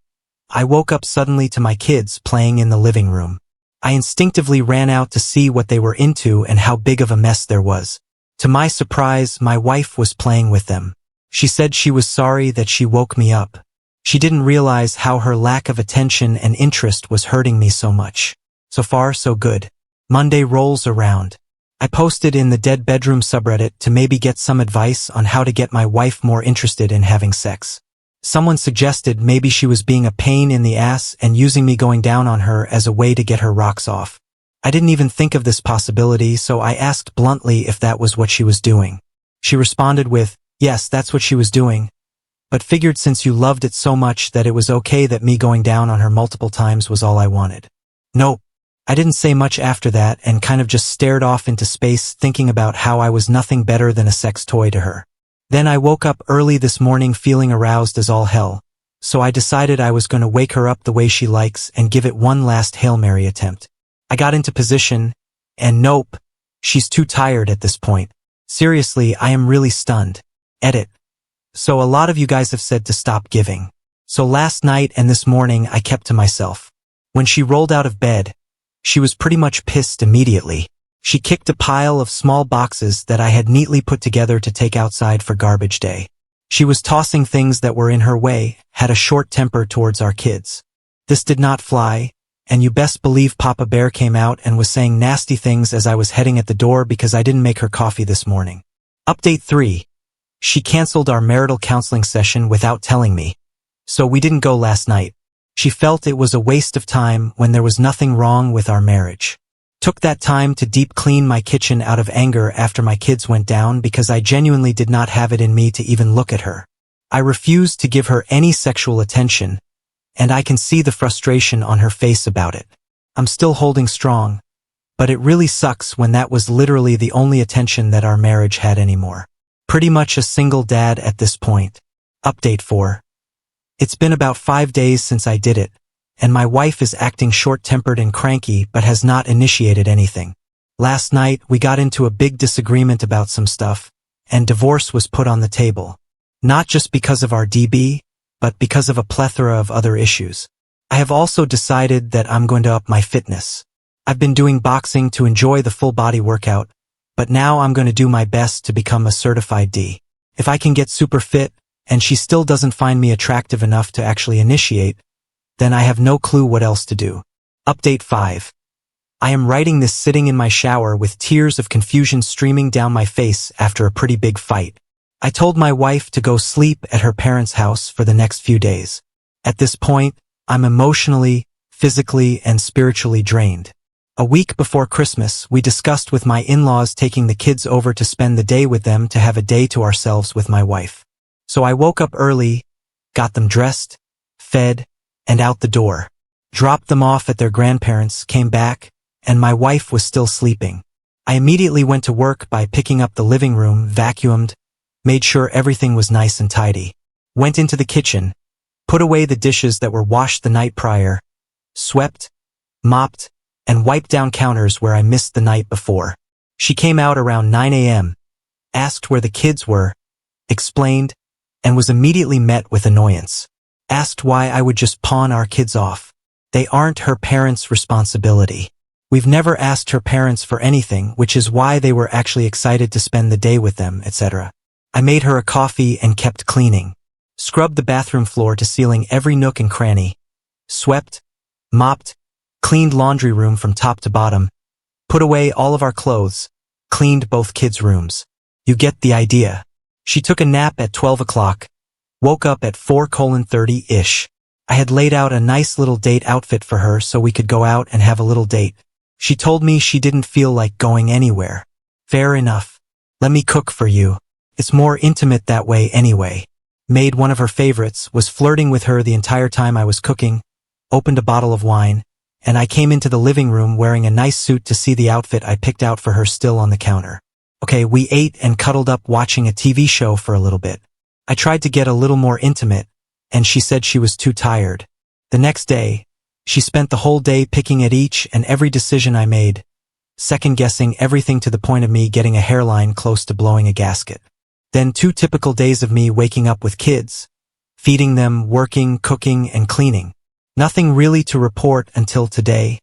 I woke up suddenly to my kids playing in the living room. I instinctively ran out to see what they were into and how big of a mess there was. To my surprise, my wife was playing with them. She said she was sorry that she woke me up. She didn't realize how her lack of attention and interest was hurting me so much. So far, so good. Monday rolls around. I posted in the Dead Bedroom subreddit to maybe get some advice on how to get my wife more interested in having sex. Someone suggested maybe she was being a pain in the ass and using me going down on her as a way to get her rocks off. I didn't even think of this possibility, so I asked bluntly if that was what she was doing. She responded with, "Yes, that's what she was doing, but figured since you loved it so much that it was okay that me going down on her multiple times was all I wanted." Nope. I didn't say much after that and kind of just stared off into space thinking about how I was nothing better than a sex toy to her. Then I woke up early this morning feeling aroused as all hell, so I decided I was going to wake her up the way she likes and give it one last Hail Mary attempt. I got into position, and nope, she's too tired at this point. Seriously, I am really stunned. Edit. So a lot of you guys have said to stop giving. So last night and this morning I kept to myself. When she rolled out of bed, she was pretty much pissed immediately. She kicked a pile of small boxes that I had neatly put together to take outside for garbage day. She was tossing things that were in her way, had a short temper towards our kids. This did not fly, and you best believe Papa Bear came out and was saying nasty things as I was heading at the door because I didn't make her coffee this morning. Update 3. She canceled our marital counseling session without telling me, so we didn't go last night. She felt it was a waste of time when there was nothing wrong with our marriage. Took that time to deep clean my kitchen out of anger after my kids went down because I genuinely did not have it in me to even look at her. I refused to give her any sexual attention, and I can see the frustration on her face about it. I'm still holding strong, but it really sucks when that was literally the only attention that our marriage had anymore. Pretty much a single dad at this point. Update 4. It's been about 5 days since I did it, and my wife is acting short-tempered and cranky but has not initiated anything. Last night, we got into a big disagreement about some stuff, and divorce was put on the table. Not just because of our DB, but because of a plethora of other issues. I have also decided that I'm going to up my fitness. I've been doing boxing to enjoy the full-body workout, but now I'm going to do my best to become a certified D. If I can get super fit, and she still doesn't find me attractive enough to actually initiate, then I have no clue what else to do. Update 5. I am writing this sitting in my shower with tears of confusion streaming down my face after a pretty big fight. I told my wife to go sleep at her parents' house for the next few days. At this point, I'm emotionally, physically, and spiritually drained. A week before Christmas, we discussed with my in-laws taking the kids over to spend the day with them to have a day to ourselves with my wife. So I woke up early, got them dressed, fed, and out the door. Dropped them off at their grandparents', came back, and my wife was still sleeping. I immediately went to work by picking up the living room, vacuumed, made sure everything was nice and tidy. Went into the kitchen, put away the dishes that were washed the night prior, swept, mopped, and wiped down counters where I missed the night before. She came out around 9 a.m., asked where the kids were, explained, and was immediately met with annoyance. Asked why I would just pawn our kids off. They aren't her parents' responsibility. We've never asked her parents for anything, which is why they were actually excited to spend the day with them, etc. I made her a coffee and kept cleaning. Scrubbed the bathroom floor to ceiling every nook and cranny. Swept, mopped, cleaned laundry room from top to bottom. Put away all of our clothes. Cleaned both kids' rooms. You get the idea. She took a nap at 12 o'clock. Woke up at 4:30-ish. I had laid out a nice little date outfit for her so we could go out and have a little date. She told me she didn't feel like going anywhere. Fair enough. Let me cook for you. It's more intimate that way anyway. Made one of her favorites, was flirting with her the entire time I was cooking, opened a bottle of wine, and I came into the living room wearing a nice suit to see the outfit I picked out for her still on the counter. Okay, we ate and cuddled up watching a TV show for a little bit. I tried to get a little more intimate, and she said she was too tired. The next day, she spent the whole day picking at each and every decision I made, second-guessing everything to the point of me getting a hairline close to blowing a gasket. Then 2 typical days of me waking up with kids, feeding them, working, cooking, and cleaning. Nothing really to report until today,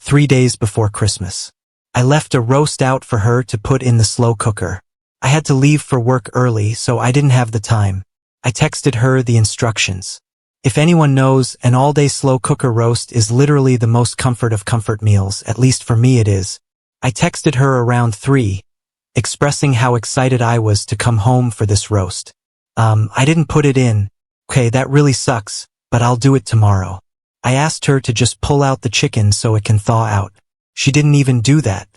3 days before Christmas. I left a roast out for her to put in the slow cooker. I had to leave for work early, so I didn't have the time. I texted her the instructions. If anyone knows, an all-day slow cooker roast is literally the most comfort of comfort meals, at least for me it is. I texted her around 3, expressing how excited I was to come home for this roast. I didn't put it in. Okay, that really sucks, but I'll do it tomorrow. I asked her to just pull out the chicken so it can thaw out. She didn't even do that.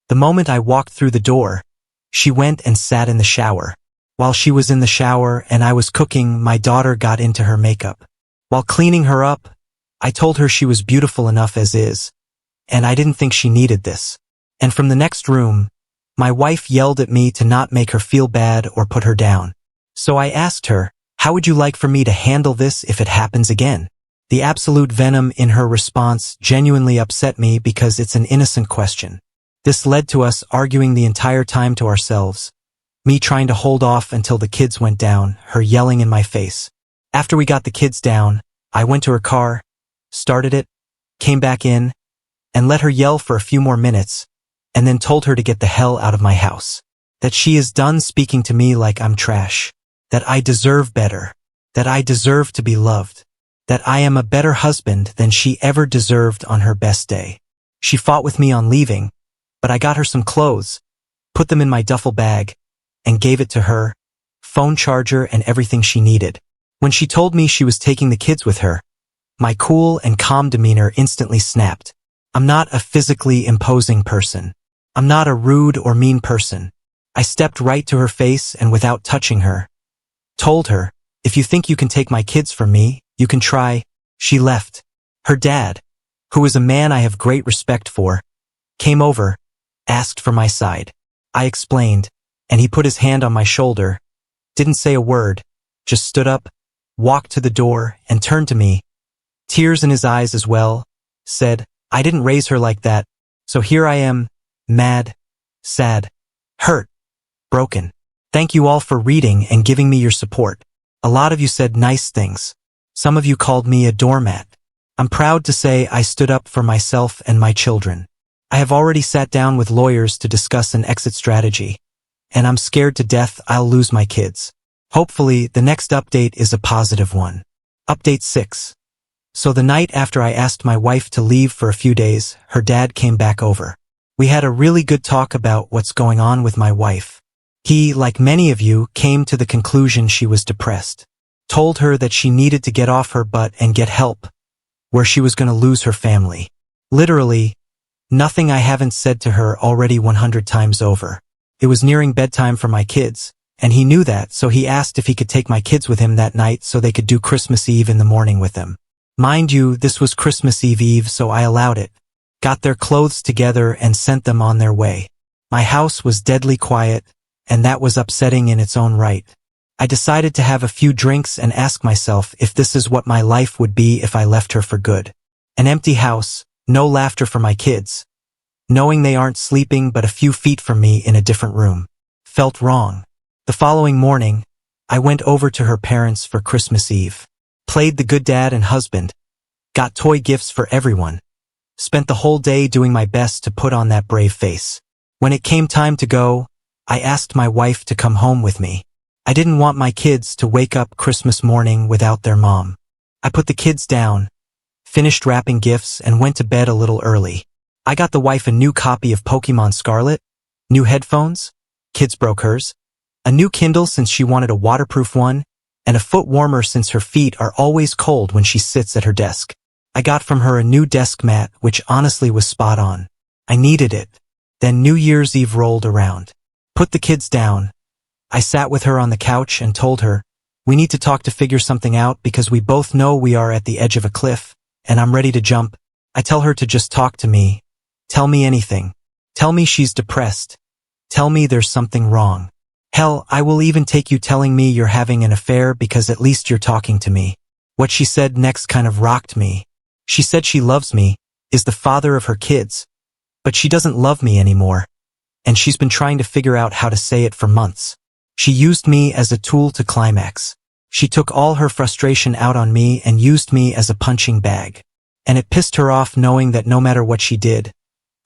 The moment I walked through the door, she went and sat in the shower. While she was in the shower and I was cooking, my daughter got into her makeup. While cleaning her up, I told her she was beautiful enough as is, and I didn't think she needed this. And from the next room, my wife yelled at me to not make her feel bad or put her down. So I asked her, how would you like for me to handle this if it happens again? The absolute venom in her response genuinely upset me because it's an innocent question. This led to us arguing the entire time to ourselves, me trying to hold off until the kids went down, her yelling in my face. After we got the kids down, I went to her car, started it, came back in, and let her yell for a few more minutes, and then told her to get the hell out of my house. That she is done speaking to me like I'm trash. That I deserve better. That I deserve to be loved. That I am a better husband than she ever deserved on her best day. She fought with me on leaving, but I got her some clothes, put them in my duffel bag, and gave it to her, phone charger and everything she needed. When she told me she was taking the kids with her, my cool and calm demeanor instantly snapped. I'm not a physically imposing person. I'm not a rude or mean person. I stepped right to her face and without touching her, told her, if you think you can take my kids from me, you can try. She left. Her dad, who is a man I have great respect for, came over, asked for my side. I explained, and he put his hand on my shoulder, didn't say a word, just stood up, walked to the door, and turned to me, tears in his eyes as well, said, I didn't raise her like that, so here I am, mad, sad, hurt, broken. Thank you all for reading and giving me your support. A lot of you said nice things. Some of you called me a doormat. I'm proud to say I stood up for myself and my children. I have already sat down with lawyers to discuss an exit strategy, and I'm scared to death I'll lose my kids. Hopefully, the next update is a positive one. Update 6. So the night after I asked my wife to leave for a few days, her dad came back over. We had a really good talk about what's going on with my wife. He, like many of you, came to the conclusion she was depressed. Told her that she needed to get off her butt and get help, where she was going to lose her family. Literally, nothing I haven't said to her already 100 times over. It was nearing bedtime for my kids, and he knew that, so he asked if he could take my kids with him that night so they could do Christmas Eve in the morning with them. Mind you, this was Christmas Eve, so I allowed it. Got their clothes together and sent them on their way. My house was deadly quiet, and that was upsetting in its own right. I decided to have a few drinks and ask myself if this is what my life would be if I left her for good. An empty house, no laughter for my kids. Knowing they aren't sleeping but a few feet from me in a different room. Felt wrong. The following morning, I went over to her parents for Christmas Eve. Played the good dad and husband. Got toy gifts for everyone. Spent the whole day doing my best to put on that brave face. When it came time to go, I asked my wife to come home with me. I didn't want my kids to wake up Christmas morning without their mom. I put the kids down, finished wrapping gifts, and went to bed a little early. I got the wife a new copy of Pokemon Scarlet, new headphones, kids broke hers, a new Kindle since she wanted a waterproof one, and a foot warmer since her feet are always cold when she sits at her desk. I got from her a new desk mat, which honestly was spot on. I needed it. Then New Year's Eve rolled around. Put the kids down. I sat with her on the couch and told her, we need to talk to figure something out because we both know we are at the edge of a cliff, and I'm ready to jump. I tell her to just talk to me. Tell me anything. Tell me she's depressed. Tell me there's something wrong. Hell, I will even take you telling me you're having an affair because at least you're talking to me. What she said next kind of rocked me. She said she loves me, is the father of her kids, but she doesn't love me anymore, and she's been trying to figure out how to say it for months. She used me as a tool to climax. She took all her frustration out on me and used me as a punching bag. And it pissed her off knowing that no matter what she did,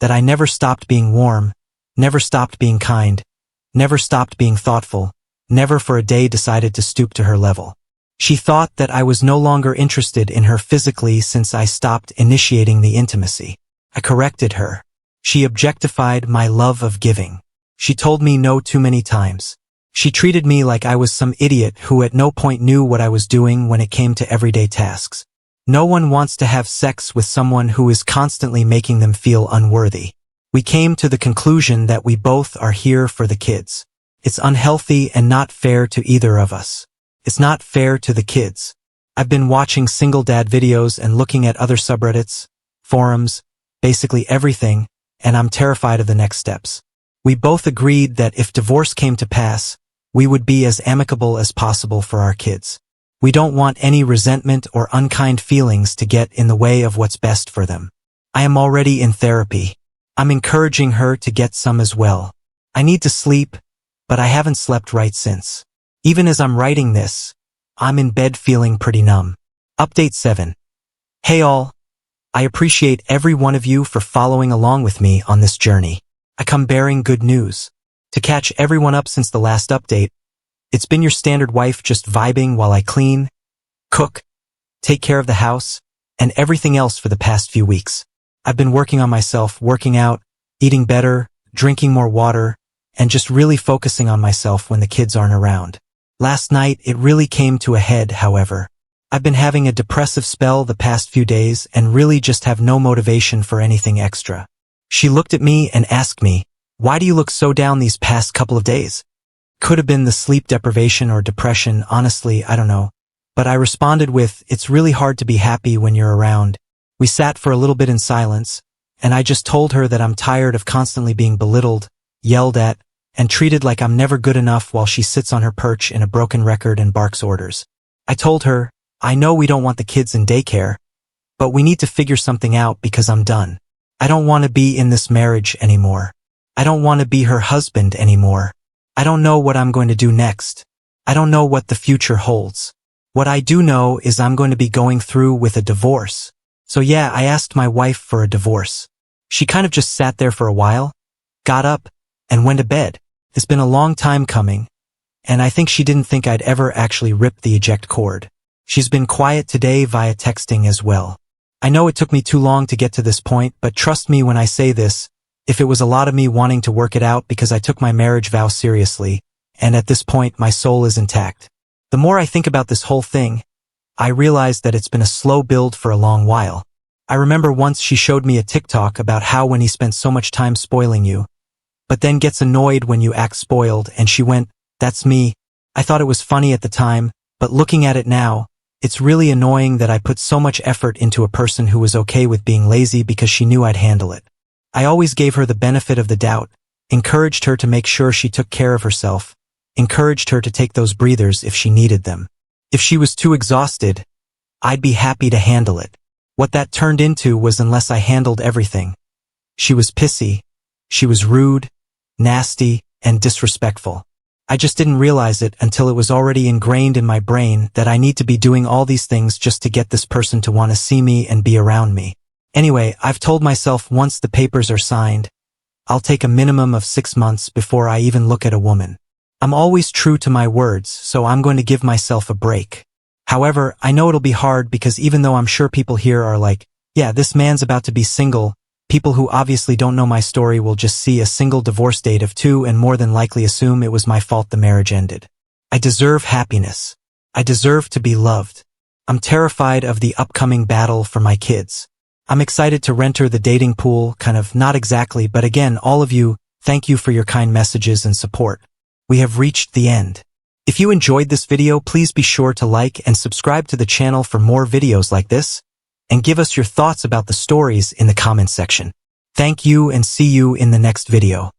that I never stopped being warm, never stopped being kind, never stopped being thoughtful, never for a day decided to stoop to her level. She thought that I was no longer interested in her physically since I stopped initiating the intimacy. I corrected her. She objectified my love of giving. She told me no too many times. She treated me like I was some idiot who at no point knew what I was doing when it came to everyday tasks. No one wants to have sex with someone who is constantly making them feel unworthy. We came to the conclusion that we both are here for the kids. It's unhealthy and not fair to either of us. It's not fair to the kids. I've been watching single dad videos and looking at other subreddits, forums, basically everything, and I'm terrified of the next steps. We both agreed that if divorce came to pass, we would be as amicable as possible for our kids. We don't want any resentment or unkind feelings to get in the way of what's best for them. I am already in therapy. I'm encouraging her to get some as well. I need to sleep, but I haven't slept right since. Even as I'm writing this, I'm in bed feeling pretty numb. Update 7. Hey all. I appreciate every one of you for following along with me on this journey. I come bearing good news. To catch everyone up since the last update, it's been your standard wife just vibing while I clean, cook, take care of the house, and everything else for the past few weeks. I've been working on myself, working out, eating better, drinking more water, and just really focusing on myself when the kids aren't around. Last night, it really came to a head, however. I've been having a depressive spell the past few days and really just have no motivation for anything extra. She looked at me and asked me, "Why do you look so down these past couple of days?" Could have been the sleep deprivation or depression, honestly, I don't know. But I responded with, "It's really hard to be happy when you're around." We sat for a little bit in silence, and I just told her that I'm tired of constantly being belittled, yelled at, and treated like I'm never good enough while she sits on her perch in a broken record and barks orders. I told her, "I know we don't want the kids in daycare, but we need to figure something out because I'm done. I don't want to be in this marriage anymore. I don't want to be her husband anymore. I don't know what I'm going to do next. I don't know what the future holds. What I do know is I'm going to be going through with a divorce." So yeah, I asked my wife for a divorce. She kind of just sat there for a while, got up, and went to bed. It's been a long time coming, and I think she didn't think I'd ever actually rip the eject cord. She's been quiet today via texting as well. I know it took me too long to get to this point, but trust me when I say this, if it was a lot of me wanting to work it out because I took my marriage vow seriously, and at this point my soul is intact. The more I think about this whole thing, I realize that it's been a slow build for a long while. I remember once she showed me a TikTok about how when he spent so much time spoiling you, but then gets annoyed when you act spoiled, and she went, "That's me." I thought it was funny at the time, but looking at it now, it's really annoying that I put so much effort into a person who was okay with being lazy because she knew I'd handle it. I always gave her the benefit of the doubt, encouraged her to make sure she took care of herself, encouraged her to take those breathers if she needed them. If she was too exhausted, I'd be happy to handle it. What that turned into was unless I handled everything. She was pissy, she was rude, nasty, and disrespectful. I just didn't realize it until it was already ingrained in my brain that I need to be doing all these things just to get this person to want to see me and be around me. Anyway, I've told myself once the papers are signed, I'll take a minimum of 6 months before I even look at a woman. I'm always true to my words, so I'm going to give myself a break. However, I know it'll be hard because even though I'm sure people here are like, "Yeah, this man's about to be single," people who obviously don't know my story will just see a single divorce date of 2 and more than likely assume it was my fault the marriage ended. I deserve happiness. I deserve to be loved. I'm terrified of the upcoming battle for my kids. I'm excited to enter the dating pool, kind of, not exactly, but again, all of you, thank you for your kind messages and support. We have reached the end. If you enjoyed this video, please be sure to like and subscribe to the channel for more videos like this. and give us your thoughts about the stories in the comments section. Thank you and see you in the next video.